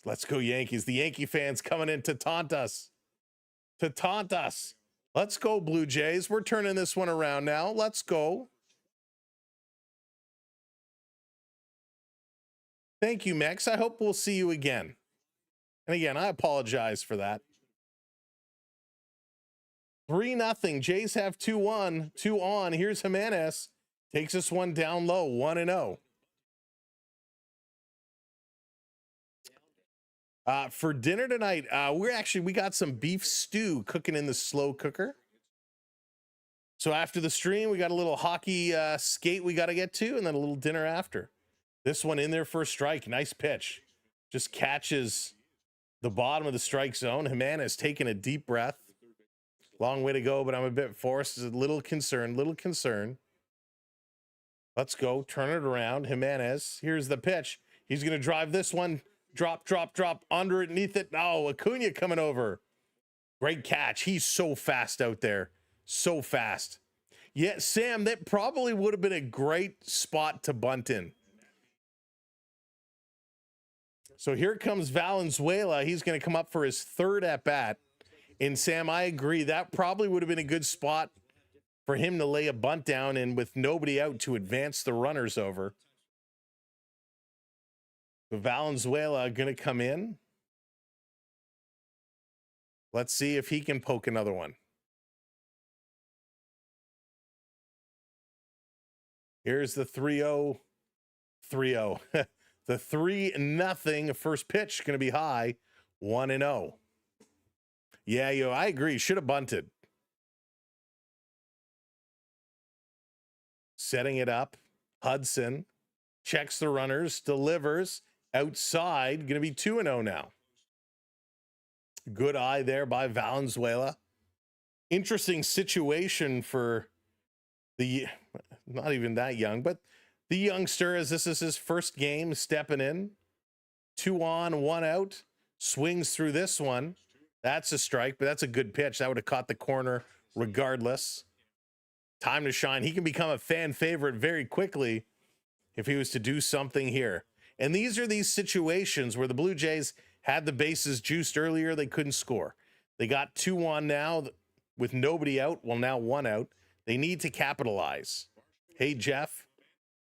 Let's go Yankees. The Yankee fans coming in to taunt us. Let's go Blue Jays. We're turning this one around now. Let's go. Thank you, Mex. I hope we'll see you again. And again, I apologize for that. 3-0. Jays have 2-1. 2 on. Here's Jimenez. Takes this one down low. 1-0. For dinner tonight, we got some beef stew cooking in the slow cooker. So after the stream, we got a little hockey skate we got to get to, and then a little dinner after. This one in there for a strike. Nice pitch. Just catches the bottom of the strike zone. Jimenez taking a deep breath. Long way to go, but I'm a bit forced. A little concerned. Let's go. Turn it around. Jimenez. Here's the pitch. He's going to drive this one. Drop. Underneath it. Oh, Acuna coming over. Great catch. He's so fast out there. So fast. Yeah, Sam, that probably would have been a great spot to bunt in. So here comes Valenzuela. He's going to come up for his third at-bat. And Sam, I agree. That probably would have been a good spot for him to lay a bunt down and with nobody out to advance the runners over. So Valenzuela going to come in. Let's see if he can poke another one. Here's the 3-0. 3-0. The 3-0 first pitch going to be high. 1-0. Yeah, I agree. Should have bunted. Setting it up. Hudson checks the runners, delivers outside. Going to be 2-0 now. Good eye there by Valenzuela. Interesting situation for the, not even that young, but the youngster, as this is his first game stepping in. 2 on, 1 out. Swings through this one. That's a strike, but that's a good pitch. That would have caught the corner regardless. Time to shine. He can become a fan favorite very quickly if he was to do something here. And these are these situations where the Blue Jays had the bases juiced earlier. They couldn't score. They got 2 on now with nobody out. Well, now 1 out. They need to capitalize. Hey, Jeff.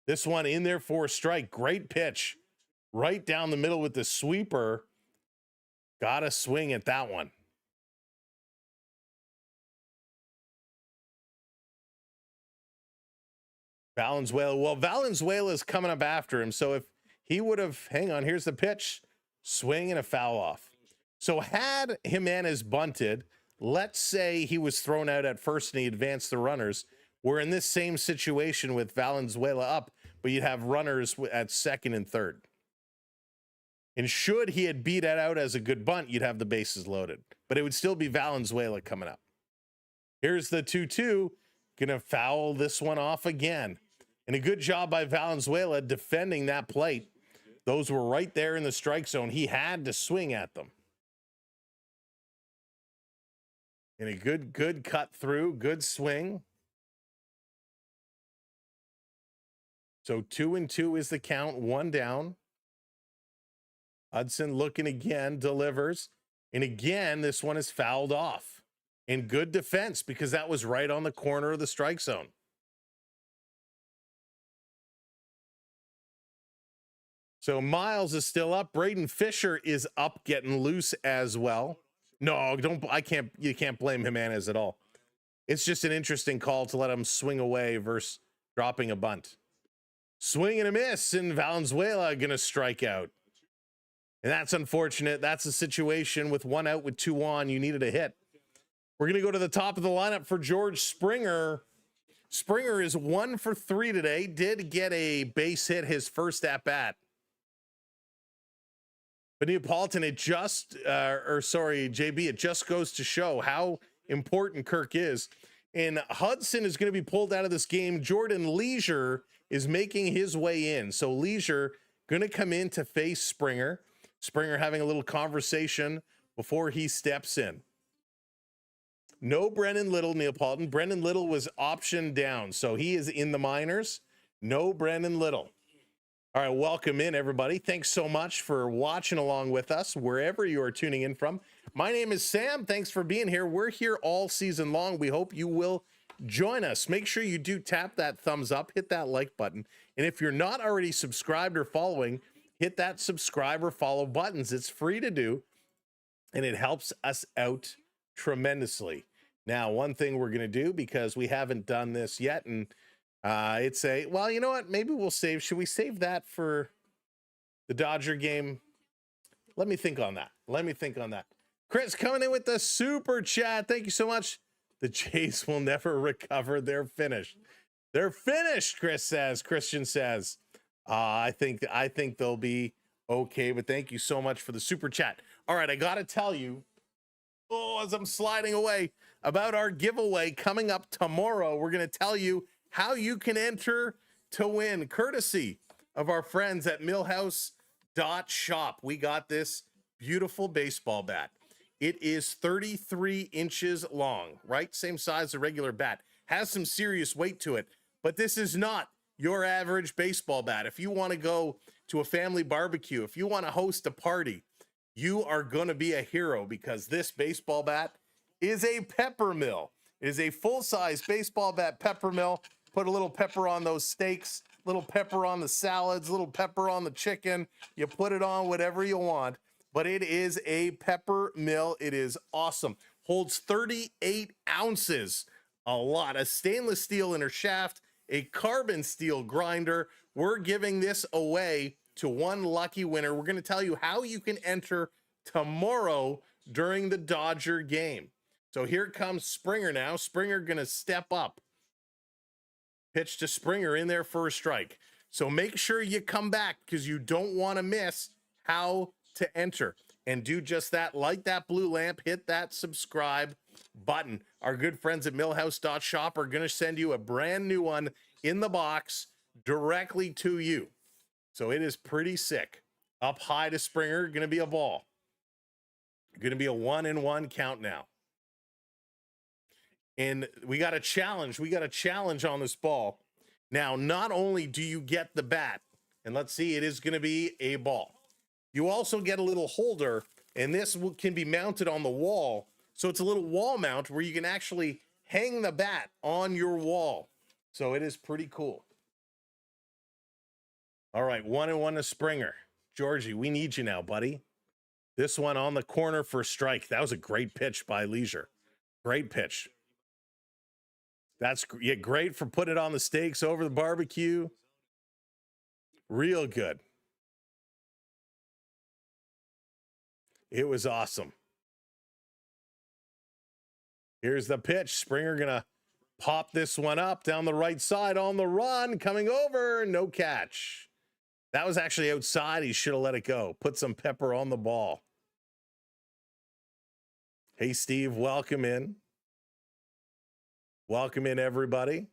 This one in there for a strike. Great pitch. Right down the middle with the sweeper. Got a swing at that one. Valenzuela. Well, Valenzuela is coming up after him. So if he would have, hang on, here's the pitch. Swing and a foul off. So had Jimenez bunted, let's say he was thrown out at first and he advanced the runners. We're in this same situation with Valenzuela up, but you'd have runners at second and third. And should he had beat that out as a good bunt, you'd have the bases loaded. But it would still be Valenzuela coming up. Here's the 2-2. Gonna foul this one off again. And a good job by Valenzuela defending that plate. Those were right there in the strike zone. He had to swing at them. And a good cut through, good swing. So 2-2 is the count, 1 down. Hudson looking again, delivers. And again, this one is fouled off. And good defense because that was right on the corner of the strike zone. So Miles is still up. Braden Fisher is up, getting loose as well. No, you can't blame Jimenez at all. It's just an interesting call to let him swing away versus dropping a bunt. Swing and a miss, and Valenzuela going to strike out. And that's unfortunate. That's a situation with 1 out with 2 on. You needed a hit. We're going to go to the top of the lineup for George Springer. Springer is 1 for 3 today. Did get a base hit his first at bat. But Neapolitan, JB, it just goes to show how important Kirk is. And Hudson is going to be pulled out of this game. Jordan Leisure is making his way in. So Leisure going to come in to face Springer. Springer having a little conversation before he steps in. No Brennan Little, Neapolitan. Brennan Little was optioned down, so he is in the minors. No Brennan Little. All right, welcome in, everybody. Thanks so much for watching along with us, wherever you are tuning in from. My name is Sam. Thanks for being here. We're here all season long. We hope you will join us. Make sure you do tap that thumbs up, hit that like button. And if you're not already subscribed or following, hit that subscribe or follow buttons. It's free to do, and it helps us out tremendously. Now, one thing we're going to do, because we haven't done this yet, and it's a, well, you know what? Maybe we'll save. Should we save that for the Dodger game? Let me think on that. Chris coming in with the super chat. Thank you so much. The Jays will never recover. They're finished. They're finished, Christian says. I think they'll be okay, but thank you so much for the super chat. All right, I got to tell you, as I'm sliding away, about our giveaway coming up tomorrow. We're going to tell you how you can enter to win, courtesy of our friends at millhouse.shop. We got this beautiful baseball bat. It is 33 inches long, right? Same size as a regular bat. Has some serious weight to it, but this is not your average baseball bat. If you want to go to a family barbecue, if you want to host a party, you are going to be a hero, because this baseball bat is a pepper mill. It is a full-size baseball bat pepper mill. Put a little pepper on those steaks, little pepper on the salads, little pepper on the chicken. You put it on whatever you want, but it is a pepper mill. It is awesome. Holds 38 ounces, a lot. A stainless steel inner shaft, a carbon steel grinder. We're giving this away to one lucky winner. We're going to tell you how you can enter tomorrow during the Dodger game. So here comes Springer now. Springer going to step up. Pitch to Springer in there for a strike. So make sure you come back, because you don't want to miss how to enter. And do just that. Light that blue lamp. Hit that subscribe button. Our good friends at millhouse.shop are going to send you a brand new one in the box directly to you. So it is pretty sick. Up high to Springer. Going to be a ball. Going to be a 1-1 count now. And we got a challenge. We got a challenge on this ball. Now, not only do you get the bat, and let's see, it is going to be a ball. You also get a little holder, and this can be mounted on the wall. So it's a little wall mount where you can actually hang the bat on your wall. So it is pretty cool. All right, 1-1 to Springer. Georgie, we need you now, buddy. This one on the corner for strike. That was a great pitch by Leisure. Great pitch. That's great for putting it on the steaks over the barbecue. Real good. It was awesome. Here's the pitch. Springer gonna pop this one up down the right side on the run. Coming over, no catch. That was actually outside. He should have let it go. Put some pepper on the ball. Hey, Steve, welcome in. Welcome in, everybody.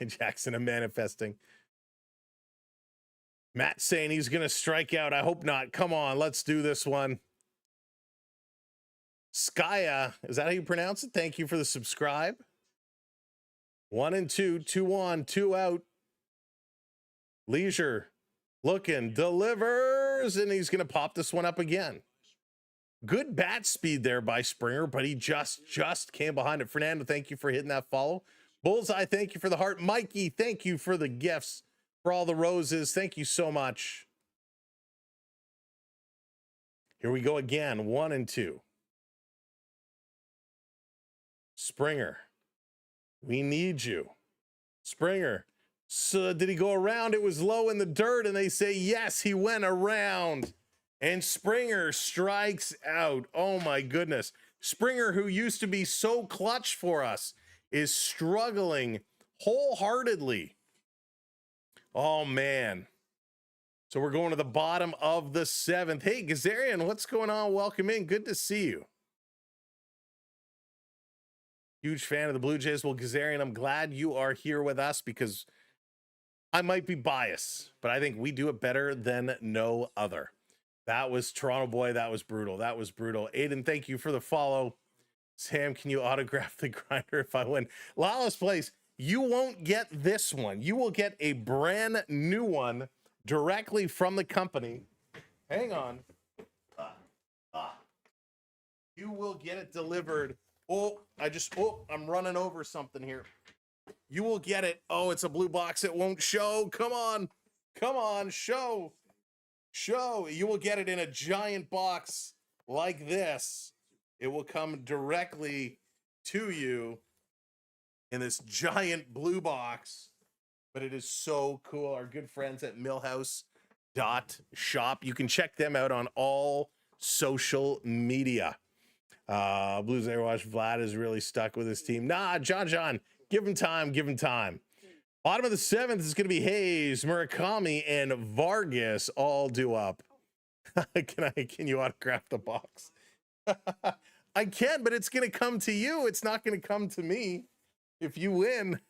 Jackson, I'm manifesting. Matt saying he's going to strike out. I hope not. Come on, let's do this one. Skya, is that how you pronounce it? Thank you for the subscribe. 1-2, 2 on, 2 out. Leisure looking, delivers, and he's going to pop this one up again. Good bat speed there by Springer, but he just came behind it. Fernando, thank you for hitting that follow. Bullseye, thank you for the heart. Mikey, thank you for the gifts, for all the roses. Thank you so much. Here we go again, 1-2. Springer, we need you. Springer, so did he go around? It was low in the dirt, and they say, yes, he went around. And Springer strikes out. Oh, my goodness. Springer, who used to be so clutch for us, is struggling wholeheartedly. Oh, man. So we're going to the bottom of the 7th. Hey, Gazarian, what's going on? Welcome in. Good to see you. Huge fan of the Blue Jays. Well, Gazarian, I'm glad you are here with us, because I might be biased, but I think we do it better than no other. That was Toronto boy. That was brutal. That was brutal. Aiden, thank you for the follow. Sam, can you autograph the grinder if I win? Lawless Place, you won't get this one. You will get a brand new one directly from the company. Hang on. You will get it delivered. Oh, I'm running over something here. You will get it. Oh, it's a blue box. It won't show. Come on. Come on. Show. Show. You will get it in a giant box like this. It will come directly to you in this giant blue box. But it is so cool. Our good friends at millhouse.shop. You can check them out on all social media. Blues Airwash Vlad is really stuck with his team. Nah, John, give him time. Give him time. Bottom of the 7th is going to be Hayes, Murakami, and Vargas all due up. Can you autograph the box? I can, but it's going to come to you. It's not going to come to me if you win.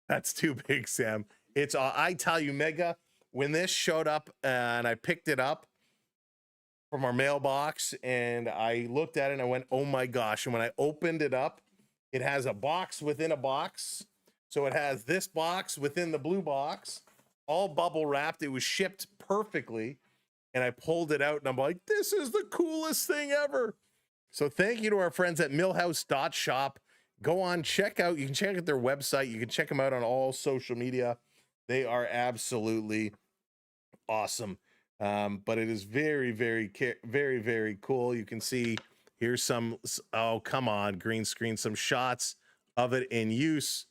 That's too big, Sam. It's I tell you, Mega, when this showed up and I picked it up from our mailbox and I looked at it and I went, oh my gosh. And when I opened it up, it has a box within a box. So it has this box within the blue box, all bubble wrapped. It was shipped perfectly. And I pulled it out and I'm like, this is the coolest thing ever. So thank you to our friends at millhouse.shop. Go on, you can check out their website. You can check them out on all social media. They are absolutely awesome. But it is very, very, very, very cool. You can see here's some, oh, come on, green screen, some shots of it in use.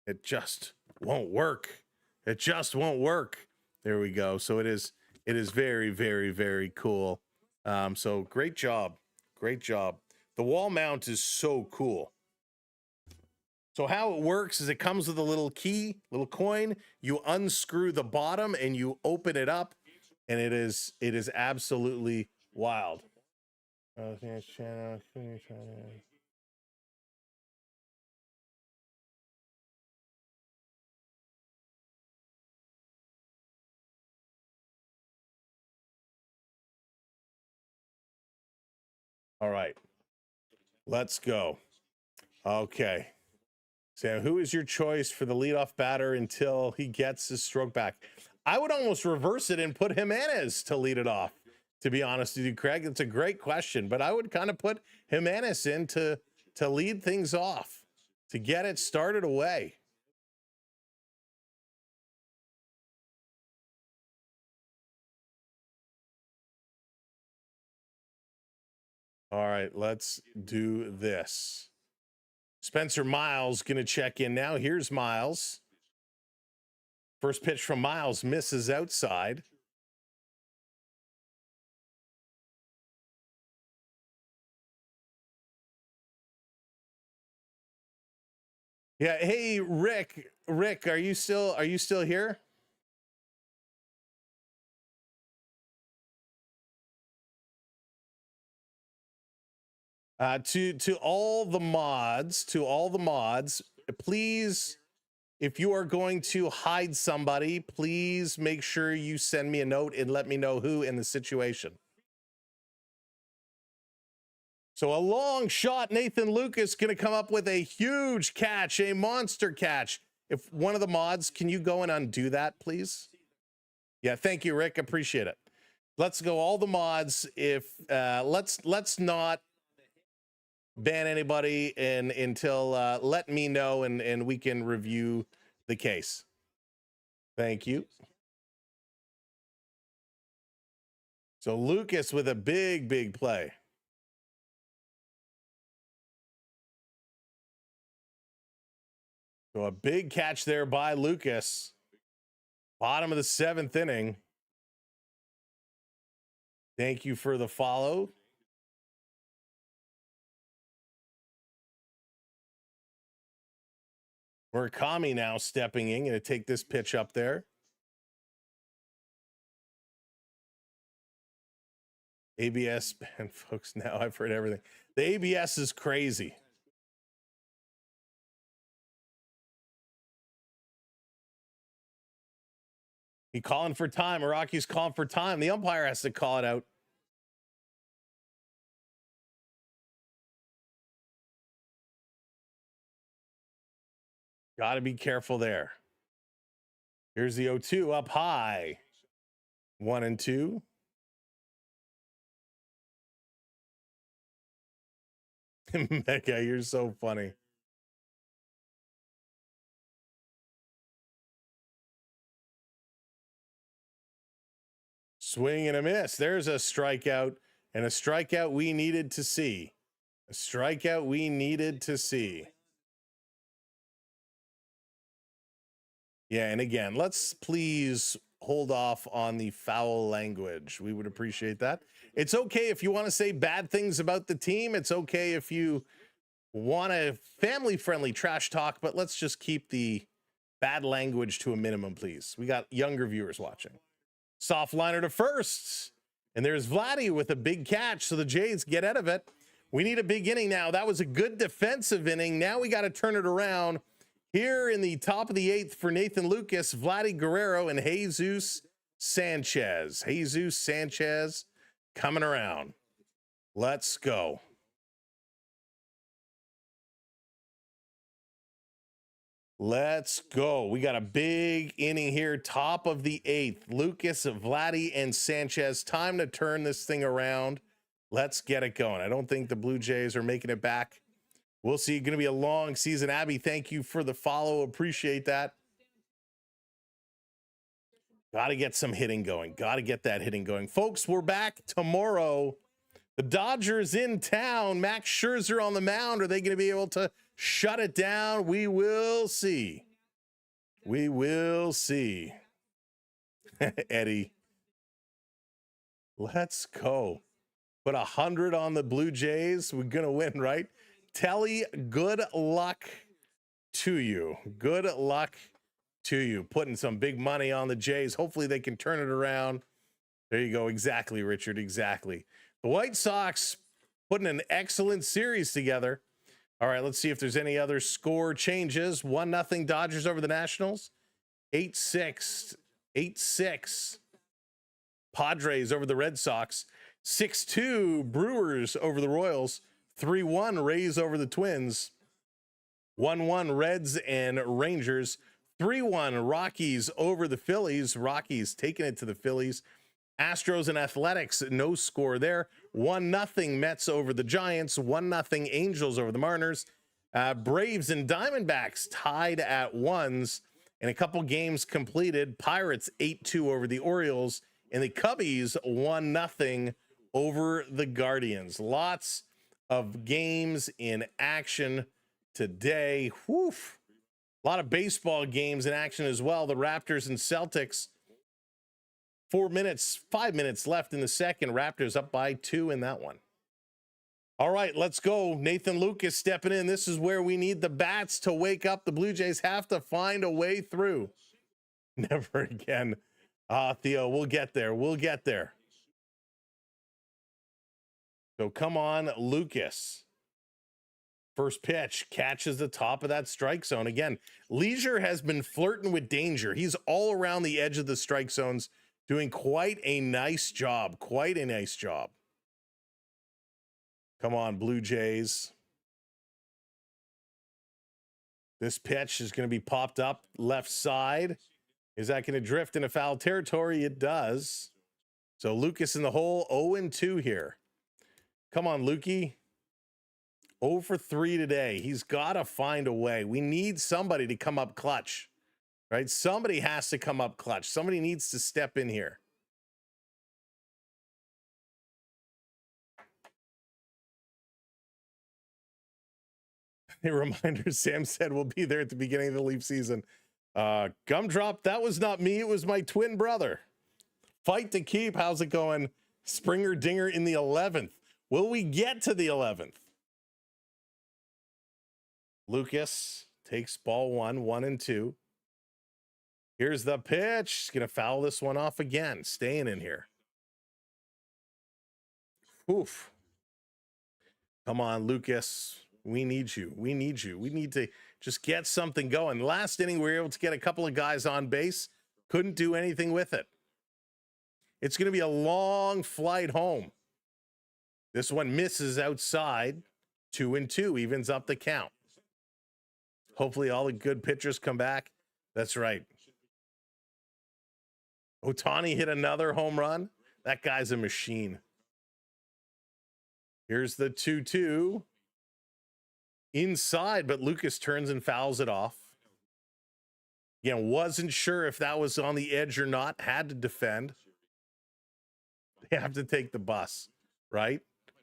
It just won't work. It just won't work. There we go. So it is very, very, very cool. So great job. Great job. The wall mount is so cool. So how it works is it comes with a little key, little coin. You unscrew the bottom and you open it up, and it is absolutely wild. All right, let's go. Okay. Sam, who is your choice for the leadoff batter until he gets his stroke back? I would almost reverse it and put Jimenez to lead it off, to be honest with you, Craig. It's a great question, but I would kind of put Jimenez in to lead things off, to get it started away. All right, let's do this. Spencer Miles going to check in now. Here's Miles. First pitch from Miles misses outside. Yeah. Hey, Rick, are you still here? To all the mods, please, if you are going to hide somebody, please make sure you send me a note and let me know who in the situation. So a long shot, Nathan Lucas going to come up with a huge catch, a monster catch. If one of the mods, can you go and undo that, please? Yeah, thank you, Rick. Appreciate it. Let's go all the mods. If let's not ban anybody until let me know and we can review the case. Thank you. So Lucas with a big play. So a big catch there by Lucas. Bottom of the 7th inning. Thank you for the follow. Murakami now stepping in, going to take this pitch up there. ABS, man, folks, now I've heard everything. The ABS is crazy. He calling for time. Rocky's calling for time. The umpire has to call it out. Got to be careful there. Here's the 0-2 up high. 1-2. Mecca, you're so funny. Swing and a miss. There's a strikeout, and a strikeout we needed to see. A strikeout we needed to see. Yeah, and again, let's please hold off on the foul language. We would appreciate that. It's okay if you want to say bad things about the team. It's okay if you want a family-friendly trash talk, but let's just keep the bad language to a minimum, please. We got younger viewers watching. Soft liner to first. And there's Vladdy with a big catch, so the Jays get out of it. We need a big inning now. That was a good defensive inning. Now we got to turn it around. Here in the top of the 8th for Nathan Lucas, Vladdy Guerrero, and Jesus Sanchez. Jesus Sanchez coming around. Let's go. Let's go. We got a big inning here, top of the 8th. Lucas, Vladdy, and Sanchez. Time to turn this thing around. Let's get it going. I don't think the Blue Jays are making it back. We'll see. Going to be a long season. Abby, thank you for the follow. Appreciate that. Got to get some hitting going. Got to get that hitting going. Folks, we're back tomorrow. The Dodgers in town. Max Scherzer on the mound. Are they going to be able to shut it down? We will see. We will see. Eddie. Let's go. Put 100 on the Blue Jays. We're going to win, right? Telly, good luck to you. Good luck to you. Putting some big money on the Jays. Hopefully they can turn it around. There you go. Exactly, Richard. Exactly. The White Sox putting an excellent series together. All right, let's see if there's any other score changes. 1-0 Dodgers over the Nationals. 8-6. 8-6. Padres over the Red Sox. 6-2 Brewers over the Royals. 3-1 Rays over the Twins. 1-1 Reds and Rangers. 3-1 Rockies over the Phillies. Rockies taking it to the Phillies. Astros and Athletics, no score there. 1-0 Mets over the Giants. 1-0 Angels over the Mariners. Braves and Diamondbacks tied at 1s. And a couple games completed. Pirates 8-2 over the Orioles. And the Cubbies 1-0 over the Guardians. Lots of games in action today. Woof. A lot of baseball games in action as well. The Raptors and Celtics. 5 minutes left in the second. Raptors up by 2 in that one. All right, let's go. Nathan Lucas stepping in. This is where we need the bats to wake up. The Blue Jays have to find a way through. Never again. Theo, we'll get there. We'll get there. So come on, Lucas. First pitch catches the top of that strike zone. Again, Leisure has been flirting with danger. He's all around the edge of the strike zones, doing quite a nice job. Quite a nice job. Come on, Blue Jays. This pitch is going to be popped up left side. Is that going to drift into foul territory? It does. So Lucas in the hole, 0-2 here. Come on, Lukey. 0 for 3 today. He's got to find a way. We need somebody to come up clutch, right? Somebody has to come up clutch. Somebody needs to step in here. A reminder, Sam said we'll be there at the beginning of the Leaf season. Gumdrop, that was not me. It was my twin brother. Fight to keep. How's it going? Springer Dinger in the 11th. Will we get to the 11th? Lucas takes ball 1, 1-2. Here's the pitch. He's going to foul this one off again. Staying in here. Oof. Come on, Lucas. We need you. We need you. We need to just get something going. Last inning, we were able to get a couple of guys on base. Couldn't do anything with it. It's going to be a long flight home. This one misses outside. 2-2 evens up the count. Hopefully all the good pitchers come back. That's right. Ohtani hit another home run. That guy's a machine. Here's the 2-2. Inside, but Lucas turns and fouls it off. Again, wasn't sure if that was on the edge or not. Had to defend. They have to take the bus, right?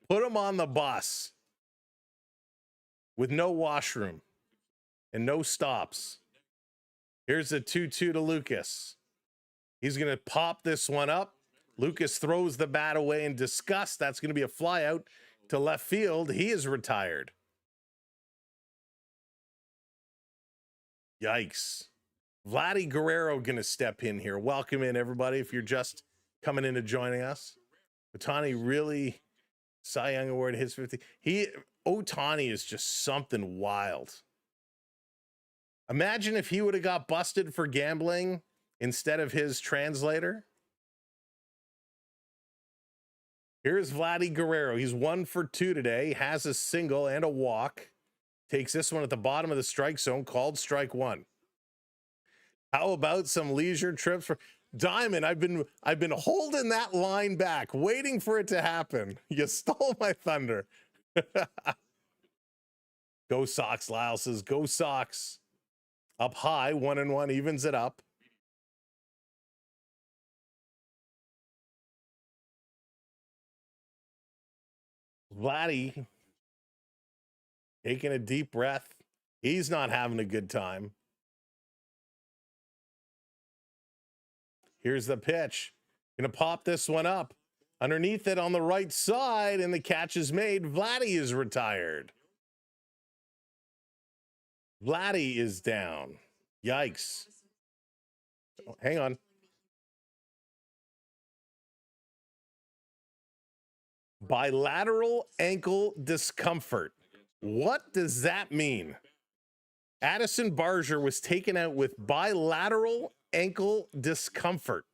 Put them on the bus with no washroom and no stops. Here's the 2-2 to Lucas. He's going to pop this one up. Lucas throws the bat away in disgust. That's going to be a fly out to left field. He is retired. Yikes. Vladdy Guerrero going to step in here. Welcome in, everybody, if you're just coming in and joining us. Ohtani really, Cy Young Award hits 50. Ohtani is just something wild. Imagine if he would have got busted for gambling instead of his translator. Here's Vladdy Guerrero. He's 1 for 2 today. Has a single and a walk. Takes this one at the bottom of the strike zone, called strike one. How about some leisure trips for Diamond? I've been holding that line back, waiting for it to happen. You stole my thunder. Go Sox, Lyle says, go Sox. Up high, 1-1, evens it up. Vladdy taking a deep breath. He's not having a good time. Here's the pitch. Gonna pop this one up. Underneath it on the right side, and the catch is made. Vladdy is retired. Vladdy is down. Yikes. Oh, hang on. Bilateral ankle discomfort. What does that mean? Addison Barger was taken out with bilateral ankle discomfort.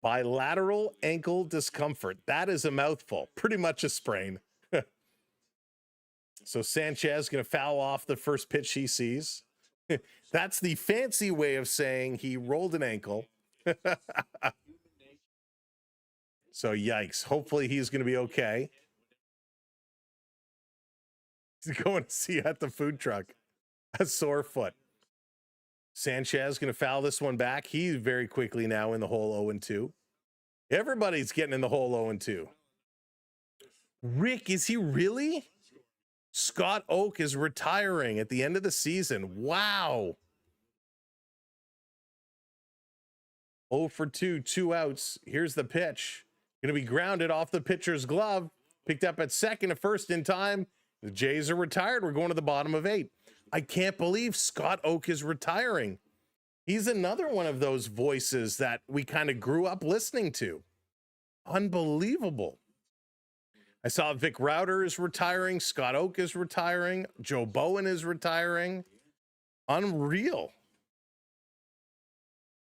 Bilateral ankle discomfort. That is a mouthful. Pretty much a sprain. So Sanchez going to foul off the first pitch he sees. That's the fancy way of saying he rolled an ankle. So yikes. Hopefully he's going to be okay. He's going to see at the food truck. A sore foot. Sanchez going to foul this one back. He's very quickly now in the hole 0-2. Everybody's getting in the hole 0-2. Rick, is he really? Scott Oak is retiring at the end of the season. Wow. 0 for 2, 2 outs. Here's the pitch. Going to be grounded off the pitcher's glove. Picked up at second, at first in time. The Jays are retired. We're going to the bottom of 8. I can't believe Scott Oak is retiring. He's another one of those voices that we kind of grew up listening to. Unbelievable. I saw Vic Rauter is retiring. Scott Oak is retiring. Joe Bowen is retiring. Unreal.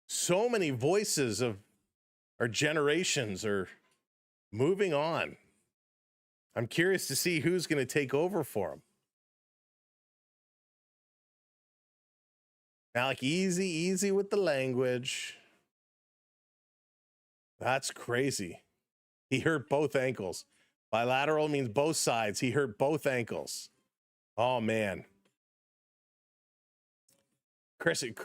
So many voices of our generations are moving on. I'm curious to see who's going to take over for him. Alec, easy with the language. That's crazy. He hurt both ankles. Bilateral means both sides. He hurt both ankles. Oh, man. Christian,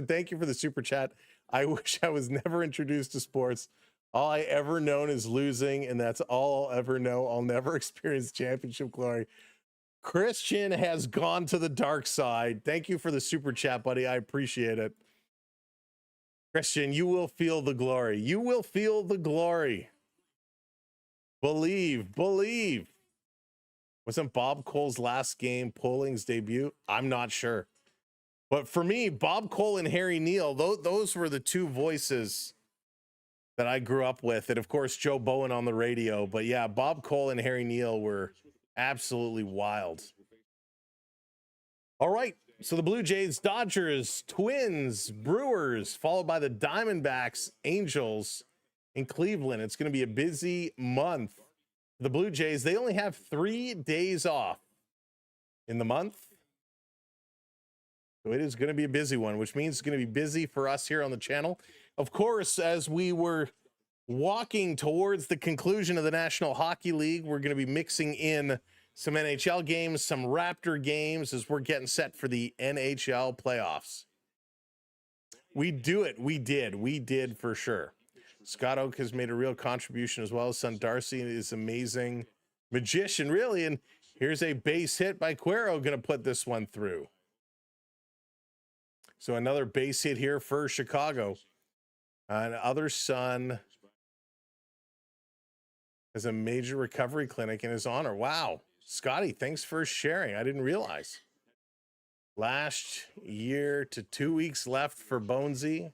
thank you for the super chat. I wish I was never introduced to sports. All I ever known is losing, and that's all I'll ever know. I'll never experience championship glory. Christian has gone to the dark side. Thank you for the super chat, buddy. I appreciate it. Christian, you will feel the glory. You will feel the glory. Believe. Wasn't Bob Cole's last game Polling's debut? I'm not sure. But for me, Bob Cole and Harry Neal, those were the two voices that I grew up with. And of course, Joe Bowen on the radio. But yeah, Bob Cole and Harry Neal were absolutely wild. All right, So the Blue Jays, Dodgers, Twins, Brewers, followed by the Diamondbacks, Angels, in Cleveland. It's going to be a busy month. The Blue Jays, they only have 3 days off in the month. So it is going to be a busy one, which means it's going to be busy for us here on the channel. Of course, as we were walking towards the conclusion of the National Hockey League, we're going to be mixing in some NHL games, some Raptor games as we're getting set for the NHL playoffs. We do it. We did for sure. Scott Oak has made a real contribution as well. His son Darcy is amazing magician, really. And here's a base hit by Cuero, going to put this one through. So another base hit here for Chicago. Other son has a major recovery clinic in his honor. Wow. Scotty, thanks for sharing. I didn't realize. Last year to 2 weeks left for Bonesy.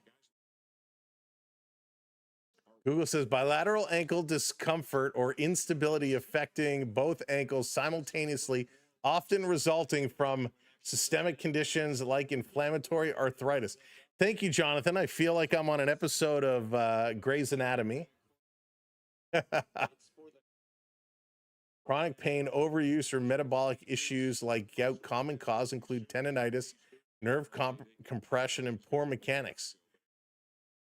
Google says bilateral ankle discomfort or instability affecting both ankles simultaneously, often resulting from systemic conditions like inflammatory arthritis. Thank you, Jonathan. I feel like I'm on an episode of Grey's Anatomy. Chronic pain, overuse, or metabolic issues like gout, common cause include tendonitis, nerve compression, and poor mechanics.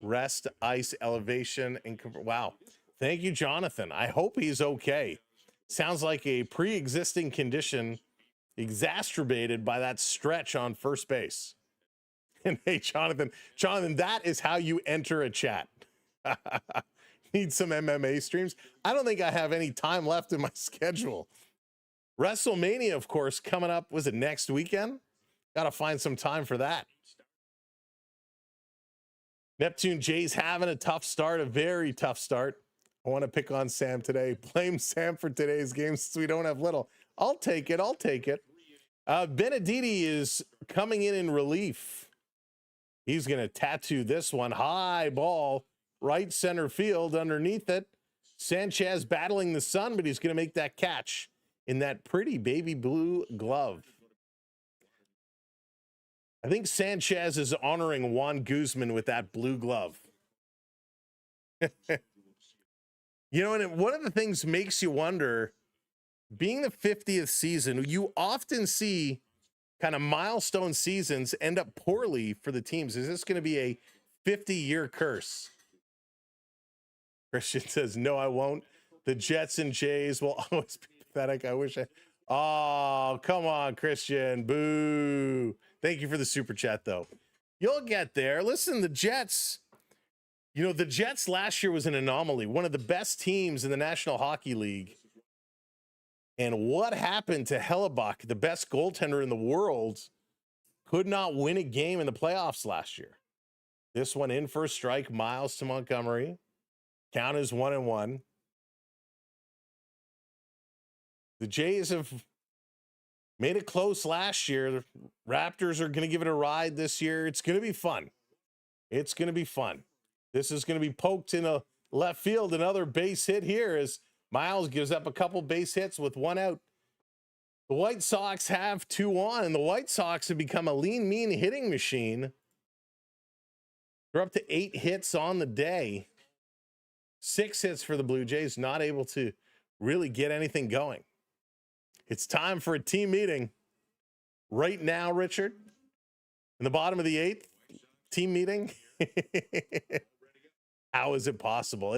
Rest, ice, elevation, and wow. Thank you, Jonathan. I hope he's okay. Sounds like a pre-existing condition exacerbated by that stretch on first base. And hey, Jonathan, that is how you enter a chat. Need some MMA streams? I don't think I have any time left in my schedule. WrestleMania, of course, coming up. Was it next weekend? Got to find some time for that. Neptune Jays having a tough start, a very tough start. I want to pick on Sam today. Blame Sam for today's game since we don't have little. I'll take it. Benedetti is coming in relief. He's going to tattoo this one. High ball, right center field underneath it. Sanchez battling the sun, but he's going to make that catch in that pretty baby blue glove. I think Sanchez is honoring Juan Guzman with that blue glove. You know, and one of the things makes you wonder, being the 50th season, you often see kind of milestone seasons end up poorly for the teams. Is this going to be a 50-year curse? Christian says, no, I won't. The Jets and Jays will always be pathetic. I wish I... Oh, come on, Christian. Boo. Thank you for the super chat, though. You'll get there. Listen, the Jets, you know, the Jets last year was an anomaly, one of the best teams in the National Hockey League. And what happened to Hellebuck, the best goaltender in the world, could not win a game in the playoffs last year. This one in for a strike, Miles to Montgomery. Count is 1-1. The Jays have made it close last year. The Raptors are going to give it a ride this year. It's going to be fun. It's going to be fun. This is going to be poked in a left field. Another base hit here as Miles gives up a couple base hits with one out. The White Sox have 2 on, and the White Sox have become a lean, mean hitting machine. They're up to 8 hits on the day. 6 hits for the Blue Jays, not able to really get anything going. It's time for a team meeting right now, Richard. In the bottom of the 8th, team meeting. How is it possible?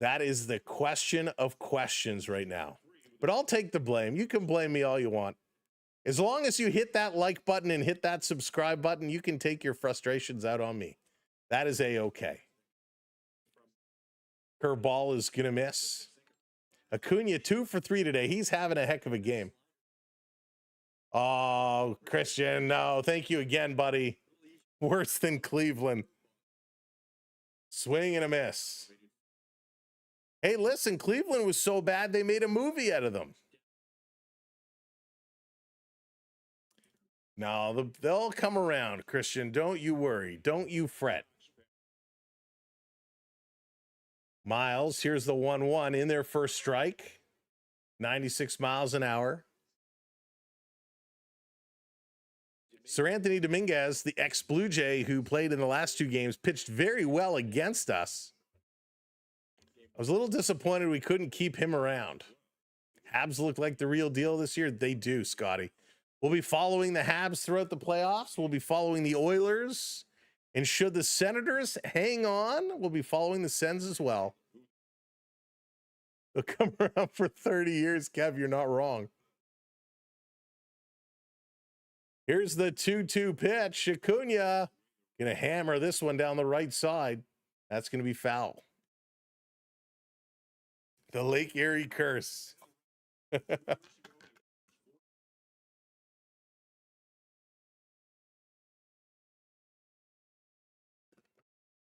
That is the question of questions right now. But I'll take the blame. You can blame me all you want. As long as you hit that like button and hit that subscribe button, you can take your frustrations out on me. That is A-okay. Curveball is going to miss. Acuna 2 for 3 today. He's having a heck of a game. Oh, Christian, no. Thank you again, buddy. Worse than Cleveland. Swing and a miss. Hey, listen, Cleveland was so bad they made a movie out of them. No, they'll come around, Christian. Don't you worry. Don't you fret. Miles, here's the 1-1 in their first strike. 96 miles an hour. Sir Anthony Dominguez, the ex-Blue Jay who played in the last 2 games, pitched very well against us. I was a little disappointed we couldn't keep him around. Habs look like the real deal this year. They do, Scotty. We'll be following the Habs throughout the playoffs. We'll be following the Oilers. And should the Senators hang on, we'll be following the Sens as well. They'll come around for 30 years, Kev. You're not wrong. Here's the 2-2 pitch. Acuna gonna hammer this one down the right side. That's gonna be foul. The Lake Erie curse.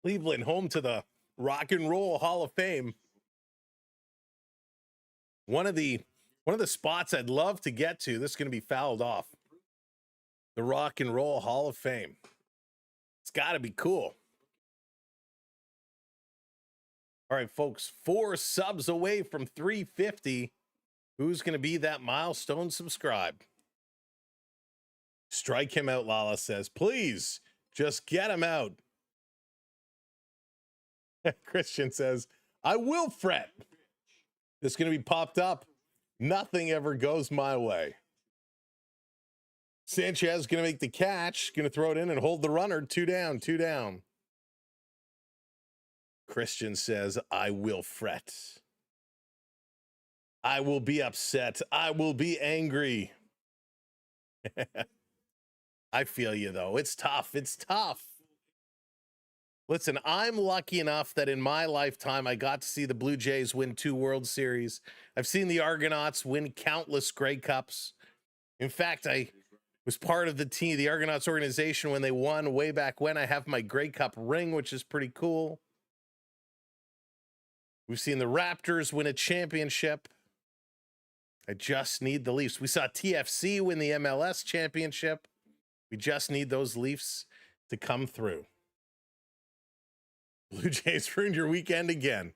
Cleveland, home to the Rock and Roll Hall of Fame. One of the spots I'd love to get to. This is going to be fouled off. The Rock and Roll Hall of Fame. It's got to be cool. All right, folks, 4 subs away from 350. Who's going to be that milestone subscribe? Strike him out, Lala says. Please, just get him out. Christian says, I will fret. It's going to be popped up. Nothing ever goes my way. Sanchez going to make the catch, going to throw it in and hold the runner. 2 down, 2 down. Christian says, I will fret. I will be upset. I will be angry. I feel you, though. It's tough. It's tough. Listen, I'm lucky enough that in my lifetime, I got to see the Blue Jays win 2 World Series. I've seen the Argonauts win countless Grey Cups. In fact, I was part of the Argonauts organization when they won way back when. I have my Grey Cup ring, which is pretty cool. We've seen the Raptors win a championship. I just need the Leafs. We saw TFC win the MLS championship. We just need those Leafs to come through. Blue Jays ruined your weekend again.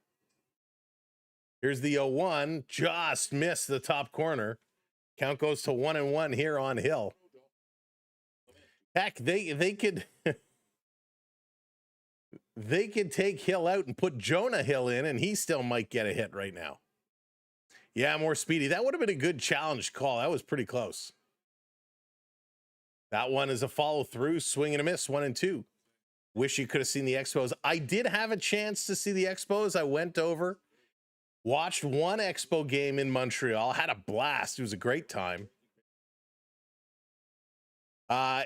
Here's the 0-1. Just missed the top corner. Count goes to 1-1 here on Hill. Heck, they could they could take Hill out and put Jonah Hill in, and he still might get a hit right now. Yeah, more speedy. That would have been a good challenge call. That was pretty close. That one is a follow through, swing and a miss, 1-2. Wish you could have seen the Expos. I did have a chance to see the Expos. I went over, watched one Expo game in Montreal, had a blast. It was a great time. I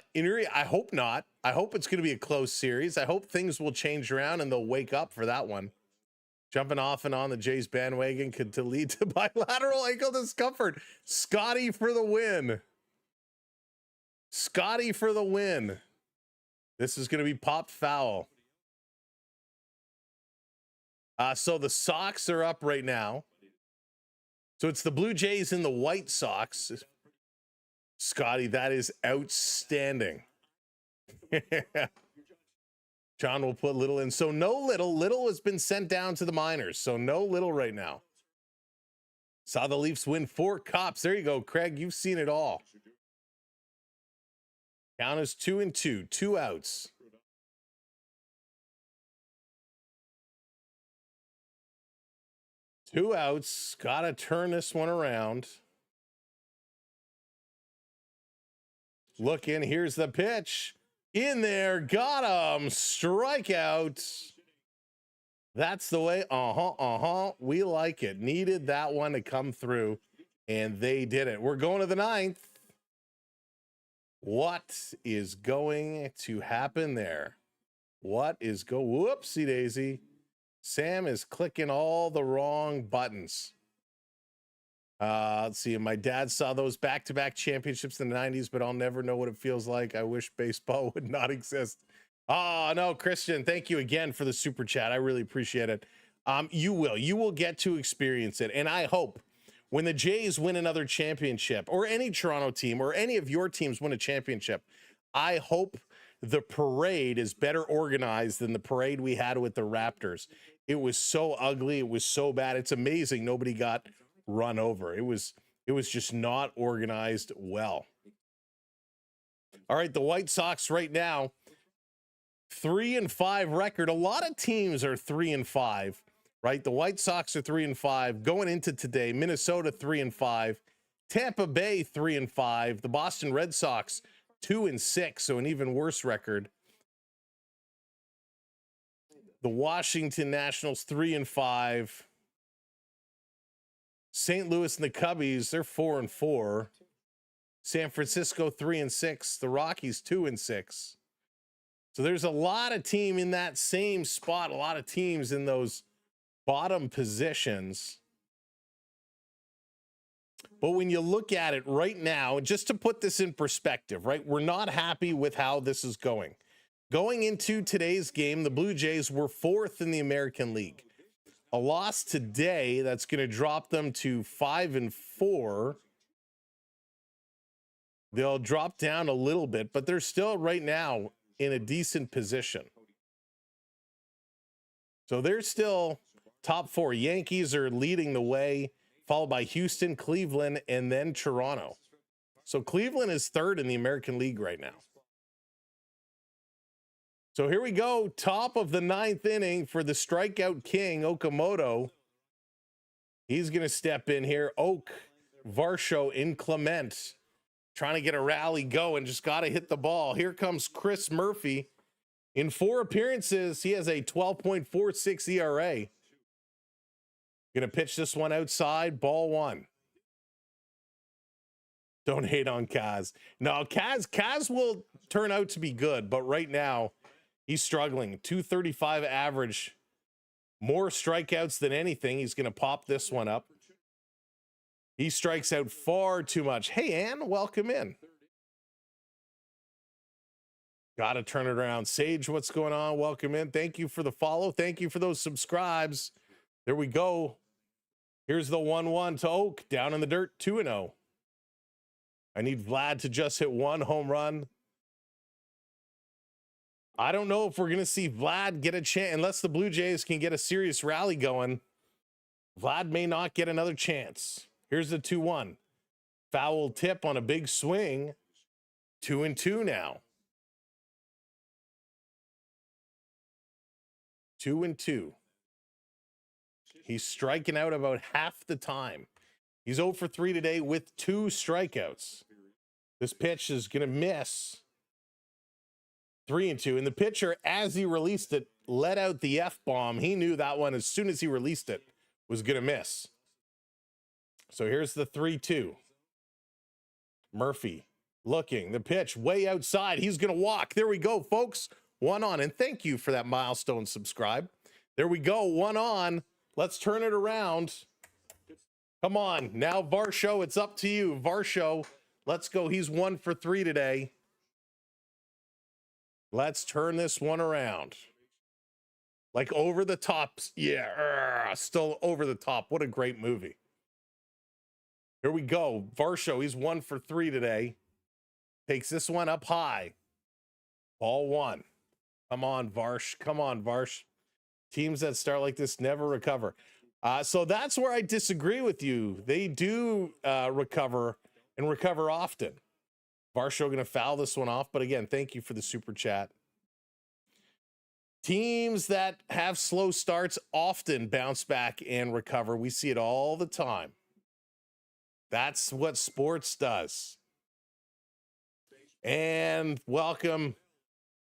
hope not. I hope it's going to be a close series. I hope things will change around and they'll wake up for that one. Jumping off and on the Jays bandwagon could lead to bilateral ankle discomfort. Scotty for the win. Scotty for the win. This is going to be popped foul. So the Sox are up right now. So it's the Blue Jays and the White Sox. Scotty, that is outstanding. John will put Little in. So no Little. Little has been sent down to the minors. So no Little right now. Saw the Leafs win 4 cups. There you go, Craig. You've seen it all. Count is 2-2. 2 outs. Two outs. Gotta turn this one around. Look in. Here's the pitch. In there. Got him. Strikeout. That's the way. We like it. Needed that one to come through, and they did it. We're going to the 9th. What is going to happen there? Whoopsie daisy. Sam is clicking all the wrong buttons. Let's see. My dad saw those back-to-back championships in the 90s, but I'll never know what it feels like. I wish baseball would not exist. Oh, no, Christian, thank you again for the super chat. I really appreciate it. You will get to experience it. And I hope when the Jays win another championship, or any Toronto team, or any of your teams win a championship, I hope the parade is better organized than the parade we had with the Raptors. It was so ugly. It was so bad. It's amazing nobody got run over. It was just not organized well. All right, the White Sox right now, 3-5 record. A lot of teams are 3-5, right? The White Sox are 3-5 going into today. Minnesota 3-5, Tampa Bay 3-5, the Boston Red Sox 2-6, so an even worse record. The Washington Nationals 3-5. St. Louis and the Cubbies, they're 4-4. San Francisco 3-6. The Rockies 2-6. So there's a lot of team in that same spot, a lot of teams in those bottom positions. But when you look at it right now, just to put this in perspective, right, we're not happy with how this is going. Going into today's game, the Blue Jays were 4th in the American League. A loss today, that's going to drop them to 5-4. They'll drop down a little bit, but they're still right now in a decent position. So they're still top 4. Yankees are leading the way, followed by Houston, Cleveland, and then Toronto. So Cleveland is 3rd in the American League right now. So here we go, top of the 9th inning for the strikeout king, Okamoto. He's going to step in here. Oak, Varsho, Inclement, trying to get a rally going, just got to hit the ball. Here comes Chris Murphy. In 4 appearances, he has a 12.46 ERA. Going to pitch this one outside, ball 1. Don't hate on Kaz. No, Kaz will turn out to be good, but right now, he's struggling. 235 average, more strikeouts than anything. He's going to pop this one up. He strikes out far too much. Hey, Ann, welcome in. Got to turn it around. Sage, what's going on? Welcome in. Thank you for the follow. Thank you for those subscribes. There we go. Here's the 1-1 to Oak. Down in the dirt, 2-0. I need Vlad to just hit 1 home run. I don't know if we're going to see Vlad get a chance unless the Blue Jays can get a serious rally going. Vlad may not get another chance. Here's the 2-1. Foul tip on a big swing. 2-2 now. 2-2. He's striking out about half the time. He's 0 for 3 today with 2 strikeouts. This pitch is going to miss. 3-2. And the pitcher, as he released it, let out the F-bomb. He knew that one, as soon as he released it, was going to miss. So here's the 3-2. Murphy looking. The pitch way outside. He's going to walk. There we go, folks. 1 on. And thank you for that milestone subscribe. There we go. 1 on. Let's turn it around. Come on. Now, Varsho, it's up to you. Varsho, let's go. He's 1 for 3 today. Let's turn this one around. Like over the top. Yeah, still over the top. What a great movie. Here we go. Varsho, he's 1 for 3 today. Takes this one up high. Ball 1. Come on, Varsh. Come on, Varsh. Teams that start like this never recover. So that's where I disagree with you. They do recover and recover often. Varsho going to foul this one off. But again, thank you for the super chat. Teams that have slow starts often bounce back and recover. We see it all the time. That's what sports does. And welcome.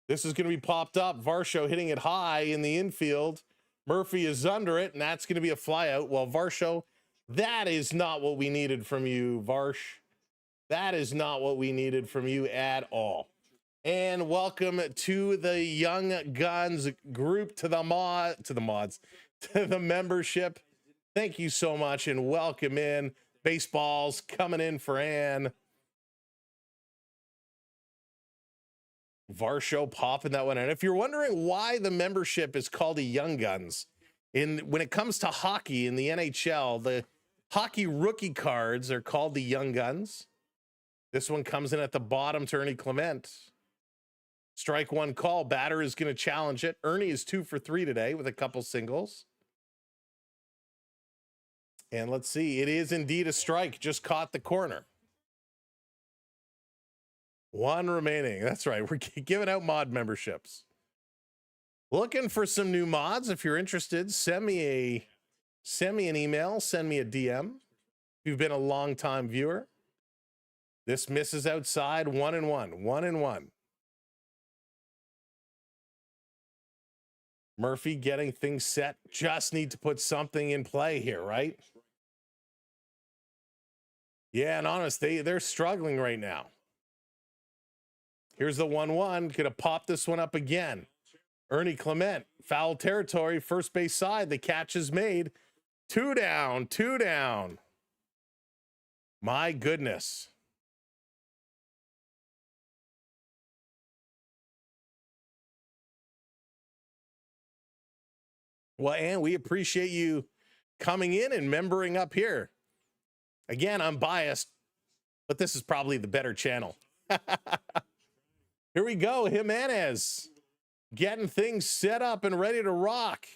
This is going to be popped up. Varsho hitting it high in the infield. Murphy is under it, and that's going to be a fly out. Well, Varsho, that is not what we needed from you, Varsh. That is not what we needed from you at all. And welcome to the Young Guns group, to the membership. Thank you so much, and welcome in. Baseballs coming in for Ann. Varsho popping that one in. If you're wondering why the membership is called a Young Guns, when it comes to hockey in the NHL, the hockey rookie cards are called the Young Guns. This one comes in at the bottom to Ernie Clement. Strike 1 call. Batter is going to challenge it. Ernie is 2 for 3 today with a couple singles. And let's see. It is indeed a strike. Just caught the corner. One remaining. That's right. We're giving out mod memberships. Looking for some new mods. If you're interested, send me an email, send me a DM. If you've been a long time viewer, this misses outside 1-1, 1-1. Murphy getting things set. Just need to put something in play here, right? Yeah, and honest, they're struggling right now. Here's the 1-1. Gonna pop this one up again. Ernie Clement, foul territory, first base side. The catch is made. 2 down, 2 down. My goodness. Well, and we appreciate you coming in and membering up here. Again, I'm biased, but this is probably the better channel. Here we go. Jimenez getting things set up and ready to rock.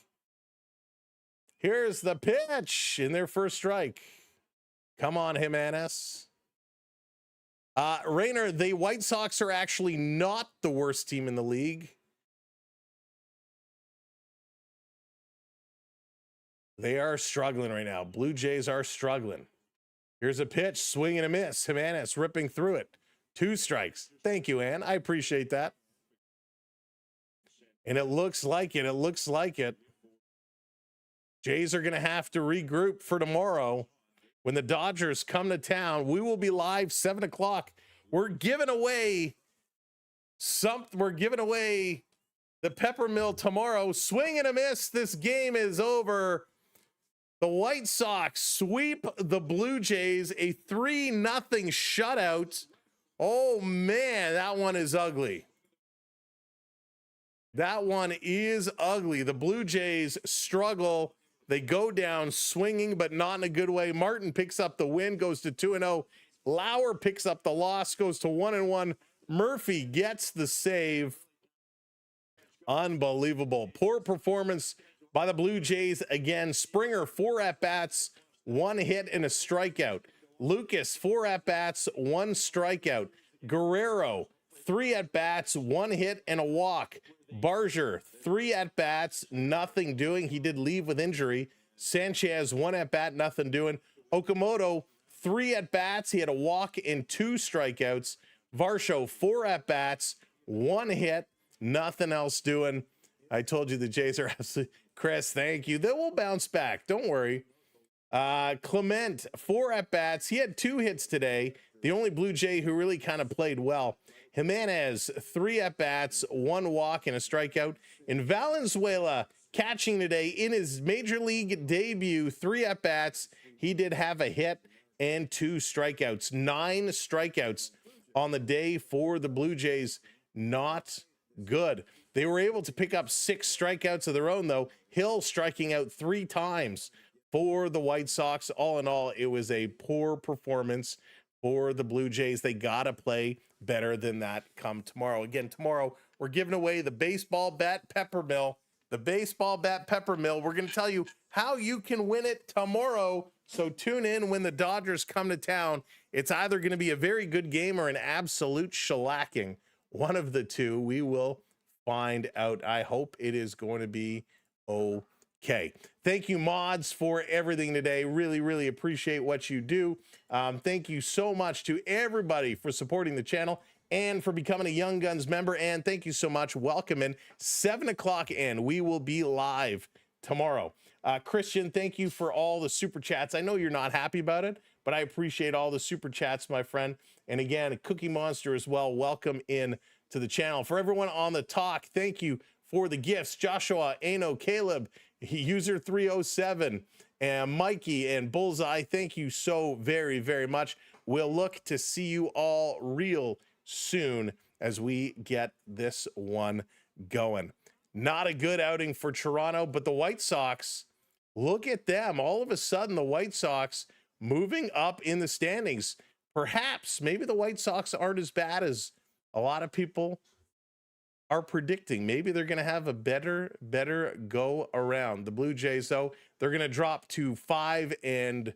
Here's the pitch in their first strike. Come on, Jimenez. Rainer, the White Sox are actually not the worst team in the league. They are struggling right now. Blue Jays are struggling. Here's a pitch, swing and a miss. Jimenez ripping through it. 2 strikes. Thank you, Ann. I appreciate that. And it looks like it. It looks like it. Jays are going to have to regroup for tomorrow. When the Dodgers come to town, we will be live 7 o'clock. We're giving away the Peppermill tomorrow. Swing and a miss. This game is over. The White Sox sweep the Blue Jays, a 3-0 shutout. Oh man, that one is ugly. That one is ugly. The Blue Jays struggle. They go down swinging, but not in a good way. Martin picks up the win, goes to 2-0. Lauer picks up the loss, goes to 1-1. Murphy gets the save. Unbelievable. Poor performance by the Blue Jays again. Springer, 4 at-bats, 1 hit and a strikeout. Lucas, 4 at-bats, 1 strikeout. Guerrero, 3 at-bats, 1 hit and a walk. Barger, 3 at-bats, nothing doing. He did leave with injury. Sanchez, 1 at-bat, nothing doing. Okamoto, 3 at-bats. He had a walk and 2 strikeouts. Varsho, 4 at-bats, 1 hit, nothing else doing. I told you the Jays are absolutely... Chris, thank you. They will bounce back. Don't worry. Clement, 4 at-bats. He had 2 hits today. The only Blue Jay who really kind of played well. Jimenez, 3 at-bats, 1 walk and a strikeout. And Valenzuela catching today in his major league debut, 3 at-bats. He did have a hit and 2 strikeouts. 9 strikeouts on the day for the Blue Jays. Not good. They were able to pick up 6 strikeouts of their own, though. Hill striking out 3 times for the White Sox. All in all, it was a poor performance for the Blue Jays. They got to play better than that come tomorrow. Again, tomorrow, we're giving away the baseball bat Peppermill. The baseball bat Peppermill. We're going to tell you how you can win it tomorrow. So tune in when the Dodgers come to town. It's either going to be a very good game or an absolute shellacking. One of the two. We will find out. I hope it is going to be okay. Thank you, mods, for everything today. Really, really appreciate what you do. Thank you so much to everybody for supporting the channel and for becoming a Young Guns member. And thank you so much. Welcome in 7 o'clock in. We will be live tomorrow. Christian, thank you for all the super chats. I know you're not happy about it, but I appreciate all the super chats, my friend. And again, Cookie Monster as well. Welcome in to the channel. For everyone on the talk, thank you for the gifts. Joshua, Ano, Caleb, user 307, and Mikey and Bullseye, thank you so very, very much. We'll look to see you all real soon as we get this one going. Not a good outing for Toronto, but the White Sox, look at them. All of a sudden, the White Sox moving up in the standings. Perhaps, maybe the White Sox aren't as bad as a lot of people are predicting. Maybe they're going to have a better go around. The Blue Jays, though, they're going to drop to 4 and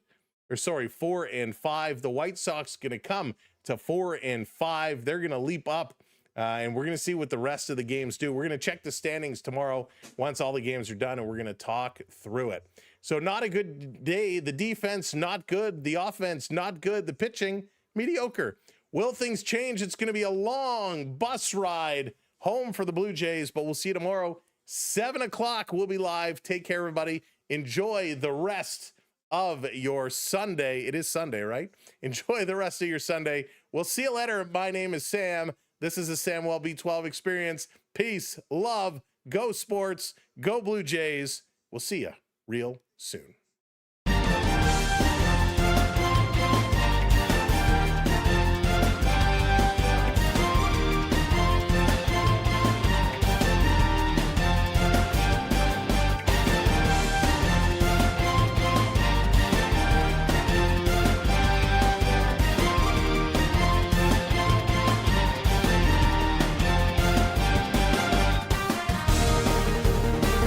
5. The White Sox going to come to 4-5. They're going to leap up, and we're going to see what the rest of the games do. We're going to check the standings tomorrow once all the games are done, and we're going to talk through it. So not a good day. The defense, not good. The offense, not good. The pitching, mediocre. Will things change? It's going to be a long bus ride home for the Blue Jays, but we'll see you tomorrow. 7 o'clock, we'll be live. Take care, everybody. Enjoy the rest of your Sunday. It is Sunday, right? Enjoy the rest of your Sunday. We'll see you later. My name is Sam. This is the Sam B12 Experience. Peace, love, go sports, go Blue Jays. We'll see you real soon.